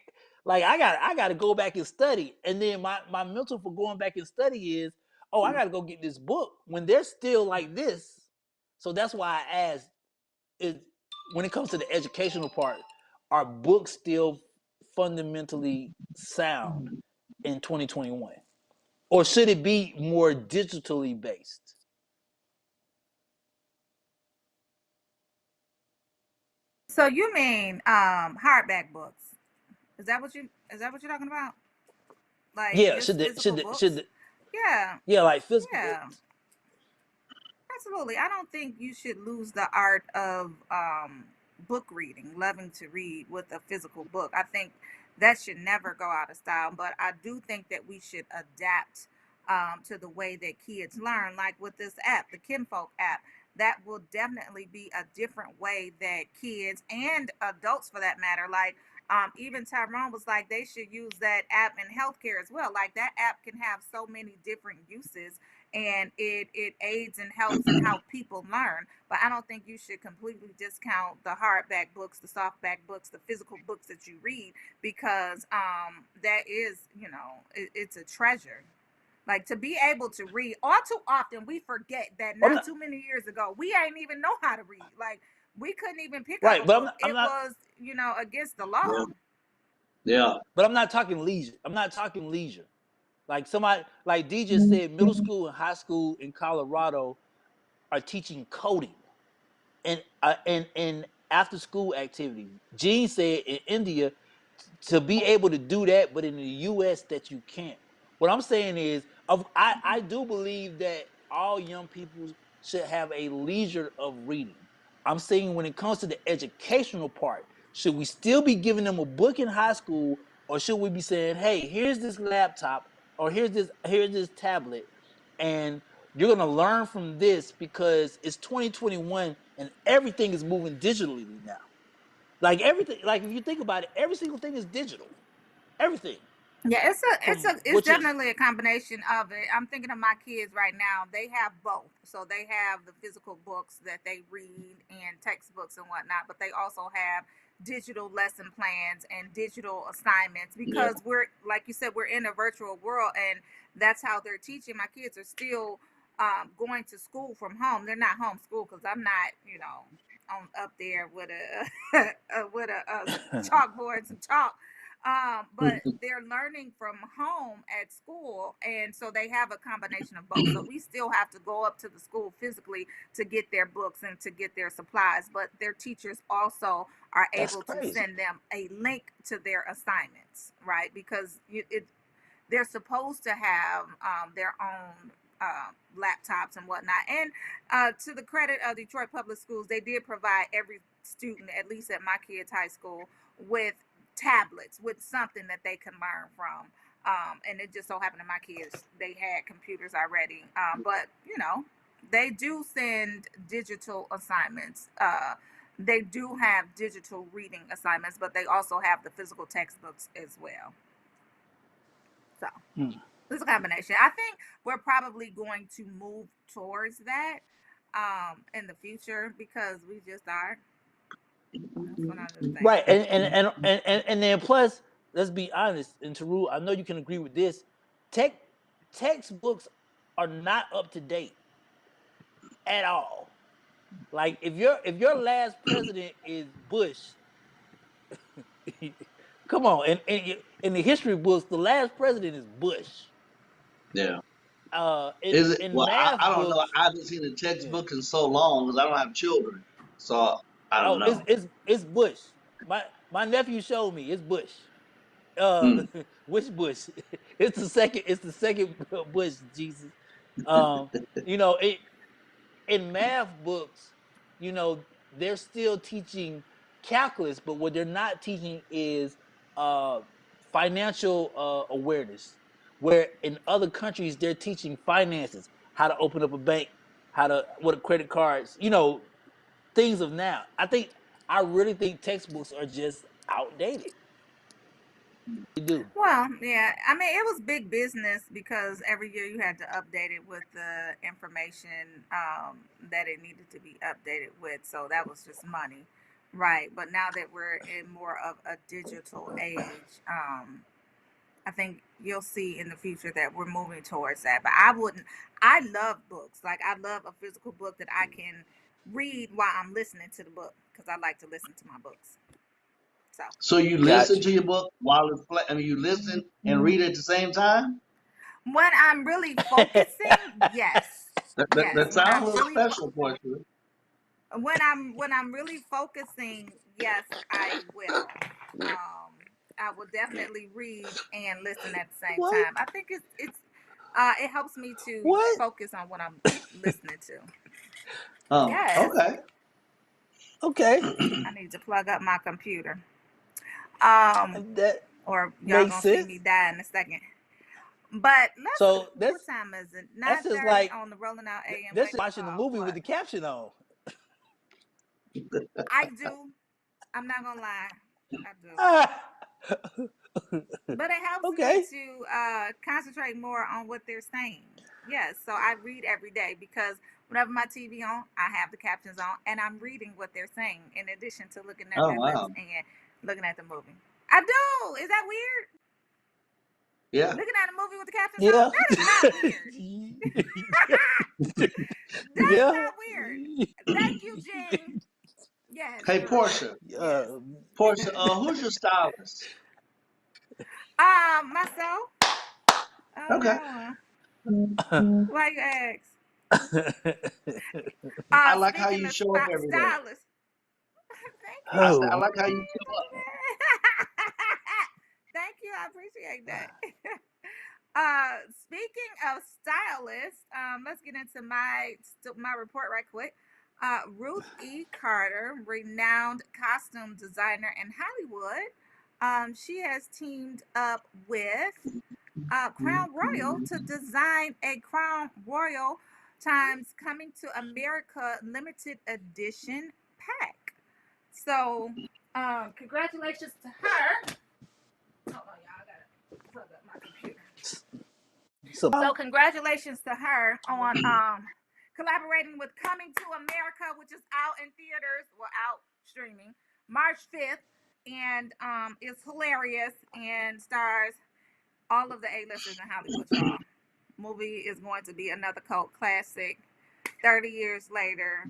Speaker 4: I got to go back and study. And then my mental for going back and study is, oh, I got to go get this book when they're still like this. So that's why I asked, when it comes to the educational part, are books still fundamentally sound in 2021? Or should it be more digitally based?
Speaker 3: So you mean hardback books? Is that what you're talking about? Like
Speaker 4: Yeah,
Speaker 3: just
Speaker 4: should
Speaker 3: physical
Speaker 4: the
Speaker 3: books? Yeah.
Speaker 4: like physical
Speaker 3: Yeah.
Speaker 4: books.
Speaker 3: Absolutely. I don't think you should lose the art of book reading, loving to read with a physical book. I think that should never go out of style, but I do think that we should adapt to the way that kids learn, like with this app, the Kinfolk app. That will definitely be a different way that kids and adults, for that matter, like even Tyrone was like, they should use that app in healthcare as well. Like that app can have so many different uses and it aids and helps in how people learn. But I don't think you should completely discount the hardback books, the softback books, the physical books that you read, because that is, you know, it's a treasure. Like to be able to read. All too often we forget that not too many years ago we ain't even know how to read. Like we couldn't even pick up a book. It was, you know, against the law.
Speaker 5: Yeah.
Speaker 4: But I'm not talking leisure. Like somebody, like D just said, middle school and high school in Colorado are teaching coding and after school activities. Gene said in India to be able to do that, but in the U.S. that you can't. What I'm saying is, I do believe that all young people should have a leisure of reading. I'm saying when it comes to the educational part, should we still be giving them a book in high school, or should we be saying, hey, here's this laptop, or here's this tablet, and You're gonna learn from this because it's 2021 and everything is moving digitally now. Like everything, like if you think about it, every single thing is digital. Everything.
Speaker 3: Yeah,
Speaker 4: From
Speaker 3: it's
Speaker 4: which is
Speaker 3: definitely a combination of it. I'm thinking of my kids right now. They have both. So they have the physical books that they read and textbooks and whatnot, but they also have digital lesson plans and digital assignments
Speaker 5: Yeah.
Speaker 3: because we're, like you said, we're in a virtual world, and that's how they're teaching. My kids are still going to school from home. They're not homeschooled because I'm not, on up there with a with a chalkboard and some chalk. But they're learning from home at school, and so they have a combination of both. So we still have to go up to the school physically to get their books and to get their supplies, but their teachers also are
Speaker 4: that's
Speaker 3: able to
Speaker 4: crazy.
Speaker 3: send them a link to their assignments, right? Because they're supposed to have their own laptops and whatnot. And to the credit of Detroit Public Schools, they did provide every student, at least at my kids' high school, with tablets, with something that they can learn from. And it just so happened to my kids, they had computers already. But, they do send digital assignments. They do have digital reading assignments, but they also have the physical textbooks as well. So it's a combination. I think we're probably going to move towards that in the future because we just are. That's what I just think.
Speaker 4: Right, and then plus, let's be honest, and Teru, I know you can agree with this. Textbooks are not up to date at all. Like if your last president is Bush, come on, in the history books, the last president is Bush.
Speaker 5: Yeah.
Speaker 4: In,
Speaker 5: Is it?
Speaker 4: in
Speaker 5: Well,
Speaker 4: math
Speaker 5: I don't know.
Speaker 4: books,
Speaker 5: I haven't seen a textbook in so long because I don't have children, so I don't know.
Speaker 4: it's Bush. My nephew showed me it's Bush.
Speaker 5: Hmm.
Speaker 4: Which Bush? It's the second Bush, Jesus. In math books, they're still teaching calculus, but what they're not teaching is financial awareness. Where in other countries they're teaching finances, how to open up a bank, what are credit cards, things of now. I really think textbooks are just outdated. They do.
Speaker 3: Well, yeah. I mean, it was big business because every year you had to update it with the information that it needed to be updated with. So that was just money, right? But now that we're in more of a digital age, I think you'll see in the future that we're moving towards that. But I love books. Like, I love a physical book that I can read while I'm listening to the book because I like to listen to my books.
Speaker 5: So you listen
Speaker 4: Gotcha.
Speaker 5: to your book while it's playing. I mean, you listen and read at the same time.
Speaker 3: When I'm really focusing, yes.
Speaker 5: That
Speaker 3: Yes. When
Speaker 5: sounds a
Speaker 3: I'm
Speaker 5: little
Speaker 3: really
Speaker 5: special for you.
Speaker 3: when I'm really focusing, yes, I will. I will definitely read and listen at the same
Speaker 4: What?
Speaker 3: time. I think it helps me to
Speaker 4: What?
Speaker 3: focus on what I'm listening to.
Speaker 5: Oh,
Speaker 3: Yes.
Speaker 5: okay.
Speaker 4: Okay.
Speaker 3: I need to plug up my computer.
Speaker 4: That
Speaker 3: Or y'all
Speaker 4: makes
Speaker 3: gonna see
Speaker 4: sense.
Speaker 3: me die in a second. But
Speaker 4: So
Speaker 3: what time is it?
Speaker 4: that's just
Speaker 3: 9:30
Speaker 4: like
Speaker 3: on the Rolling Out AM
Speaker 4: that's
Speaker 3: wake
Speaker 4: just
Speaker 3: up
Speaker 4: watching the
Speaker 3: call.
Speaker 4: movie with
Speaker 3: What?
Speaker 4: the caption on.
Speaker 3: I do. I'm not gonna lie. I do. But it helps me
Speaker 4: Okay.
Speaker 3: to concentrate more on what they're saying. Yes, so I read every day because whenever my TV on, I have the captions on, and I'm reading what they're saying in addition to looking at
Speaker 5: Oh,
Speaker 3: their lips
Speaker 5: wow.
Speaker 3: and looking at the movie. I do. Is that weird?
Speaker 5: Yeah.
Speaker 3: Looking at a movie with the captions on? That is not weird. That's
Speaker 4: Yeah.
Speaker 3: not weird. Thank you, Jane. Yes.
Speaker 5: Hey,
Speaker 3: girl.
Speaker 5: Portia.
Speaker 3: Yes.
Speaker 5: Portia, who's your stylist?
Speaker 3: Myself. Oh,
Speaker 5: Okay.
Speaker 3: no. Why you ask?
Speaker 5: I like how
Speaker 3: Speaking
Speaker 5: you
Speaker 3: of
Speaker 5: show up every day.
Speaker 3: stylists. Thank you.
Speaker 5: I said, I
Speaker 4: Oh.
Speaker 5: like how you show up.
Speaker 3: Thank you. I appreciate that. Speaking of stylists, let's get into my report right quick. Ruth E. Carter, renowned costume designer in Hollywood, she has teamed up with Crown Royal to design a Crown Royal times Coming to America limited edition pack. So, congratulations to her. Hold on, y'all. I gotta plug up my computer. So congratulations to her on collaborating with Coming to America, which is out in theaters, well, out streaming March 5th, and it's hilarious and stars all of the A-listers in Hollywood, y'all. Movie is going to be another cult classic. 30 years later,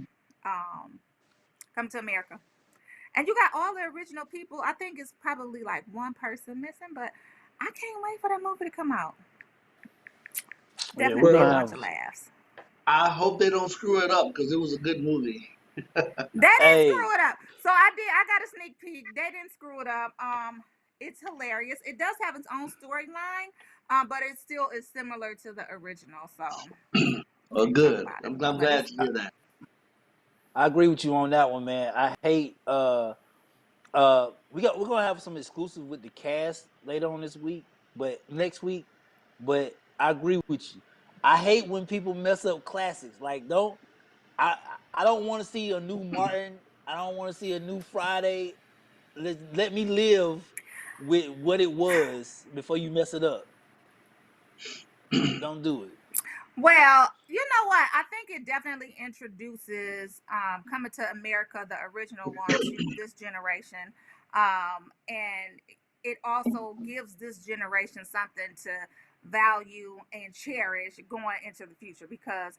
Speaker 3: Come to America. And you got all the original people. I think it's probably like one person missing, but I can't wait for that movie to come out. Definitely a bunch of laughs.
Speaker 5: I hope they don't screw it up because it was a good movie.
Speaker 3: They didn't screw it up. So I got a sneak peek. They didn't screw it up. It's hilarious. It does have its own storyline, but it still is similar to the original. So
Speaker 5: Oh, good. I'm glad to hear that.
Speaker 4: I agree with you on that one, man. I hate we're gonna have some exclusive with the cast later on this week, but next week. But I agree with you. I hate when people mess up classics. Like I don't want to see a new Martin. I don't want to see a new Friday. Let me live with what it was before you mess it up. Don't do it.
Speaker 3: Well, you know what? I think it definitely introduces Coming to America, the original one, to this generation. And it also gives this generation something to value and cherish going into the future, because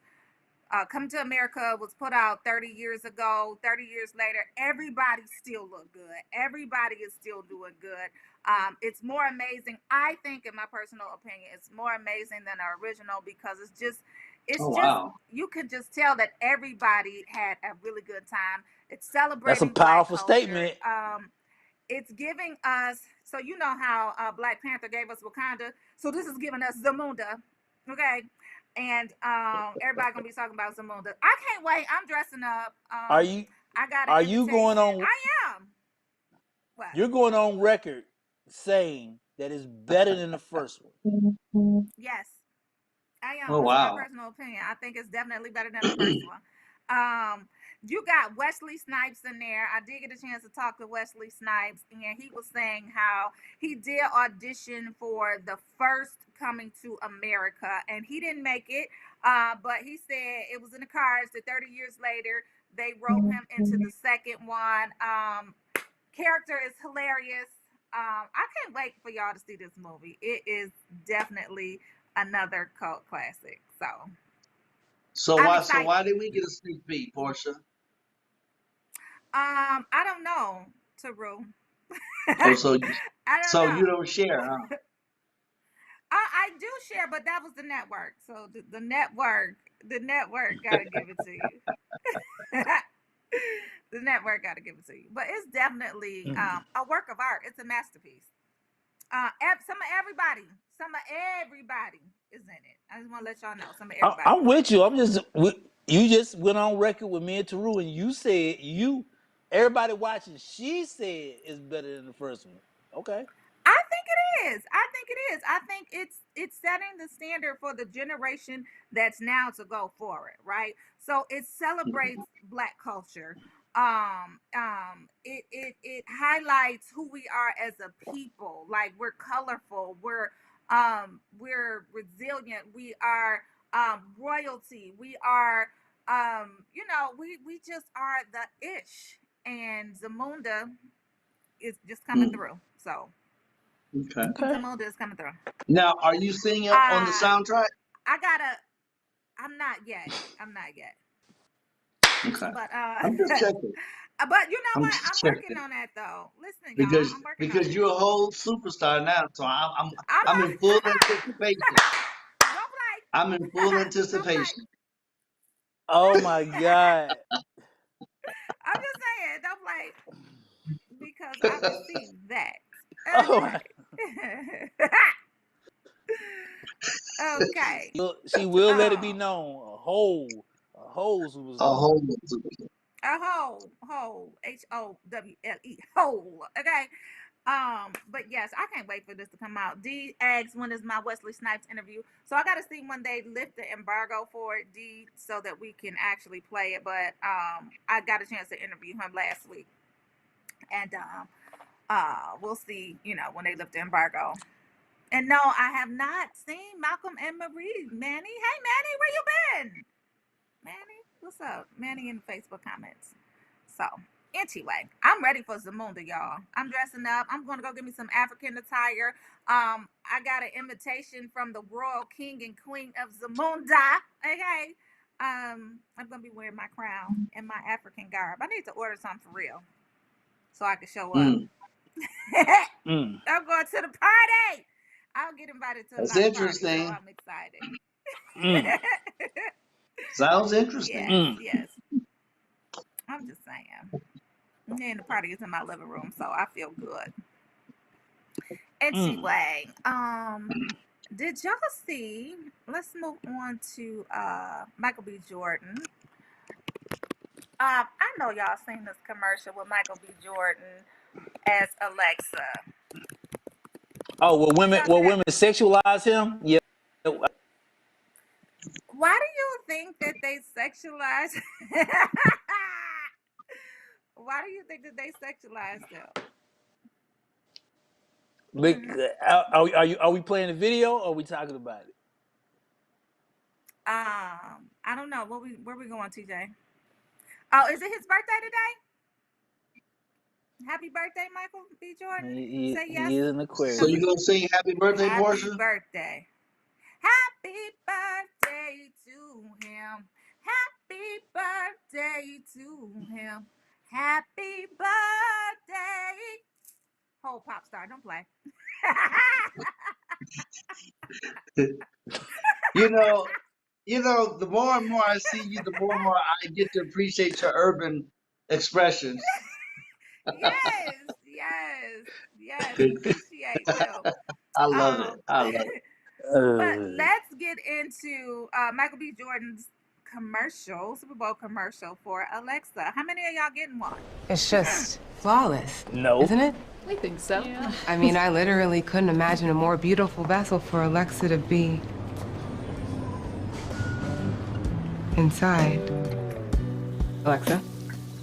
Speaker 3: Coming to America was put out 30 years ago. 30 years later, everybody still look good. Everybody is still doing good. It's more amazing. I think, in my personal opinion, it's more amazing than the original, because you can just tell that everybody had a really good time. It's celebrating.
Speaker 4: That's a powerful statement.
Speaker 3: It's giving us, so you know how Black Panther gave us Wakanda, so this is giving us Zamunda, okay? And everybody gonna be talking about Zamunda. I can't wait. I'm dressing up.
Speaker 4: Are you going on?
Speaker 3: I am. What?
Speaker 4: You're going on record saying that it's better than the first one.
Speaker 3: Yes, I am.
Speaker 5: Oh,
Speaker 3: It's
Speaker 5: wow.
Speaker 3: my personal opinion. I think it's definitely better than the first one. You got Wesley Snipes in there. I did get a chance to talk to Wesley Snipes, and he was saying how he did audition for the first Coming to America, and he didn't make it. But he said it was in the cards that 30 years later they wrote him into the second one. Character is hilarious. I can't wait for y'all to see this movie. It is definitely another cult classic.
Speaker 5: So why did we get a sneak peek, Portia?
Speaker 3: I don't know, Taru.
Speaker 5: Oh, so
Speaker 3: I don't know.
Speaker 5: you don't share, huh?
Speaker 3: I do share, but that was the network. So the network got to give it to you. The network got to give it to you. But it's definitely a work of art. It's a masterpiece. Some of everybody is in it. I just want to let y'all know. Some of everybody.
Speaker 4: I'm with you. You just went on record with me and Taru, and you said everybody watching, she said it's better than the first one. Okay.
Speaker 3: I think it is. I think it's setting the standard for the generation that's now to go forward, right? So it celebrates Black culture. It highlights who we are as a people. Like, we're colorful, we're resilient, we are royalty, we are we just are the ish, and Zamunda is just coming through. So
Speaker 5: Okay.
Speaker 3: Zamunda is coming through.
Speaker 5: Now, are you singing on the soundtrack?
Speaker 3: I'm not yet.
Speaker 5: Okay.
Speaker 3: But
Speaker 5: I'm just checking.
Speaker 3: But you know what? I'm working
Speaker 5: checking.
Speaker 3: on that though. Listen, y'all, I'm working on
Speaker 5: because
Speaker 3: it.
Speaker 5: you're a whole superstar now, so I'm in full anticipation.
Speaker 3: Don't play.
Speaker 5: I'm in full anticipation.
Speaker 4: Oh my God.
Speaker 3: I'm just saying, don't play, because I received that.
Speaker 4: Oh.
Speaker 3: Okay.
Speaker 4: She will let it be known. A whole superstar.
Speaker 5: A whole superstar.
Speaker 3: A whole, HOWLE, hole. Okay. But yes, I can't wait for this to come out. D asks, when is my Wesley Snipes interview? So I got to see when they lift the embargo for it, D, so that we can actually play it. But I got a chance to interview him last week, and we'll see, when they lift the embargo. And no, I have not seen Malcolm and Marie. Manny, hey Manny, where you been? Manny, what's up? Manny in the Facebook comments. So anyway, I'm ready for Zamunda, y'all. I'm dressing up. I'm going to go get me some African attire. I got an invitation from the royal king and queen of Zamunda. Okay. I'm going to be wearing my crown and my African garb. I need to order something for real so I can show up. I'm going to the party. I'll get invited to a
Speaker 5: That's
Speaker 3: lot of
Speaker 5: interesting.
Speaker 3: parties, so I'm excited.
Speaker 5: Sounds interesting.
Speaker 3: Yes. I'm just saying. And the party is in my living room, so I feel good. Anyway, did y'all see? Let's move on to Michael B. Jordan. I know y'all seen this commercial with Michael B. Jordan as Alexa.
Speaker 4: Oh, will women sexualize him? Yeah.
Speaker 3: Why do you think that they sexualize? Why do you think that they sexualize them?
Speaker 4: Are we playing the video or are we talking about it?
Speaker 3: I don't know. Where we going, TJ? Oh, is it his birthday today? Happy birthday, Michael B. Jordan. Say yes.
Speaker 4: He is an Aquarius.
Speaker 5: So you gonna sing happy birthday, Portia?
Speaker 3: Happy birthday. Happy birthday to him. Happy birthday to him. Happy birthday. Whole pop star, don't play.
Speaker 5: The more and more I see you, the more and more I get to appreciate your urban expressions.
Speaker 3: Yes. Appreciate you.
Speaker 5: I love it.
Speaker 3: But let's get into Michael B. Jordan's Super Bowl commercial for Alexa. How many of y'all getting one?
Speaker 13: It's just flawless.
Speaker 4: No.
Speaker 13: Isn't it?
Speaker 14: We think so.
Speaker 13: Yeah. I mean, I literally couldn't imagine a more beautiful vessel for Alexa to be inside. Alexa,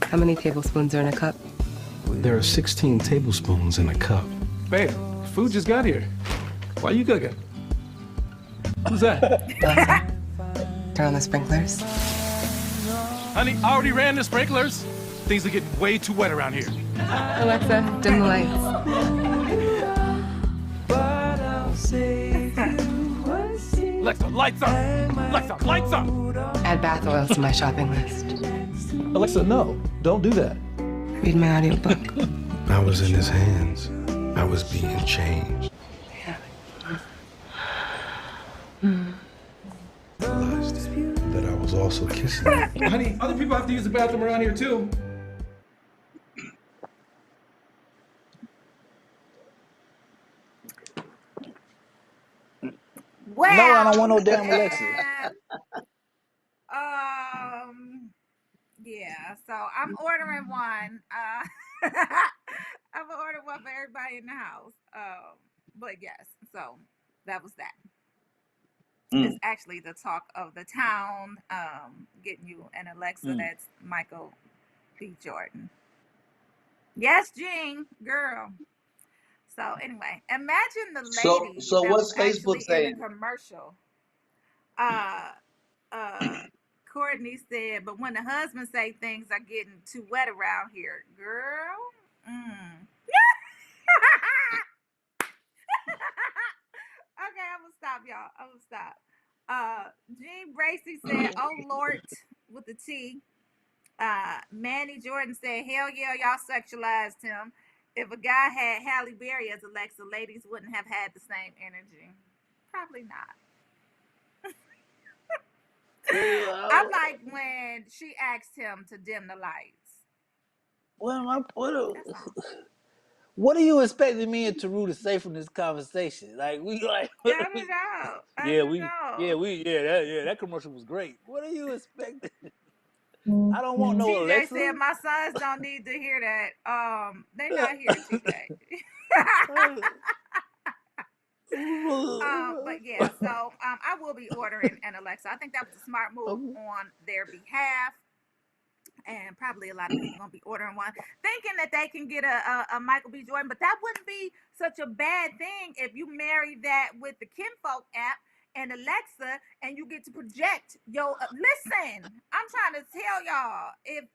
Speaker 13: how many tablespoons are in a cup?
Speaker 15: There are 16 tablespoons in a cup.
Speaker 16: Babe, food just got here. Why are you cooking? Who's that?
Speaker 13: Alexa, turn on the sprinklers.
Speaker 16: Honey, I already ran the sprinklers. Things are getting way too wet around here.
Speaker 13: Alexa, dim the lights.
Speaker 16: Alexa, lights up! Alexa, lights up!
Speaker 13: Add bath oils to my shopping list.
Speaker 15: Alexa, no, don't do that.
Speaker 13: Read my audiobook.
Speaker 15: I was in his hands. I was being changed. Realized that I was also kissing.
Speaker 16: Honey, other people have to use the bathroom around here too.
Speaker 3: Well,
Speaker 4: no, I don't want no damn Alexa.
Speaker 3: Yeah, so I'm ordering one. I'm gonna order one for everybody in the house. But yes, so that was that. It's actually the talk of the town, getting you an Alexa. That's Michael B. Jordan. Yes, Jean, girl. So anyway, imagine the lady
Speaker 5: So
Speaker 3: that
Speaker 5: what's
Speaker 3: was actually
Speaker 5: Facebook saying?
Speaker 3: in the commercial. Courtney said, but when the husband say things are getting too wet around here, girl. Okay, I'm gonna stop, y'all. I'm gonna stop. Jean Bracy said, "Oh Lord," with the T. Manny Jordan said, "Hell yeah, y'all sexualized him. If a guy had Halle Berry as Alexa, ladies wouldn't have had the same energy. Probably not." I like when she asked him to dim the lights.
Speaker 4: What are you expecting me and Taru to say from this conversation? Like
Speaker 3: I don't know.
Speaker 4: That commercial was great. What are you expecting? I don't want no
Speaker 3: TJ
Speaker 4: Alexa.
Speaker 3: said my sons don't need to hear that. They not here, TJ. But yeah, so I will be ordering an Alexa. I think that was a smart move on their behalf. And probably a lot of people gonna be ordering one, thinking that they can get a Michael B. Jordan. But that wouldn't be such a bad thing if you marry that with the Kinfolk app and Alexa, and you get to project your. Listen, I'm trying to tell y'all, if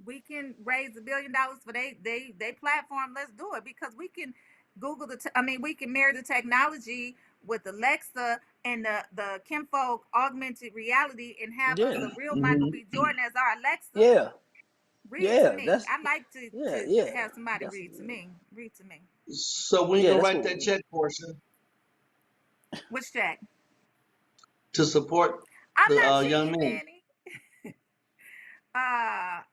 Speaker 3: we can raise $1 billion for they platform, let's do it, because we can Google we can marry the technology with Alexa and the Kinfolk augmented reality and have us a real Michael B. Jordan as our Alexa.
Speaker 4: Yeah.
Speaker 3: Read to me. I like to have somebody read to me. Read to me.
Speaker 5: So when you gonna write that check portion
Speaker 3: Which check?
Speaker 5: to support
Speaker 3: I'm
Speaker 5: the
Speaker 3: not
Speaker 5: young
Speaker 3: cheating,
Speaker 5: men?
Speaker 3: Manny.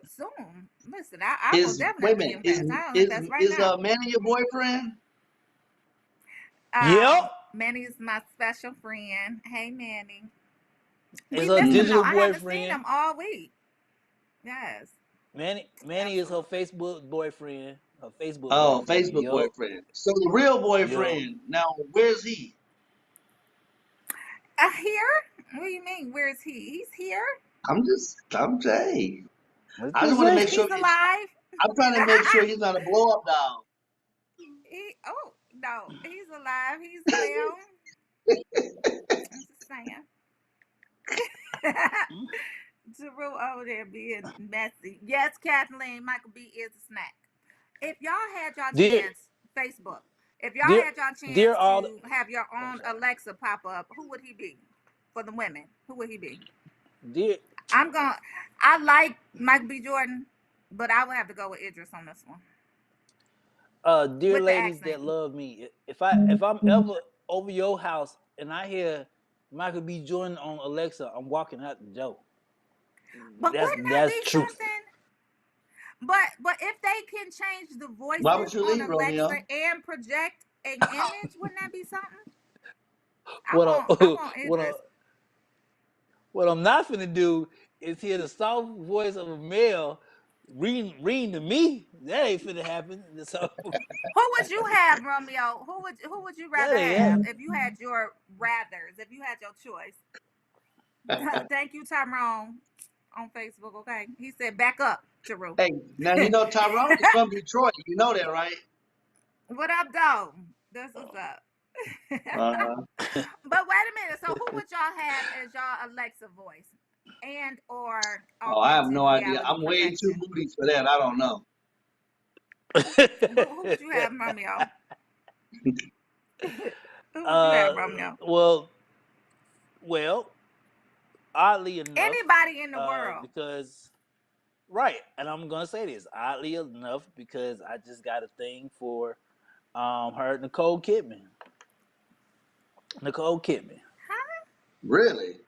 Speaker 3: Soon. Listen, I will
Speaker 5: Is
Speaker 3: definitely
Speaker 5: wait a
Speaker 3: be
Speaker 5: minute?
Speaker 3: investing. I don't invest right now.
Speaker 5: Manny your boyfriend?
Speaker 3: Manny is my special friend. Hey, Manny.
Speaker 4: Is her digital
Speaker 3: I haven't seen
Speaker 4: boyfriend.
Speaker 3: him all week. Yes.
Speaker 4: Manny is her Facebook boyfriend. Her Facebook
Speaker 5: Oh,
Speaker 4: boyfriend.
Speaker 5: Facebook boyfriend. So the real boyfriend. Now, where's he?
Speaker 3: Here? What do you mean? Where is he? He's here.
Speaker 5: I'm saying. I just want to make sure
Speaker 3: he's alive.
Speaker 5: I'm trying to make sure he's not a blow up doll.
Speaker 3: No, he's alive. He's well. I'm just saying. Drew over there being messy. Yes, Kathleen, Michael B is a snack. If y'all had y'all chance, Facebook. If y'all had y'all chance to have your own Alexa pop up, who would he be? For the women, who would he be? I like Michael B. Jordan, but I would have to go with Idris on this one.
Speaker 4: Dear ladies that love me, if I'm ever over your house and I hear Michael B. Jordan on Alexa, I'm walking out the door.
Speaker 3: But that's truth. Something? But if they can change the voices on Alexa Romeo? And project an image, wouldn't that be something?
Speaker 4: What I'm not finna do is hear the soft voice of a male reading to me. That ain't finna happen. So,
Speaker 3: who would you have, Romeo? Who would you rather have if you had your rathers? If you had your choice? Thank you, Tyrone, on Facebook. Okay, he said back up, Jerome.
Speaker 5: Hey, now you know Tyrone is from Detroit. You know that, right?
Speaker 3: What up, though? This is up. But wait a minute. So who would y'all have as y'all Alexa voice? And or
Speaker 5: I have no idea. I'm way too moody for that. I don't know.
Speaker 3: Who would you have, Romeo? Who would you have, Romeo?
Speaker 4: Well, oddly enough,
Speaker 3: anybody in the world.
Speaker 4: Because and I'm gonna say this oddly enough because I just got a thing for her, Nicole Kidman.
Speaker 3: Huh?
Speaker 5: Really?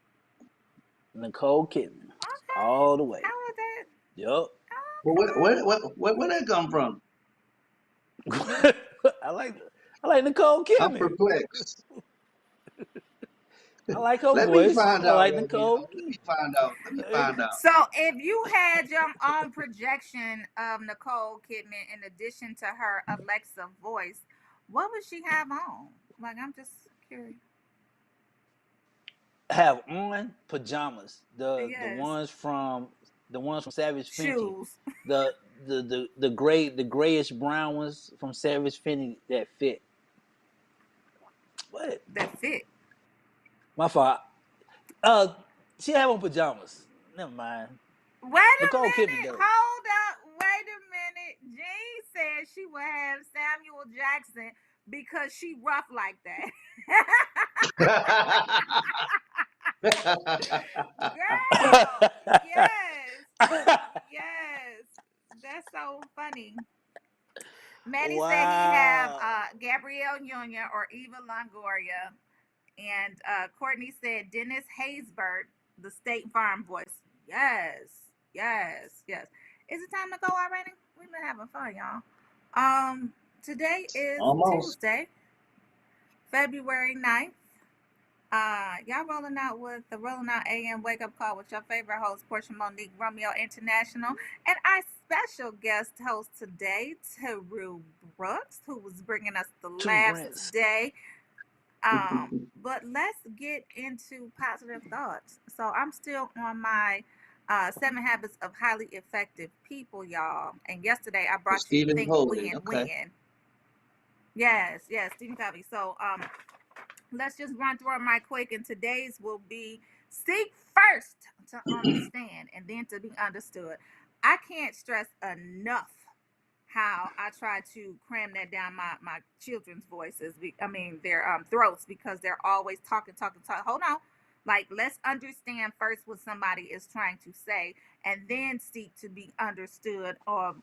Speaker 4: Nicole Kidman. Okay. All the way.
Speaker 3: How was that?
Speaker 4: Yup.
Speaker 5: Well, where that come from?
Speaker 4: I like Nicole Kidman.
Speaker 5: I'm perplexed.
Speaker 4: I like her
Speaker 5: voice.
Speaker 4: Let me find out. Let
Speaker 5: me find out.
Speaker 3: So, if you had your own projection of Nicole Kidman in addition to her Alexa voice, what would she have on? Like, I'm just curious.
Speaker 4: Have on pajamas. The ones from Savage Fenty. The grayish brown ones from Savage Fenty that fit. What?
Speaker 3: That fit.
Speaker 4: My fault. She have on pajamas. Never mind.
Speaker 3: Wait a minute. Hold up. Wait a minute. Jean said she would have Samuel Jackson because she rough like that. Girl, yes. That's so funny. Manny said he have Gabrielle Union or Eva Longoria. And Courtney said Dennis Haysbert, the State Farm voice. Yes. Is it time to go already? We've been having fun, y'all. Today is Tuesday, February 9th. Y'all rolling out with the Rolling Out AM Wake Up Call with your favorite host, Portia Monique Romeo International. And I special guest host today, Teru Brooks, who was bringing us the
Speaker 4: Two
Speaker 3: laughs
Speaker 4: Brents.
Speaker 3: today. But let's get into positive thoughts. So I'm still on my 7 habits of highly effective people, y'all. And yesterday I brought you
Speaker 5: Stephen
Speaker 3: Think
Speaker 5: Covey.
Speaker 3: Win
Speaker 5: Okay.
Speaker 3: Win. Yes, Stephen Covey. So let's just run through them right quick. And today's will be seek first to understand and then to be understood. I can't stress enough how I try to cram that down my children's voices. Their throats, because they're always talking. Hold on. Like, let's understand first what somebody is trying to say, and then seek to be understood of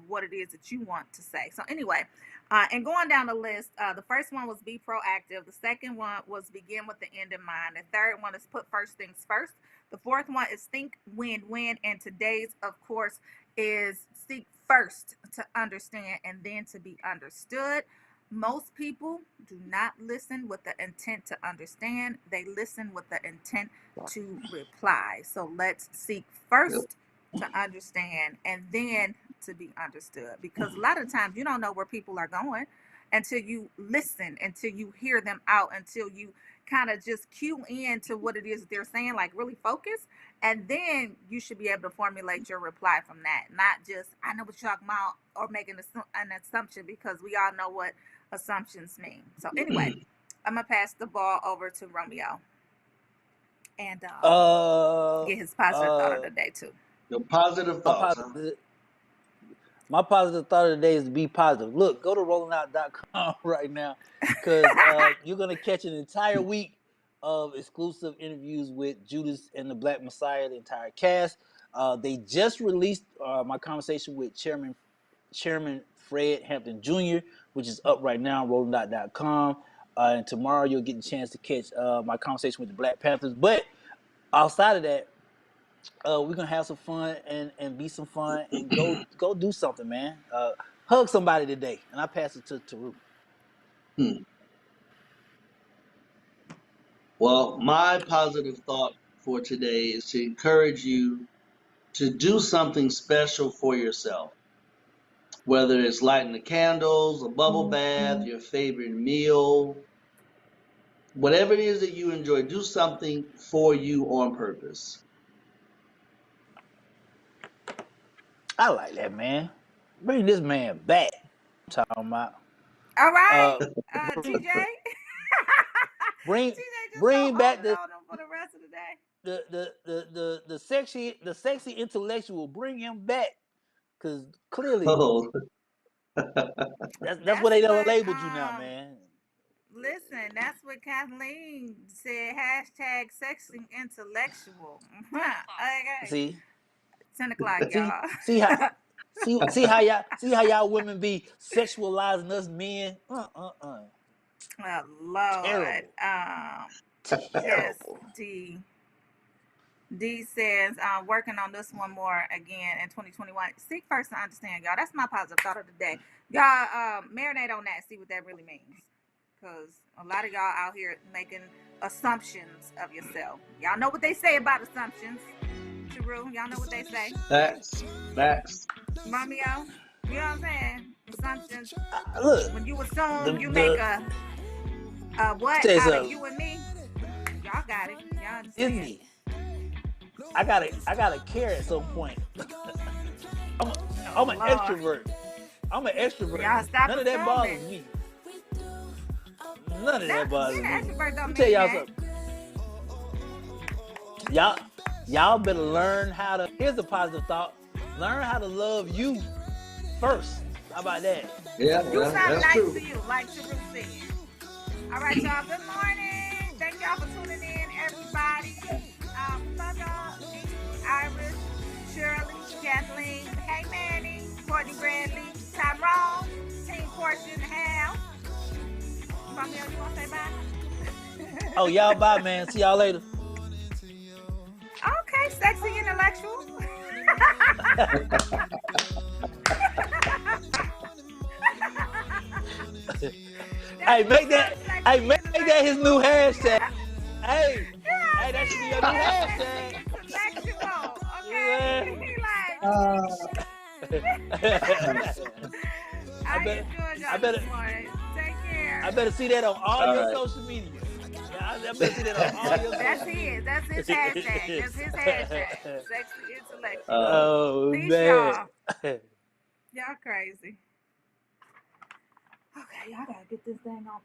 Speaker 3: what it is that you want to say. So anyway, and going down the list, the first one was be proactive. The second one was begin with the end in mind. The third one is put first things first. The fourth one is think win-win. And today's, of course, is seek first to understand and then to be understood. Most people do not listen with the intent to understand. They listen with the intent to reply. So let's seek first to understand and then to be understood. Because a lot of times you don't know where people are going until you listen, until you hear them out, until you kind of just cue in to what it is that they're saying, like really focus. And then you should be able to formulate your reply from that. Not just, I know what you're talking about, or making an assumption, because we all know what assumptions mean. So anyway, I'm gonna pass the ball over to Romeo and get his positive thought of the day too.
Speaker 5: The positive thoughts.
Speaker 4: My positive thought of the day is to be positive. Look, go to rollingout.com right now, because you're gonna catch an entire week of exclusive interviews with Judas and the Black Messiah, the entire cast. They just released my conversation with Chairman Fred Hampton Jr., which is up right now on rollingout.com. And tomorrow you'll get the chance to catch my conversation with the Black Panthers. But outside of that, we're gonna have some fun and be some fun and go do something, man. Hug somebody today, and I pass it to Teru.
Speaker 5: Well, my positive thought for today is to encourage you to do something special for yourself. Whether it's lighting the candles, a bubble bath, your favorite meal, whatever it is that you enjoy, do something for you on purpose.
Speaker 4: I like that, man. Bring this man back. I'm talking about.
Speaker 3: All right, TJ.
Speaker 4: Bring back the
Speaker 3: for the rest of the day.
Speaker 4: the sexy intellectual. Bring him back, because clearly that's what they done labeled you now, man.
Speaker 3: Listen, that's what Kathleen said. # sexy intellectual. Okay.
Speaker 4: See,
Speaker 3: 10 o'clock, y'all.
Speaker 4: See how y'all women be sexualizing us men.
Speaker 3: Well, Lord.
Speaker 4: Terrible.
Speaker 3: Yes, D says, working on this one more again in 2021. Seek first to understand, y'all. That's my positive thought of the day. Y'all, marinate on that, see what that really means. Because a lot of y'all out here making assumptions of yourself. Y'all know what they say about assumptions. Teru, y'all know what they say.
Speaker 5: Facts.
Speaker 3: Romeo, you know what I'm saying? Assumptions.
Speaker 4: Look,
Speaker 3: when you assume, you make a what out of you and me. Y'all got it. Y'all understand.
Speaker 4: Me. I gotta care at some point. I'm an extrovert. I'm an extrovert. None of that bothers me. None of that bothers me. Let me tell y'all something. Y'all better learn how to. Here's a positive thought. Learn how to love you first. How about that?
Speaker 5: Yeah,
Speaker 3: you sound
Speaker 5: that's
Speaker 3: nice
Speaker 5: true.
Speaker 3: to you, like Teru said. All right, y'all. Good morning. Thank y'all for tuning in, everybody. Plugga, Iris, Shirley, Kathleen, hey Manny, Courtney Bradley, Tyrone, Team Portia in the house. Romeo, you want to say bye?
Speaker 4: Oh, y'all bye, man. See y'all later.
Speaker 3: Okay, sexy intellectual.
Speaker 4: Hey, make that his new hashtag. Hey, that should be your new hashtag.
Speaker 3: Intellectual, okay? I
Speaker 4: better,
Speaker 3: enjoyed y'all
Speaker 4: I better,
Speaker 3: this morning. Take care.
Speaker 4: I better see that on all
Speaker 5: All
Speaker 4: your
Speaker 5: right.
Speaker 4: social media. I better see that on all your
Speaker 3: That's
Speaker 4: social media.
Speaker 3: it. That's his hashtag. That's his hashtag. Sexy intellectual.
Speaker 4: Oh
Speaker 3: Peace,
Speaker 4: man.
Speaker 3: y'all. Y'all crazy. Okay, y'all gotta get this thing on.